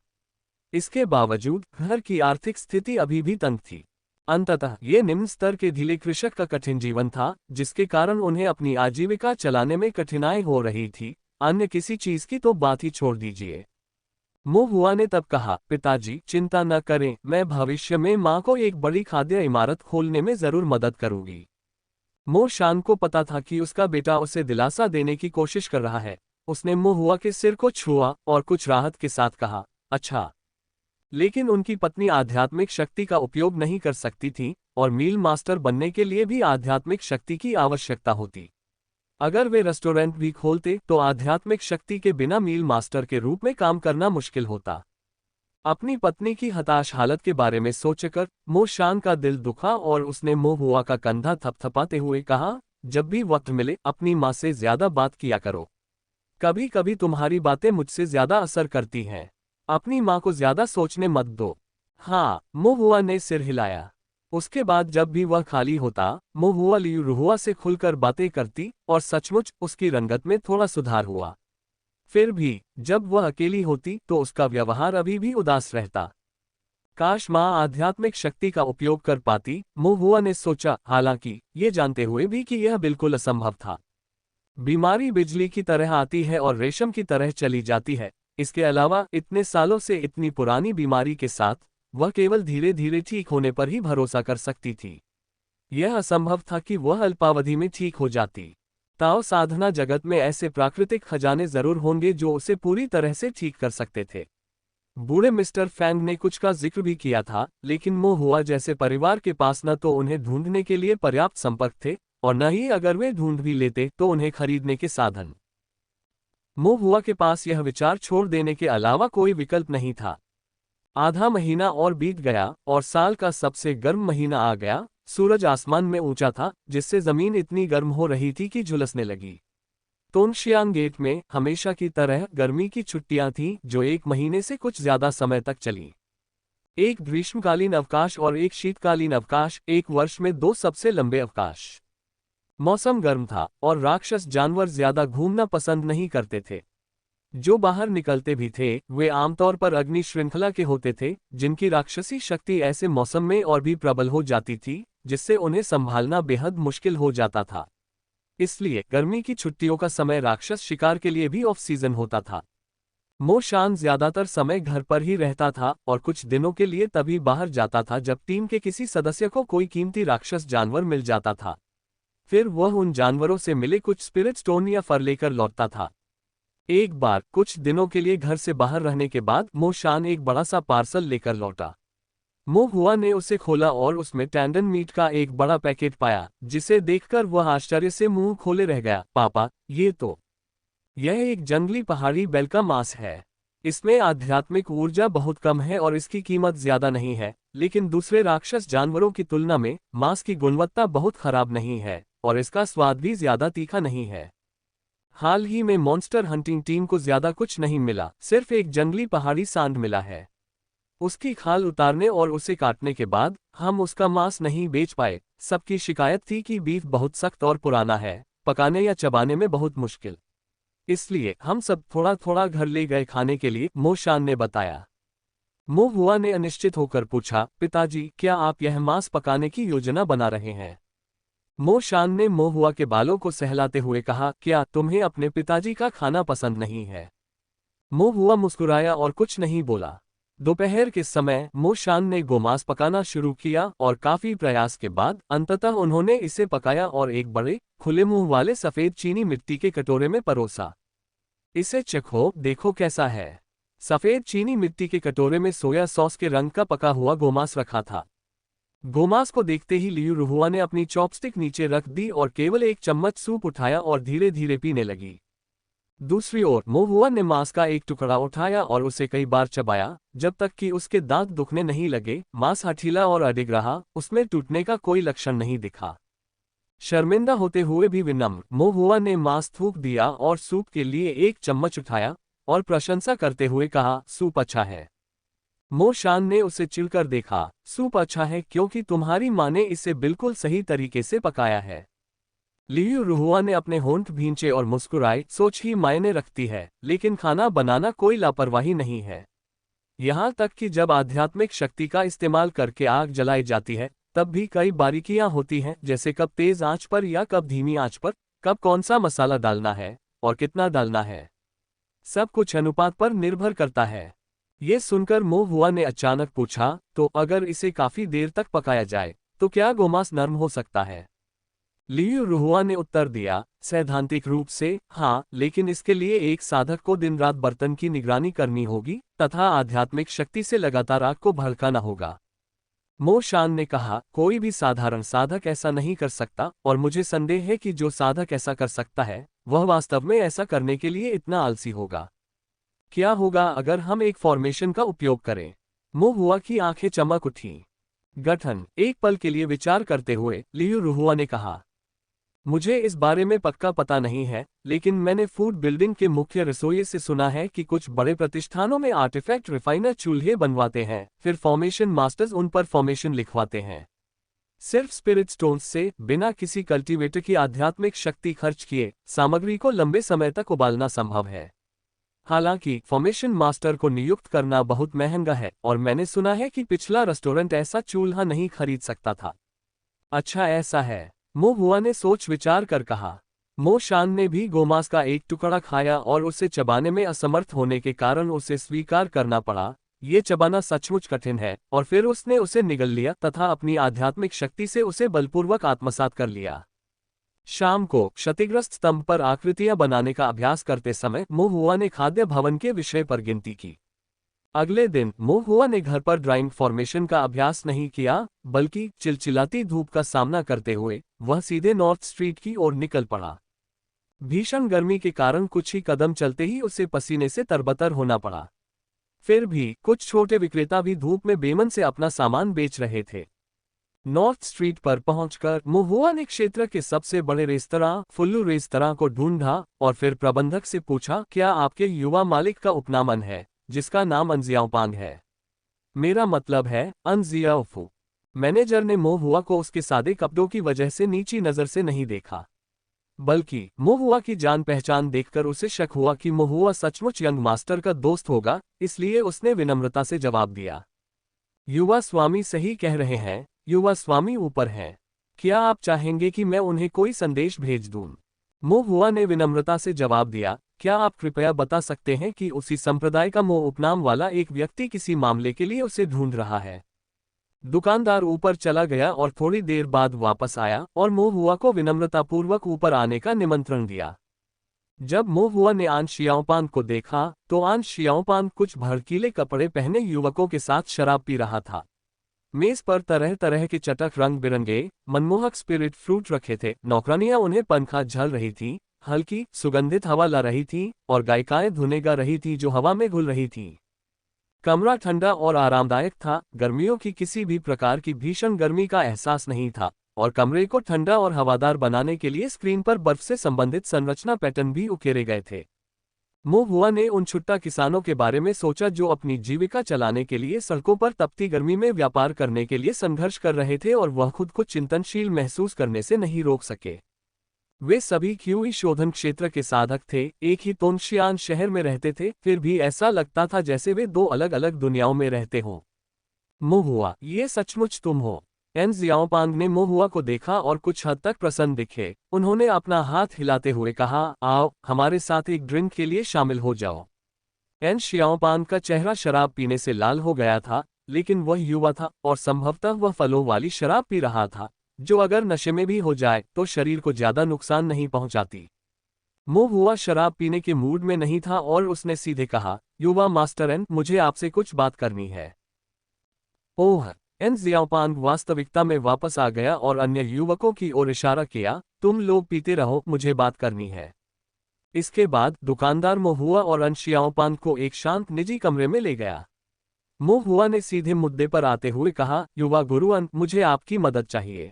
इसके बावजूद घर की आर्थिक स्थिति अभी भी तंग थी। अंततः ये निम्न स्तर के ढीले कृषक का कठिन जीवन था, जिसके कारण उन्हें अपनी आजीविका चलाने में कठिनाई हो रही थी। अन्य किसी चीज की तो बात ही छोड़ दीजिए। मो हुआ ने तब कहा, पिताजी चिंता न करें, मैं भविष्य में माँ को एक बड़ी खाद्य इमारत खोलने में जरूर मदद करूंगी। मो शान को पता था कि उसका बेटा उसे दिलासा देने की कोशिश कर रहा है। उसने मो हुआ के सिर को छुआ और कुछ राहत के साथ कहा, अच्छा। लेकिन उनकी पत्नी आध्यात्मिक शक्ति का उपयोग नहीं कर सकती थी, और मील मास्टर बनने के लिए भी आध्यात्मिक शक्ति की आवश्यकता होती। अगर वे रेस्टोरेंट भी खोलते तो आध्यात्मिक शक्ति के बिना मील मास्टर के रूप में काम करना मुश्किल होता। अपनी पत्नी की हताश हालत के बारे में सोचकर मो शान का दिल दुखा और उसने मो हुआ का कंधा थपथपाते हुए कहा, जब भी वक्त मिले अपनी माँ से ज्यादा बात किया करो। कभी कभी तुम्हारी बातें मुझसे ज्यादा असर करती हैं। अपनी माँ को ज्यादा सोचने मत दो। हाँ, मो हुआ ने सिर हिलाया। उसके बाद जब भी वह खाली होता, मो हुआ लियू रुहुआ से खुलकर बातें करती, और सचमुच उसकी रंगत में थोड़ा सुधार हुआ। फिर भी जब वह अकेली होती तो उसका व्यवहार अभी भी उदास रहता। काश माँ आध्यात्मिक शक्ति का उपयोग कर पाती, मो हुआ ने सोचा, हालांकि ये जानते हुए भी कि यह बिल्कुल असंभव था। बीमारी बिजली की तरह आती है और रेशम की तरह चली जाती है। इसके अलावा इतने सालों से इतनी पुरानी बीमारी के साथ वह केवल धीरे धीरे ठीक होने पर ही भरोसा कर सकती थी। यह असंभव था कि वह अल्पावधि में ठीक हो जाती। ताओ साधना जगत में ऐसे प्राकृतिक खजाने जरूर होंगे जो उसे पूरी तरह से ठीक कर सकते थे। बूढ़े मिस्टर फैंग ने कुछ का जिक्र भी किया था, लेकिन मो हुआ जैसे परिवार के पास न तो उन्हें ढूंढने के लिए पर्याप्त संपर्क थे और न ही अगर वे ढूंढ भी लेते तो उन्हें खरीदने के साधन। मो हुआ के पास यह विचार छोड़ देने के अलावा कोई विकल्प नहीं था। आधा महीना और बीत गया और साल का सबसे गर्म महीना आ गया। सूरज आसमान में ऊंचा था, जिससे जमीन इतनी गर्म हो रही थी कि झुलसने लगी। तोनशियांग गेट में हमेशा की तरह गर्मी की छुट्टियां थीं, जो 1 महीने से कुछ ज्यादा समय तक चली। एक ग्रीष्मकालीन अवकाश और एक शीतकालीन अवकाश, एक वर्ष में 2 सबसे लंबे अवकाश। मौसम गर्म था और राक्षस जानवर ज्यादा घूमना पसंद नहीं करते थे। जो बाहर निकलते भी थे वे आमतौर पर अग्नि श्रृंखला के होते थे, जिनकी राक्षसी शक्ति ऐसे मौसम में और भी प्रबल हो जाती थी, जिससे उन्हें संभालना बेहद मुश्किल हो जाता था। इसलिए गर्मी की छुट्टियों का समय राक्षस शिकार के लिए भी ऑफ सीजन होता था। मो शान ज्यादातर समय घर पर ही रहता था और कुछ दिनों के लिए तभी बाहर जाता था जब टीम के किसी सदस्य को कोई कीमती राक्षस जानवर मिल जाता था। फिर वह उन जानवरों से मिले कुछ स्पिरिट स्टोन या फर लेकर लौटता था। एक बार कुछ दिनों के लिए घर से बाहर रहने के बाद मो शान एक बड़ा सा पार्सल लेकर लौटा। मो हुआ ने उसे खोला और उसमें टैंडन मीट का एक बड़ा पैकेट पाया, जिसे देखकर वह आश्चर्य से मुंह खोले रह गया। पापा, यह एक जंगली पहाड़ी बैल का मांस है। इसमें आध्यात्मिक ऊर्जा बहुत कम है और इसकी कीमत ज्यादा नहीं है, लेकिन दूसरे राक्षस जानवरों की तुलना में मांस की गुणवत्ता बहुत खराब नहीं है और इसका स्वाद भी ज्यादा तीखा नहीं है। हाल ही में मॉन्स्टर हंटिंग टीम को ज्यादा कुछ नहीं मिला, सिर्फ एक जंगली पहाड़ी सांड मिला है। उसकी खाल उतारने और उसे काटने के बाद हम उसका मांस नहीं बेच पाए। सबकी शिकायत थी कि बीफ बहुत सख्त और पुराना है, पकाने या चबाने में बहुत मुश्किल। इसलिए हम सब थोड़ा थोड़ा घर ले गए खाने के लिए, मो शान ने बताया। मो हुआ ने अनिश्चित होकर पूछा, पिताजी, क्या आप यह मांस पकाने की योजना बना रहे हैं? मो शान ने मो हुआ के बालों को सहलाते हुए कहा, क्या तुम्हें अपने पिताजी का खाना पसंद नहीं है? मो हुआ मुस्कुराया और कुछ नहीं बोला। दोपहर के समय मो शान ने गोमांस पकाना शुरू किया और काफी प्रयास के बाद अंततः उन्होंने इसे पकाया और एक बड़े खुले मुंह वाले सफेद चीनी मिट्टी के कटोरे में परोसा। इसे चखो, देखो कैसा है। सफेद चीनी मिट्टी के कटोरे में सोया सॉस के रंग का पका हुआ गोमांस रखा था। गोमांस को देखते ही लियू रुहुआ ने अपनी चॉपस्टिक नीचे रख दी और केवल एक चम्मच सूप उठाया और धीरे धीरे पीने लगी। दूसरी ओर मो हुआ ने मांस का एक टुकड़ा उठाया और उसे कई बार चबाया, जब तक कि उसके दांत दुखने नहीं लगे। मांस हठीला और अडिग रहा, उसमें टूटने का कोई लक्षण नहीं दिखा। शर्मिंदा होते हुए भी विनम्र, मो हुआ ने मांस थूक दिया और सूप के लिए एक चम्मच उठाया और प्रशंसा करते हुए कहा, सूप अच्छा है। मो शान ने उसे चिढ़कर देखा। सूप अच्छा है क्योंकि तुम्हारी माँ ने इसे बिल्कुल सही तरीके से पकाया है। लियू रुहुआ ने अपने होंठ भींचे और मुस्कुराए, सोच ही मायने रखती है, लेकिन खाना बनाना कोई लापरवाही नहीं है। यहाँ तक कि जब आध्यात्मिक शक्ति का इस्तेमाल करके आग जलाई जाती है, तब भी कई बारीकियां होती हैं, जैसे कब तेज आंच पर या कब धीमी आंच पर, कब कौन सा मसाला डालना है और कितना डालना है। सब कुछ अनुपात पर निर्भर करता है। ये सुनकर मो हुआ ने अचानक पूछा, तो अगर इसे काफी देर तक पकाया जाए तो क्या गोमांस नरम हो सकता है? लियू रुहुआ ने उत्तर दिया, सैद्धांतिक रूप से हाँ, लेकिन इसके लिए एक साधक को दिन रात बर्तन की निगरानी करनी होगी तथा आध्यात्मिक शक्ति से लगातार आग को भड़काना होगा। मो शान ने कहा, कोई भी साधारण साधक ऐसा नहीं कर सकता और मुझे संदेह है कि जो साधक ऐसा कर सकता है वह वास्तव में ऐसा करने के लिए इतना आलसी होगा। क्या होगा अगर हम एक फॉर्मेशन का उपयोग करें? मो हुआ की आंखें चमक उठी। गठन, एक पल के लिए विचार करते हुए लियू रुहुआ ने कहा, मुझे इस बारे में पक्का पता नहीं है, लेकिन मैंने फूड बिल्डिंग के मुख्य रसोइये से सुना है कि कुछ बड़े प्रतिष्ठानों में आर्टिफैक्ट रिफाइनर चूल्हे बनवाते हैं, फिर फॉर्मेशन मास्टर्स उन पर फॉर्मेशन लिखवाते हैं। सिर्फ स्पिरिट स्टोन्स से, बिना किसी कल्टीवेटर की आध्यात्मिक शक्ति खर्च किए, सामग्री को लंबे समय तक उबालना संभव है। हालांकि फॉर्मेशन मास्टर को नियुक्त करना बहुत महंगा है और मैंने सुना है कि पिछला रेस्टोरेंट ऐसा चूल्हा नहीं खरीद सकता था। अच्छा ऐसा है, मो हुआ ने सोच विचार कर कहा। मो शान ने भी गोमांस का एक टुकड़ा खाया और उसे चबाने में असमर्थ होने के कारण उसे स्वीकार करना पड़ा, ये चबाना सचमुच कठिन है, और फिर उसने उसे निगल लिया तथा अपनी आध्यात्मिक शक्ति से उसे बलपूर्वक आत्मसात कर लिया। शाम को क्षतिग्रस्त स्तंभ पर आकृतियां बनाने का अभ्यास करते समय मोहुआ ने खाद्य भवन के विषय पर गिनती की। अगले दिन मोहुआ ने घर पर ड्राइंग फॉर्मेशन का अभ्यास नहीं किया, बल्कि चिलचिलाती धूप का सामना करते हुए वह सीधे नॉर्थ स्ट्रीट की ओर निकल पड़ा। भीषण गर्मी के कारण कुछ ही कदम चलते ही उसे पसीने से तरबतर होना पड़ा। फिर भी कुछ छोटे विक्रेता भी धूप में बेमन से अपना सामान बेच रहे थे। नॉर्थ स्ट्रीट पर पहुंचकर मोहुआ ने क्षेत्र के सबसे बड़े रेस्तरां फुल्लू रेस्तरां को ढूंढा और फिर प्रबंधक से पूछा, क्या आपके युवा मालिक का उपनामन है जिसका नाम अंजियाओपांग है? मेरा मतलब है अंजियाओफू। मैनेजर ने मोहुआ को उसके सादे कपड़ों की वजह से नीची नजर से नहीं देखा, बल्कि मोहुआ की जान पहचान देखकर उसे शक हुआ कि मोहुआ सचमुच यंग मास्टर का दोस्त होगा, इसलिए उसने विनम्रता से जवाब दिया, युवा स्वामी सही कह रहे हैं, युवा स्वामी ऊपर हैं। क्या आप चाहेंगे कि मैं उन्हें कोई संदेश भेज दूं? मोहुआ ने विनम्रता से जवाब दिया, क्या आप कृपया बता सकते हैं कि उसी संप्रदाय का मो उपनाम वाला एक व्यक्ति किसी मामले के लिए उसे ढूंढ रहा है? दुकानदार ऊपर चला गया और थोड़ी देर बाद वापस आया और मोहुआ को विनम्रतापूर्वक ऊपर आने का निमंत्रण दिया। जब मोहुआ ने आन शियाओपान को देखा तो आन शियाओपान कुछ भड़कीले कपड़े पहने युवकों के साथ शराब पी रहा था। मेज पर तरह तरह के चटक रंग बिरंगे मनमोहक स्पिरिट फ्रूट रखे थे। नौकरानियां उन्हें पंखा झल रही थी, हल्की सुगंधित हवा ला रही थी और गायिकाएं धुनें गा रही थी जो हवा में घुल रही थी। कमरा ठंडा और आरामदायक था, गर्मियों की किसी भी प्रकार की भीषण गर्मी का एहसास नहीं था और कमरे को ठंडा और हवादार बनाने के लिए स्क्रीन पर बर्फ से संबंधित संरचना पैटर्न भी उकेरे गए थे। मोहुआ ने उन छुट्टा किसानों के बारे में सोचा जो अपनी जीविका चलाने के लिए सड़कों पर तपती गर्मी में व्यापार करने के लिए संघर्ष कर रहे थे और वह खुद को चिंतनशील महसूस करने से नहीं रोक सके। वे सभी क्यूई शोधन क्षेत्र के साधक थे, एक ही तोंगशियान शहर में रहते थे, फिर भी ऐसा लगता था जैसे वे दो अलग अलग दुनियाओं में रहते हों। मोहुआ, ये सचमुच तुम हो? एन जियाओपांग ने मोहुआ को देखा और कुछ हद तक प्रसन्न दिखे। उन्होंने अपना हाथ हिलाते हुए कहा, आओ हमारे साथ एक ड्रिंक के लिए शामिल हो जाओ। एन शियाओपांग का चेहरा शराब पीने से लाल हो गया था, लेकिन वह युवा था और संभवतः वह फलों वाली शराब पी रहा था, जो अगर नशे में भी हो जाए तो शरीर को ज्यादा नुकसान नहीं पहुंचाती। मोहुआ शराब पीने के मूड में नहीं था और उसने सीधे कहा, युवा मास्टर एन, मुझे आपसे कुछ बात करनी है। ओह! एन जियाओपांग वास्तविकता में वापस आ गया और अन्य युवकों की ओर इशारा किया, तुम लोग पीते रहो, मुझे बात करनी है। इसके बाद दुकानदार मोहुआ और अन शियाओपांग को एक शांत निजी कमरे में ले गया। मोहुआ ने सीधे मुद्दे पर आते हुए कहा, युवा गुरु अन, मुझे आपकी मदद चाहिए।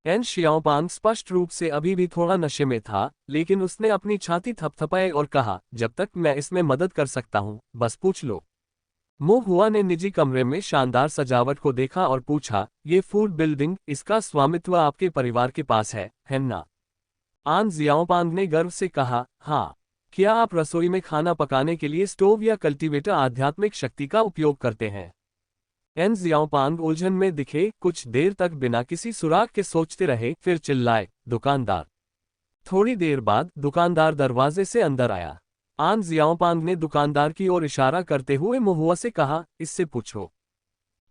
एन शियाओपांग स्पष्ट रूप से अभी भी थोड़ा नशे में था, लेकिन उसने अपनी छाती थपथपाई और कहा, जब तक मैं इसमें मदद कर सकता हूं, बस पूछ लो। मोहुआ ने निजी कमरे में शानदार सजावट को देखा और पूछा, ये फूड बिल्डिंग, इसका स्वामित्व आपके परिवार के पास है ना? आन जियाओपांग ने गर्व से कहा, हाँ। क्या आप रसोई में खाना पकाने के लिए स्टोव या कल्टीवेटर आध्यात्मिक शक्ति का उपयोग करते हैं? एन जियाओपांग उलझन में दिखे, कुछ देर तक बिना किसी सुराग के सोचते रहे, फिर चिल्लाए, दुकानदार। थोड़ी देर बाद दुकानदार दरवाजे से अंदर आया। आन जियाओपांग ने दुकानदार की ओर इशारा करते हुए मोहुआ से कहा, इससे पूछो।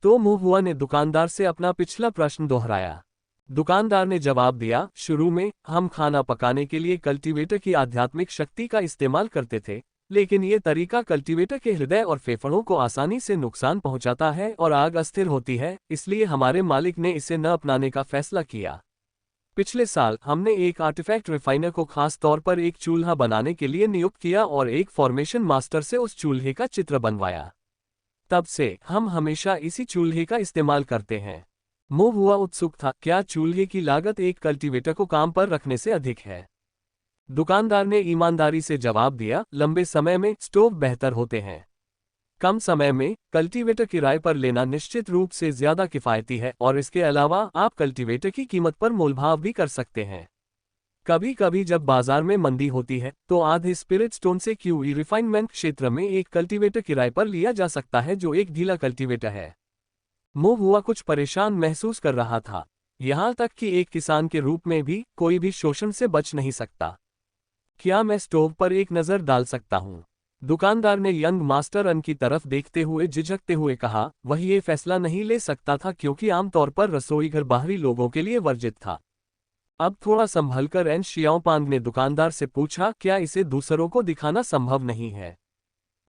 तो मोहुआ ने दुकानदार से अपना पिछला प्रश्न दोहराया। दुकानदार ने जवाब दिया, शुरू में हम खाना पकाने के लिए कल्टीवेटर की आध्यात्मिक शक्ति का इस्तेमाल करते थे, लेकिन ये तरीका कल्टीवेटर के हृदय और फेफड़ों को आसानी से नुकसान पहुंचाता है और आग अस्थिर होती है, इसलिए हमारे मालिक ने इसे न अपनाने का फैसला किया। पिछले साल हमने एक आर्टिफैक्ट रिफाइनर को खास तौर पर एक चूल्हा बनाने के लिए नियुक्त किया और एक फॉर्मेशन मास्टर से उस चूल्हे का चित्र बनवाया। तब से हम हमेशा इसी चूल्हे का इस्तेमाल करते हैं। मोहुआ उत्सुक था, क्या चूल्हे की लागत एक कल्टीवेटर को काम पर रखने से अधिक है? दुकानदार ने ईमानदारी से जवाब दिया, लंबे समय में स्टोव बेहतर होते हैं। कम समय में कल्टीवेटर किराए पर लेना निश्चित रूप से ज्यादा किफायती है और इसके अलावा आप कल्टीवेटर की कीमत पर मोलभाव भी कर सकते हैं। कभी कभी जब बाजार में मंदी होती है तो आधे स्पिरिट स्टोन से क्यूई रिफाइनमेंट क्षेत्र में एक कल्टीवेटर किराए पर लिया जा सकता है जो एक ढीला कल्टीवेटर है। मोहुआ कुछ परेशान महसूस कर रहा था, यहां तक कि एक किसान के रूप में भी कोई भी शोषण से बच नहीं सकता। क्या मैं स्टोव पर एक नज़र डाल सकता हूं? दुकानदार ने यंग मास्टर अन की तरफ देखते हुए झिझकते हुए कहा, वह ये फैसला नहीं ले सकता था क्योंकि आमतौर पर रसोई घर बाहरी लोगों के लिए वर्जित था। अब थोड़ा संभलकर एन शियाओपांग ने दुकानदार से पूछा, क्या इसे दूसरों को दिखाना संभव नहीं है?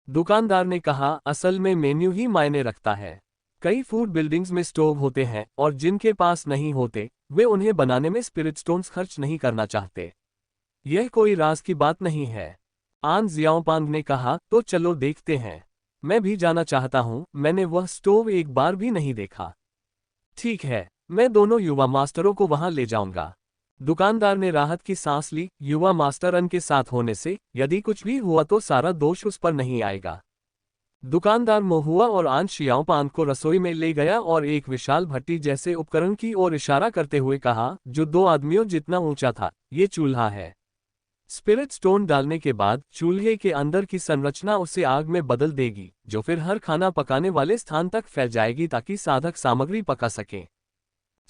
दुकानदार ने कहा, असल में मेन्यू ही मायने रखता है। कई फूड बिल्डिंग्स में स्टोव होते हैं और जिनके पास नहीं होते वे उन्हें बनाने में स्पिरिट स्टोन्स खर्च नहीं करना चाहते। यह कोई राज की बात नहीं है। आन जियाओपांग ने कहा, तो चलो देखते हैं। मैं भी जाना चाहता हूं, मैंने वह स्टोव एक बार भी नहीं देखा। ठीक है, मैं दोनों युवा मास्टरों को वहां ले जाऊंगा। दुकानदार ने राहत की सांस ली। युवा मास्टर अन के साथ होने से यदि कुछ भी हुआ तो सारा दोष उस पर नहीं आएगा। दुकानदार मोहुआ और आन शियाओपांग को रसोई में ले गया और एक विशाल भट्टी जैसे उपकरण की ओर इशारा करते हुए कहा, जो 2 आदमियों जितना ऊंचा था। ये चूल्हा है। स्पिरिट स्टोन डालने के बाद चूल्हे के अंदर की संरचना उसे आग में बदल देगी, जो फिर हर खाना पकाने वाले स्थान तक फैल जाएगी ताकि साधक सामग्री पका सके।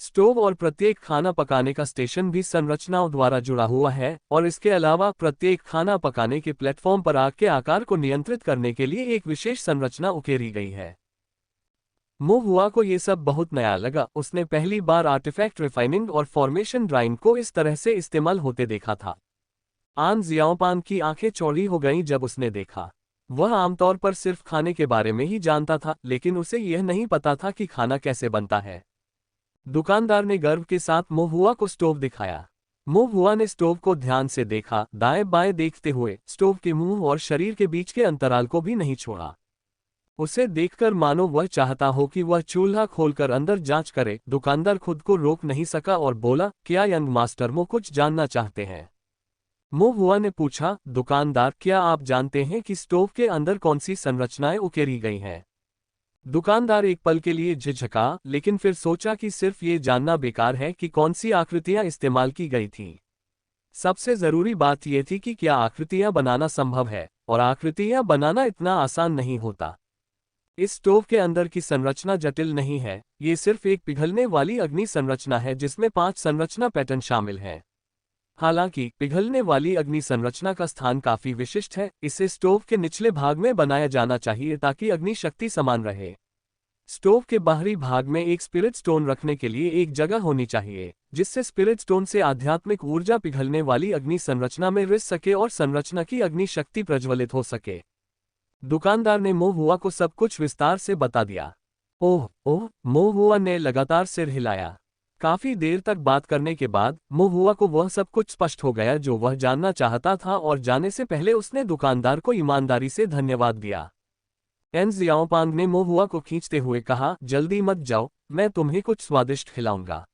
स्टोव और प्रत्येक खाना पकाने का स्टेशन भी संरचनाओं द्वारा जुड़ा हुआ है और इसके अलावा प्रत्येक खाना पकाने के प्लेटफॉर्म पर आग के आकार को नियंत्रित करने के लिए एक विशेष संरचना उकेरी गई है। मोहुआ को ये सब बहुत नया लगा। उसने पहली बार आर्टिफैक्ट रिफाइनिंग और फॉर्मेशन ड्राइंग को इस तरह से इस्तेमाल होते देखा था। आन जियाओपांग की आंखें चौड़ी हो गईं जब उसने देखा। वह आमतौर पर सिर्फ खाने के बारे में ही जानता था, लेकिन उसे यह नहीं पता था कि खाना कैसे बनता है। दुकानदार ने गर्व के साथ मोहुआ को स्टोव दिखाया। मोहुआ ने स्टोव को ध्यान से देखा, दाएं बाएं देखते हुए स्टोव के मुंह और शरीर के बीच के अंतराल को भी नहीं छोड़ा। उसे देखकर मानो वह चाहता हो कि वह चूल्हा खोलकर अंदर जांच करे। दुकानदार खुद को रोक नहीं सका और बोला, क्या यंग मास्टर मो कुछ जानना चाहते हैं? मोहुआ ने पूछा, दुकानदार, क्या आप जानते हैं कि स्टोव के अंदर कौन सी संरचनाएं उकेरी गई हैं? दुकानदार एक पल के लिए झिझका, लेकिन फिर सोचा कि सिर्फ ये जानना बेकार है कि कौन सी आकृतियां इस्तेमाल की गई थीं। सबसे जरूरी बात यह थी कि क्या आकृतियां बनाना संभव है, और आकृतियां बनाना इतना आसान नहीं होता। इस स्टोव के अंदर की संरचना जटिल नहीं है, ये सिर्फ एक पिघलने वाली अग्नि संरचना है जिसमें 5 संरचना पैटर्न शामिल हैं। हालांकि पिघलने वाली अग्नि संरचना का स्थान काफी विशिष्ट है। इसे स्टोव के निचले भाग में बनाया जाना चाहिए ताकि अग्नि शक्ति समान रहे। स्टोव के बाहरी भाग में एक स्पिरिट स्टोन रखने के लिए एक जगह होनी चाहिए, जिससे स्पिरिट स्टोन से आध्यात्मिक ऊर्जा पिघलने वाली अग्नि संरचना में रिस सके और संरचना की अग्नि शक्ति प्रज्वलित हो सके। दुकानदार ने मोहुआ को सब कुछ विस्तार से बता दिया। ओह ओह, मोहुआ ने लगातार सिर हिलाया। काफी देर तक बात करने के बाद मोहुआ को वह सब कुछ स्पष्ट हो गया जो वह जानना चाहता था, और जाने से पहले उसने दुकानदार को ईमानदारी से धन्यवाद दिया। एन जियाओपांग ने मोहुआ को खींचते हुए कहा, जल्दी मत जाओ, मैं तुम्हें कुछ स्वादिष्ट खिलाऊंगा।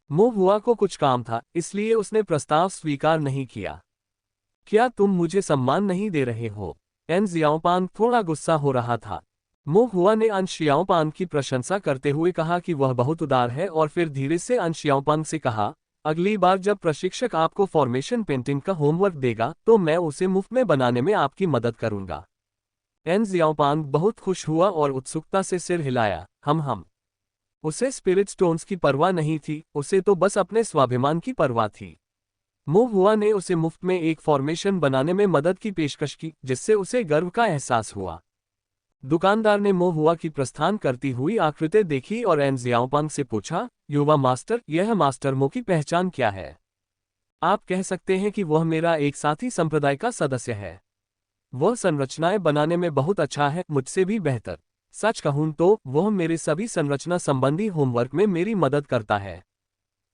मोहुआ को कुछ काम था, इसलिए उसने प्रस्ताव स्वीकार नहीं किया। क्या तुम मुझे सम्मान नहीं दे रहे हो? एन जियाओपांग थोड़ा गुस्सा हो रहा था। मोहुआ ने अन शियाओपांग की प्रशंसा करते हुए कहा कि वह बहुत उदार है, और फिर धीरे से अन शियाओपांग से कहा, अगली बार जब प्रशिक्षक आपको फॉर्मेशन पेंटिंग का होमवर्क देगा तो मैं उसे मुफ्त में बनाने में आपकी मदद करूंगा। एन जियाओपांग बहुत खुश हुआ और उत्सुकता से सिर हिलाया। हम उसे स्पिरिट स्टोन्स की परवाह नहीं थी, उसे तो बस अपने स्वाभिमान की परवाह थी। मोहुआ ने उसे मुफ्त में एक फॉर्मेशन बनाने में मदद की पेशकश की, जिससे उसे गर्व का एहसास हुआ। दुकानदार ने मोहुआ की प्रस्थान करती हुई आकृति देखी और एन जियाओपांग से पूछा, युवा मास्टर, यह मास्टर मो की पहचान क्या है? आप कह सकते हैं कि वह मेरा एक साथी संप्रदाय का सदस्य है। वह संरचनाएं बनाने में बहुत अच्छा है, मुझसे भी बेहतर। सच कहूं तो वह मेरे सभी संरचना संबंधी होमवर्क में मेरी मदद करता है।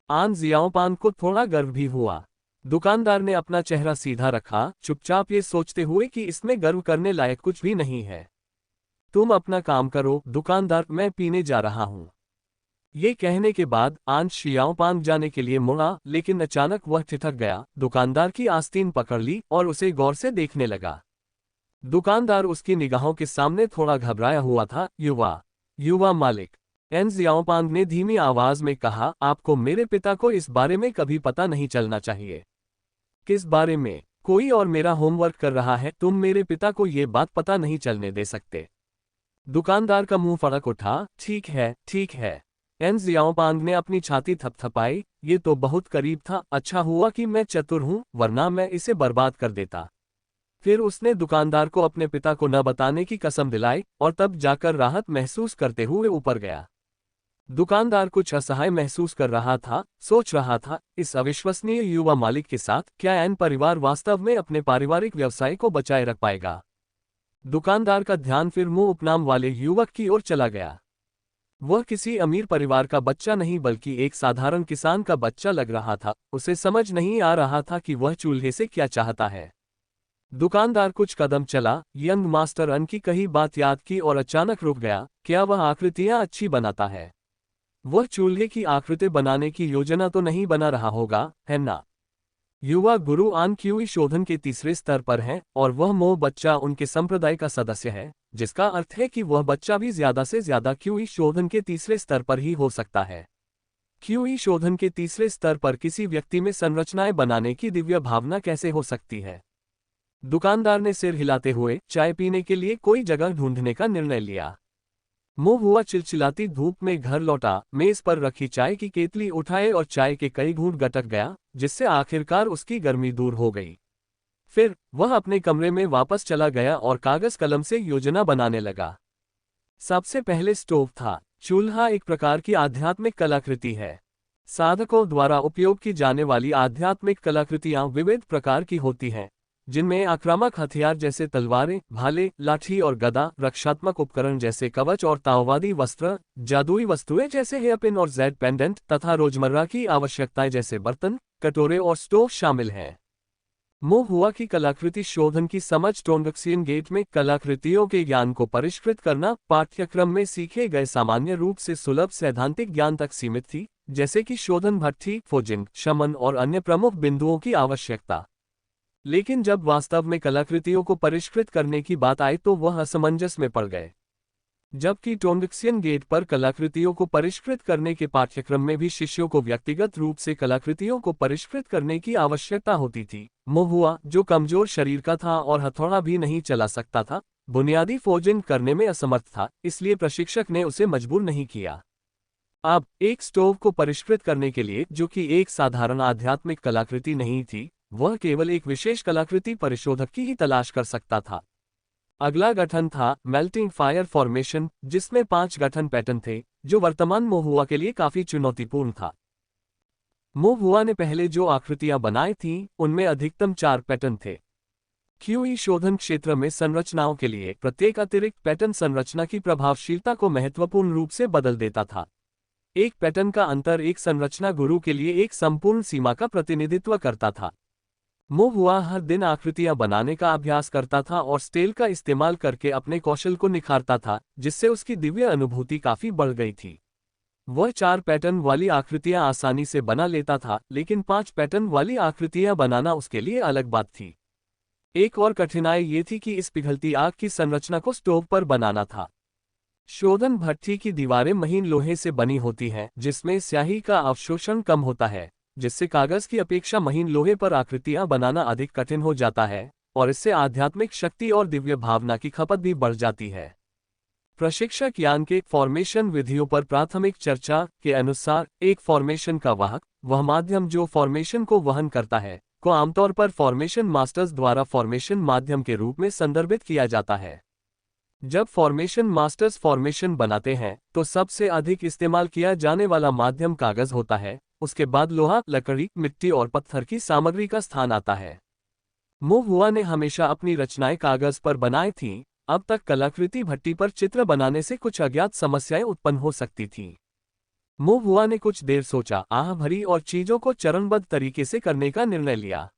आन जियाओपांग को थोड़ा गर्व भी हुआ। दुकानदार ने अपना चेहरा सीधा रखा, चुपचाप ये सोचते हुए कि इसमें गर्व करने लायक कुछ भी नहीं है। तुम अपना काम करो दुकानदार, मैं पीने जा रहा हूं। ये कहने के बाद आन शियाओपांग जाने के लिए मुड़ा, लेकिन अचानक वह ठिठक गया। दुकानदार की आस्तीन पकड़ ली और उसे गौर से देखने लगा। दुकानदार उसकी निगाहों के सामने थोड़ा घबराया हुआ था। युवा मालिक, एन जियाओपांग ने धीमी आवाज में कहा, आपको मेरे पिता को इस बारे में कभी पता नहीं चलना चाहिए। किस बारे में? कोई और मेरा होमवर्क कर रहा है, तुम मेरे पिता को ये बात पता नहीं चलने दे सकते। दुकानदार का मुंह फड़क उठा। ठीक है, ठीक है। एन जियाओपांग ने अपनी छाती थपथपाई। ये तो बहुत करीब था। अच्छा हुआ कि मैं चतुर हूं, वरना मैं इसे बर्बाद कर देता। फिर उसने दुकानदार को अपने पिता को न बताने की कसम दिलाई और तब जाकर राहत महसूस करते हुए ऊपर गया। दुकानदार कुछ असहाय महसूस कर रहा था, सोच रहा था, इस अविश्वसनीय युवा मालिक के साथ क्या एन परिवार वास्तव में अपने पारिवारिक व्यवसाय को बचाए रख पाएगा। दुकानदार का ध्यान फिर मुंह उपनाम वाले युवक की ओर चला गया। वह किसी अमीर परिवार का बच्चा नहीं बल्कि एक साधारण किसान का बच्चा लग रहा था। उसे समझ नहीं आ रहा था कि वह चूल्हे से क्या चाहता है। दुकानदार कुछ कदम चला, यंग मास्टर अन की कही बात याद की और अचानक रुक गया। क्या वह आकृतियां अच्छी बनाता है? वह चूल्हे की आकृति बनाने की योजना तो नहीं बना रहा होगा, है ना? युवा गुरु आन क्यूई शोधन के तीसरे स्तर पर है और वह मोह बच्चा उनके संप्रदाय का सदस्य है, जिसका अर्थ है कि वह बच्चा भी ज्यादा से ज्यादा क्यूई शोधन के तीसरे स्तर पर ही हो सकता है। क्यूई शोधन के तीसरे स्तर पर किसी व्यक्ति में संरचनाएं बनाने की दिव्य भावना कैसे हो सकती है? दुकानदार ने सिर हिलाते हुए चाय पीने के लिए कोई जगह ढूंढने का निर्णय लिया। मुंह हुआ चिलचिलाती धूप में घर लौटा, मेज पर रखी चाय की केतली उठाए और चाय के कई घूंट गटक गया, जिससे आखिरकार उसकी गर्मी दूर हो गई। फिर वह अपने कमरे में वापस चला गया और कागज कलम से योजना बनाने लगा। सबसे पहले स्टोव था। चूल्हा एक प्रकार की आध्यात्मिक कलाकृति है। साधकों द्वारा उपयोग की जाने वाली आध्यात्मिक कलाकृतियां विविध प्रकार की होती हैं, जिनमें आक्रामक हथियार जैसे तलवारें, भाले, लाठी और गदा, रक्षात्मक उपकरण जैसे कवच और ताओवादी वस्त्र, जादुई वस्तुएं जैसे हेयरपिन और जेड पेंडेंट तथा रोजमर्रा की आवश्यकताएं जैसे बर्तन, कटोरे और स्टोव शामिल हैं। मुंह हुआ की कलाकृति शोधन की समझ टोंगक्सियन गेट में कलाकृतियों के ज्ञान को परिष्कृत करना पाठ्यक्रम में सीखे गए सामान्य रूप से सुलभ सैद्धांतिक ज्ञान तक सीमित थी, जैसे कि शोधन भट्ठी, फोजिंग, शमन और अन्य प्रमुख बिंदुओं की आवश्यकता। लेकिन जब वास्तव में कलाकृतियों को परिष्कृत करने की बात आई तो वह असमंजस में पड़ गए। जबकि टोंगक्सियन गेट पर कलाकृतियों को परिष्कृत करने के पाठ्यक्रम में भी शिष्यों को व्यक्तिगत रूप से कलाकृतियों को परिष्कृत करने की आवश्यकता होती थी। मोहुआ, जो कमजोर शरीर का था और हथौड़ा भी नहीं चला सकता था, बुनियादी फोजिंग करने में असमर्थ था, इसलिए प्रशिक्षक ने उसे मजबूर नहीं किया। अब एक स्टोव को परिष्कृत करने के लिए, जो कि एक साधारण आध्यात्मिक कलाकृति नहीं थी, वह केवल एक विशेष कलाकृति परिशोधक की ही तलाश कर सकता था। अगला गठन था मेल्टिंग फायर फॉर्मेशन, जिसमें 5 गठन पैटर्न थे, जो वर्तमान मोहुआ के लिए काफी चुनौतीपूर्ण था। मोहुआ ने पहले जो आकृतियां बनाई थीं, उनमें अधिकतम 4 पैटर्न थे। क्यूई शोधन क्षेत्र में संरचनाओं के लिए प्रत्येक अतिरिक्त पैटर्न संरचना की प्रभावशीलता को महत्वपूर्ण रूप से बदल देता था। एक पैटर्न का अंतर एक संरचना गुरु के लिए एक संपूर्ण सीमा का प्रतिनिधित्व करता था। मोहुआ हर दिन आकृतियां बनाने का अभ्यास करता था और स्टेल का इस्तेमाल करके अपने कौशल को निखारता था, जिससे उसकी दिव्य अनुभूति काफी बढ़ गई थी। वह 4 पैटर्न वाली आकृतियां आसानी से बना लेता था, लेकिन 5 पैटर्न वाली आकृतियां बनाना उसके लिए अलग बात थी। एक और कठिनाई ये थी कि इस पिघलती आग की संरचना को स्टोव पर बनाना था। शोधन भट्ठी की दीवारें महीन लोहे से बनी होती हैं, जिसमें स्याही का अवशोषण कम होता है, जिससे कागज की अपेक्षा महीन लोहे पर आकृतियां बनाना अधिक कठिन हो जाता है, और इससे आध्यात्मिक शक्ति और दिव्य भावना की खपत भी बढ़ जाती है। प्रशिक्षक यान के फॉर्मेशन विधियों पर प्राथमिक चर्चा के अनुसार, एक फॉर्मेशन का वाहक, वह माध्यम जो फॉर्मेशन को वहन करता है, को आमतौर पर फॉर्मेशन मास्टर्स द्वारा फॉर्मेशन माध्यम के रूप में संदर्भित किया जाता है। जब फॉर्मेशन मास्टर्स फॉर्मेशन बनाते हैं, तो सबसे अधिक इस्तेमाल किया जाने वाला माध्यम कागज होता है, उसके बाद लोहा, लकड़ी, मिट्टी और पत्थर की सामग्री का स्थान आता है। मोहुआ ने हमेशा अपनी रचनाएं कागज पर बनाई थीं, अब तक कलाकृति भट्टी पर चित्र बनाने से कुछ अज्ञात समस्याएं उत्पन्न हो सकती थीं। मोहुआ ने कुछ देर सोचा, आह भरी और चीजों को चरणबद्ध तरीके से करने का निर्णय लिया।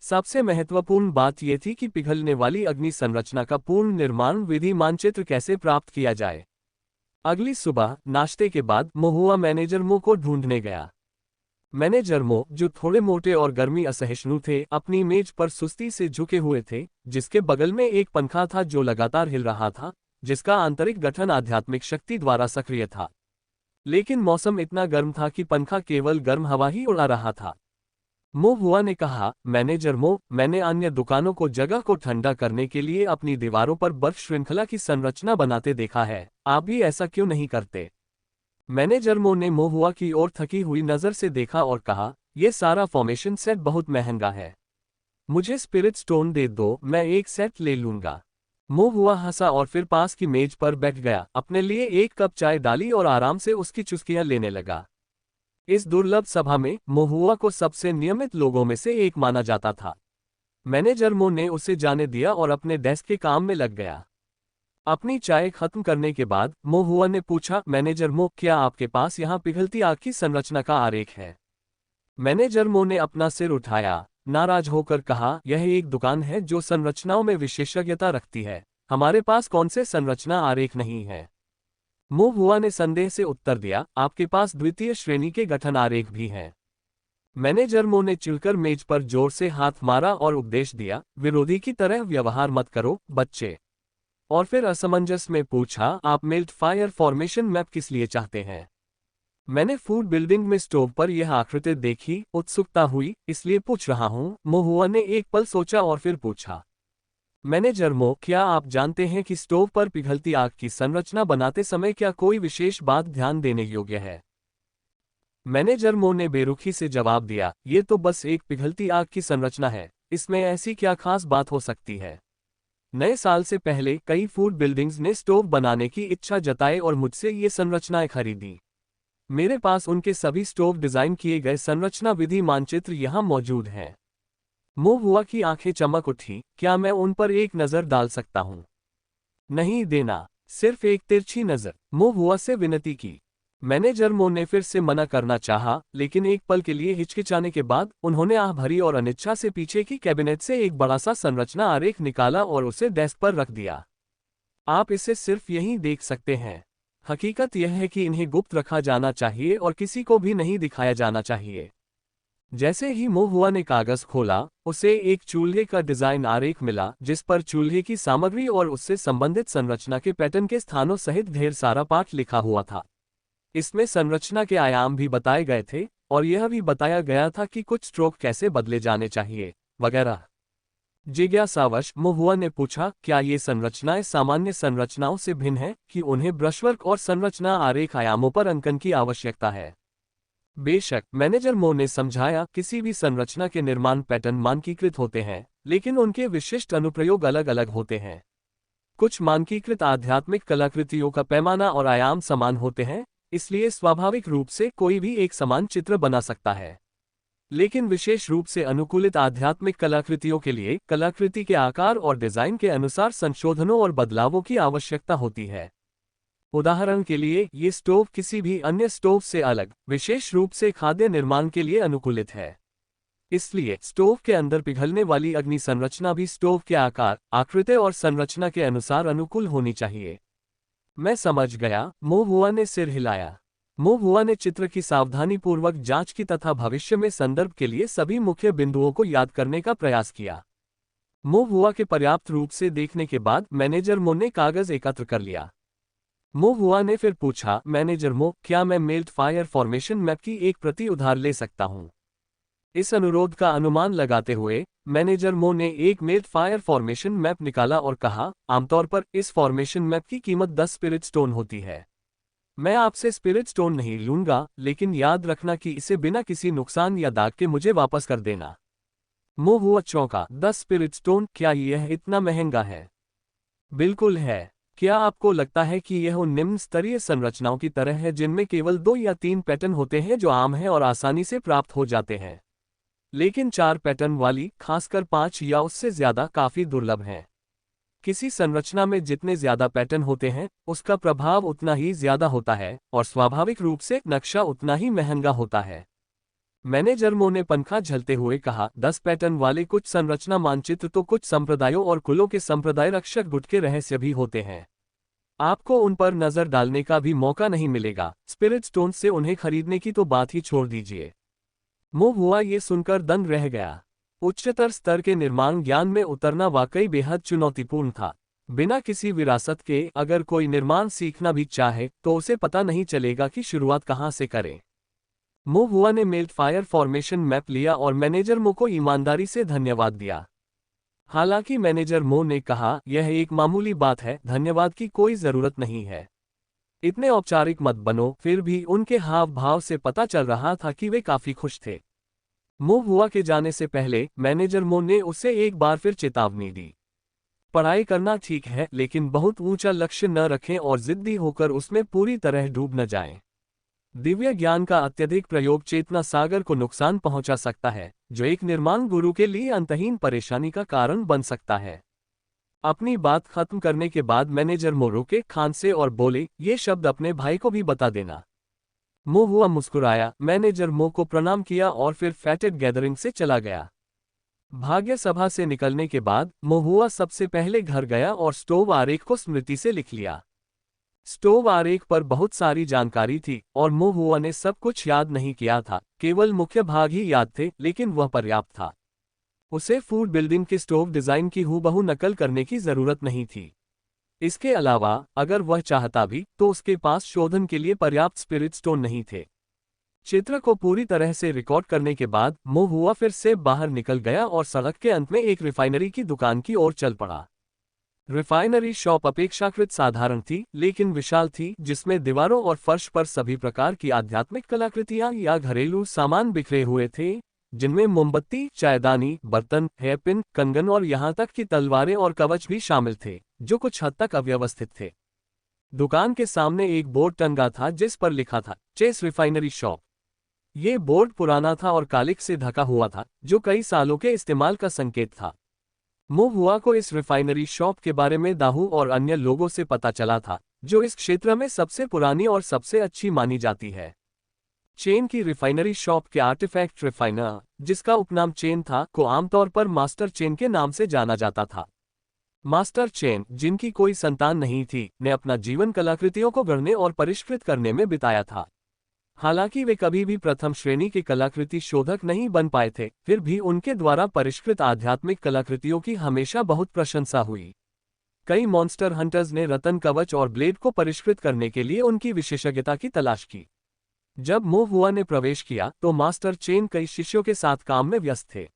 सबसे महत्वपूर्ण बात यह थी कि पिघलने वाली अग्नि संरचना का पूर्ण निर्माण विधि मानचित्र कैसे प्राप्त किया जाए। अगली सुबह नाश्ते के बाद मोहुआ मैनेजर मो को ढूंढने गया। मैनेजर मो, जो थोड़े मोटे और गर्मी असहिष्णु थे, अपनी मेज पर सुस्ती से झुके हुए थे, जिसके बगल में एक पंखा था जो लगातार हिल रहा था, जिसका आंतरिक गठन आध्यात्मिक शक्ति द्वारा सक्रिय था। लेकिन मौसम इतना गर्म था कि पंखा केवल गर्म हवा ही उड़ा रहा था। मोहुआ ने कहा, मैनेजर मो, मैंने अन्य दुकानों को जगह को ठंडा करने के लिए अपनी दीवारों पर बर्फ श्रृंखला की संरचना बनाते देखा है, आप भी ऐसा क्यों नहीं करते? मैनेजर मो ने मोहुआ की ओर थकी हुई नजर से देखा और कहा, यह सारा फॉर्मेशन सेट बहुत महंगा है। मुझे स्पिरिट स्टोन दे दो, मैं एक सेट ले लूंगा। मो हुआ हंसा और फिर पास की मेज पर बैठ गया, अपने लिए एक कप चाय डाली और आराम से उसकी चुस्कियां लेने लगा। इस दुर्लभ सभा में मो हुआ को सबसे नियमित लोगों में से एक माना जाता था। मैनेजर मो ने उसे जाने दिया और अपने डेस्क के काम में लग गया। अपनी चाय खत्म करने के बाद मो हुआ ने पूछा, मैनेजर मो, क्या आपके पास यहाँ पिघलती आग की संरचना का आरेख है? मैनेजर मो ने अपना सिर उठाया, नाराज होकर कहा, यह एक दुकान है जो संरचनाओं में विशेषज्ञता रखती है। हमारे पास कौन से संरचना आरेख नहीं है? मो हुआ ने संदेह से उत्तर दिया, आपके पास द्वितीय श्रेणी के गठन आरेख भी हैं। मैनेजर मो ने चिढ़कर मेज पर जोर से हाथ मारा और उपदेश दिया, विरोधी की तरह व्यवहार मत करो, बच्चे। और फिर असमंजस में पूछा, आप मेल्ट फायर फॉर्मेशन मैप किस लिए चाहते हैं? मैंने फूड बिल्डिंग में स्टोव पर यह आकृति देखी, उत्सुकता हुई, इसलिए पूछ रहा हूं। मो हुआ ने एक पल सोचा और फिर पूछा, मैनेजर मो, क्या आप जानते हैं कि स्टोव पर पिघलती आग की संरचना बनाते समय क्या कोई विशेष बात ध्यान देने योग्य है? मैनेजर मो ने बेरुखी से जवाब दिया, ये तो बस एक पिघलती आग की संरचना है, इसमें ऐसी क्या खास बात हो सकती है? नए साल से पहले कई फूड बिल्डिंग्स ने स्टोव बनाने की इच्छा जताई और मुझसे ये संरचनाएं खरीदी। मेरे पास उनके सभी स्टोव डिजाइन किए गए संरचना विधि मानचित्र यहाँ मौजूद हैं। मो हुआ की आंखें चमक उठी, क्या मैं उन पर एक नजर डाल सकता हूँ? नहीं देना, सिर्फ एक तिरछी नजर, मो हुआ से विनती की। मैनेजर मो ने फिर से मना करना चाहा, लेकिन एक पल के लिए हिचकिचाने के बाद उन्होंने आह भरी और अनिच्छा से पीछे की कैबिनेट से एक बड़ा सा संरचना आरेख निकाला और उसे डेस्क पर रख दिया। आप इसे सिर्फ यहीं देख सकते हैं। हकीकत यह है कि इन्हें गुप्त रखा जाना चाहिए और किसी को भी नहीं दिखाया जाना चाहिए। जैसे ही मो हुआ ने कागज खोला, उसे एक चूल्हे का डिजाइन आरेख मिला, जिस पर चूल्हे की सामग्री और उससे संबंधित संरचना के पैटर्न के स्थानों सहित ढेर सारा पाठ लिखा हुआ था। इसमें संरचना के आयाम भी बताए गए थे और यह भी बताया गया था कि कुछ स्ट्रोक कैसे बदले जाने चाहिए, वगैरह। जिज्ञासावश मो हुआ ने पूछा, क्या ये संरचनाएं सामान्य संरचनाओं से भिन्न हैं कि उन्हें ब्रशवर्क और संरचना आरेख आयामों पर अंकन की आवश्यकता है? बेशक, मैनेजर मो ने समझाया, किसी भी संरचना के निर्माण पैटर्न मानकीकृत होते हैं, लेकिन उनके विशिष्ट अनुप्रयोग अलग अलग होते हैं। कुछ मानकीकृत आध्यात्मिक कलाकृतियों का पैमाना और आयाम समान होते हैं, इसलिए स्वाभाविक रूप से कोई भी एक समान चित्र बना सकता है। लेकिन विशेष रूप से अनुकूलित आध्यात्मिक कलाकृतियों के लिए कलाकृति के आकार और डिजाइन के अनुसार संशोधनों और बदलावों की आवश्यकता होती है। उदाहरण के लिए, ये स्टोव किसी भी अन्य स्टोव से अलग, विशेष रूप से खाद्य निर्माण के लिए अनुकूलित है। इसलिए स्टोव के अंदर पिघलने वाली अग्नि संरचना भी स्टोव के आकार, आकृति और संरचना के अनुसार अनुकूल होनी चाहिए। मैं समझ गया, मो हुआ ने सिर हिलाया। मो हुआ ने चित्र की सावधानीपूर्वक जांच की तथा भविष्य में संदर्भ के लिए सभी मुख्य बिंदुओं को याद करने का प्रयास किया। मो हुआ के पर्याप्त रूप से देखने के बाद मैनेजर मो ने कागज एकत्र कर लिया। मो हुआ ने फिर पूछा, मैनेजर मो, क्या मैं मेल्ट फायर फॉर्मेशन मैप की एक प्रति उधार ले सकता हूं? इस अनुरोध का अनुमान लगाते हुए मैनेजर मो ने एक मेल्ट फायर फॉर्मेशन मैप निकाला और कहा, आमतौर पर इस फॉर्मेशन मैप की कीमत 10 स्पिरिट स्टोन होती है। मैं आपसे स्पिरिट स्टोन नहीं लूंगा, लेकिन याद रखना कि इसे बिना किसी नुकसान या दाग के मुझे वापस कर देना। मो हुआ चौंका, 10 स्पिरिट स्टोन, क्या यह इतना महंगा है? बिल्कुल है। क्या आपको लगता है कि यह उन निम्न स्तरीय संरचनाओं की तरह है जिनमें केवल 2 या 3 पैटर्न होते हैं जो आम हैं और आसानी से प्राप्त हो जाते हैं? लेकिन 4 पैटर्न वाली, खासकर 5 या उससे ज्यादा, काफी दुर्लभ हैं। किसी संरचना में जितने ज्यादा पैटर्न होते हैं, उसका प्रभाव उतना ही ज्यादा होता है और स्वाभाविक रूप से नक्शा उतना ही महंगा होता है। मैनेजर मो ने पंखा झलते हुए कहा, 10 पैटर्न वाले कुछ संरचना मानचित्र तो कुछ संप्रदायों और कुलों के संप्रदाय रक्षक गुट के रहस्य भी होते हैं। आपको उन पर नजर डालने का भी मौका नहीं मिलेगा। स्पिरिट स्टोन से उन्हें खरीदने की तो बात ही छोड़ दीजिए। मो हुआ ये सुनकर दंग रह गया। उच्चतर स्तर के निर्माण ज्ञान में उतरना वाकई बेहद चुनौतीपूर्ण था। बिना किसी विरासत के अगर कोई निर्माण सीखना भी चाहे तो उसे पता नहीं चलेगा कि शुरुआत कहाँ से करें। मो हुआ ने मेल्ट फायर फॉर्मेशन मैप लिया और मैनेजर मो को ईमानदारी से धन्यवाद दिया। हालांकि मैनेजर मो ने कहा, यह एक मामूली बात है, धन्यवाद की कोई जरूरत नहीं है। इतने औपचारिक मत बनो। फिर भी उनके हाव भाव से पता चल रहा था कि वे काफी खुश थे। मो हुआ के जाने से पहले मैनेजर मो ने उसे एक बार फिर चेतावनी दी। पढ़ाई करना ठीक है, लेकिन बहुत ऊंचा लक्ष्य न रखें और जिद्दी होकर उसमें पूरी तरह डूब न जाएं। दिव्य ज्ञान का अत्यधिक प्रयोग चेतना सागर को नुकसान पहुंचा सकता है, जो एक निर्माण गुरु के लिए अंतहीन परेशानी का कारण बन सकता है। अपनी बात खत्म करने के बाद मैनेजर मो रुके खांसे और बोले, ये शब्द अपने भाई को भी बता देना। मो हुआ मुस्कुराया, मैनेजर मो को प्रणाम किया और फिर फैटेड गैदरिंग से चला गया। भाग्य सभा से निकलने के बाद मो हुआ सबसे पहले घर गया और स्टोव आरेख को स्मृति से लिख लिया। स्टोव आरेख पर बहुत सारी जानकारी थी और मो हुआ ने सब कुछ याद नहीं किया था, केवल मुख्य भाग ही याद थे, लेकिन वह पर्याप्त था। उसे फूड बिल्डिंग के स्टोव डिजाइन की हूबहू नकल करने की जरूरत नहीं थी। इसके अलावा अगर वह चाहता भी तो उसके पास शोधन के लिए पर्याप्त स्पिरिट स्टोन नहीं थे। चित्र को पूरी तरह से रिकॉर्ड करने के बाद मो हुआ फिर से बाहर निकल गया और सड़क के अंत में एक रिफाइनरी की दुकान की ओर चल पड़ा। रिफाइनरी शॉप अपेक्षाकृत साधारण थी, लेकिन विशाल थी, जिसमें दीवारों और फर्श पर सभी प्रकार की आध्यात्मिक कलाकृतियां या घरेलू सामान बिखरे हुए थे, जिनमें मोमबत्ती, चायदानी, बर्तन, हेयरपिन, कंगन और यहां तक कि तलवारें और कवच भी शामिल थे, जो कुछ हद तक अव्यवस्थित थे। दुकान के सामने एक बोर्ड टंगा था जिस पर लिखा था, चेस रिफाइनरी शॉप। ये बोर्ड पुराना था और कालिख से ढका हुआ था, जो कई सालों के इस्तेमाल का संकेत था। मो हुआ को इस रिफाइनरी शॉप के बारे में दाहू और अन्य लोगों से पता चला था, जो इस क्षेत्र में सबसे पुरानी और सबसे अच्छी मानी जाती है। चेन की रिफाइनरी शॉप के आर्टिफैक्ट रिफाइनर, जिसका उपनाम चेन था, को आमतौर पर मास्टर चेन के नाम से जाना जाता था। मास्टर चेन, जिनकी कोई संतान नहीं थी, ने अपना जीवन कलाकृतियों को गढ़ने और परिष्कृत करने में बिताया था। हालांकि वे कभी भी प्रथम श्रेणी के कलाकृति शोधक नहीं बन पाए थे, फिर भी उनके द्वारा परिष्कृत आध्यात्मिक कलाकृतियों की हमेशा बहुत प्रशंसा हुई। कई मॉन्स्टर हंटर्स ने रतन कवच और ब्लेड को परिष्कृत करने के लिए उनकी विशेषज्ञता की तलाश की। जब मो हुआ ने प्रवेश किया तो मास्टर चेन कई शिष्यों के साथ काम में व्यस्त थे।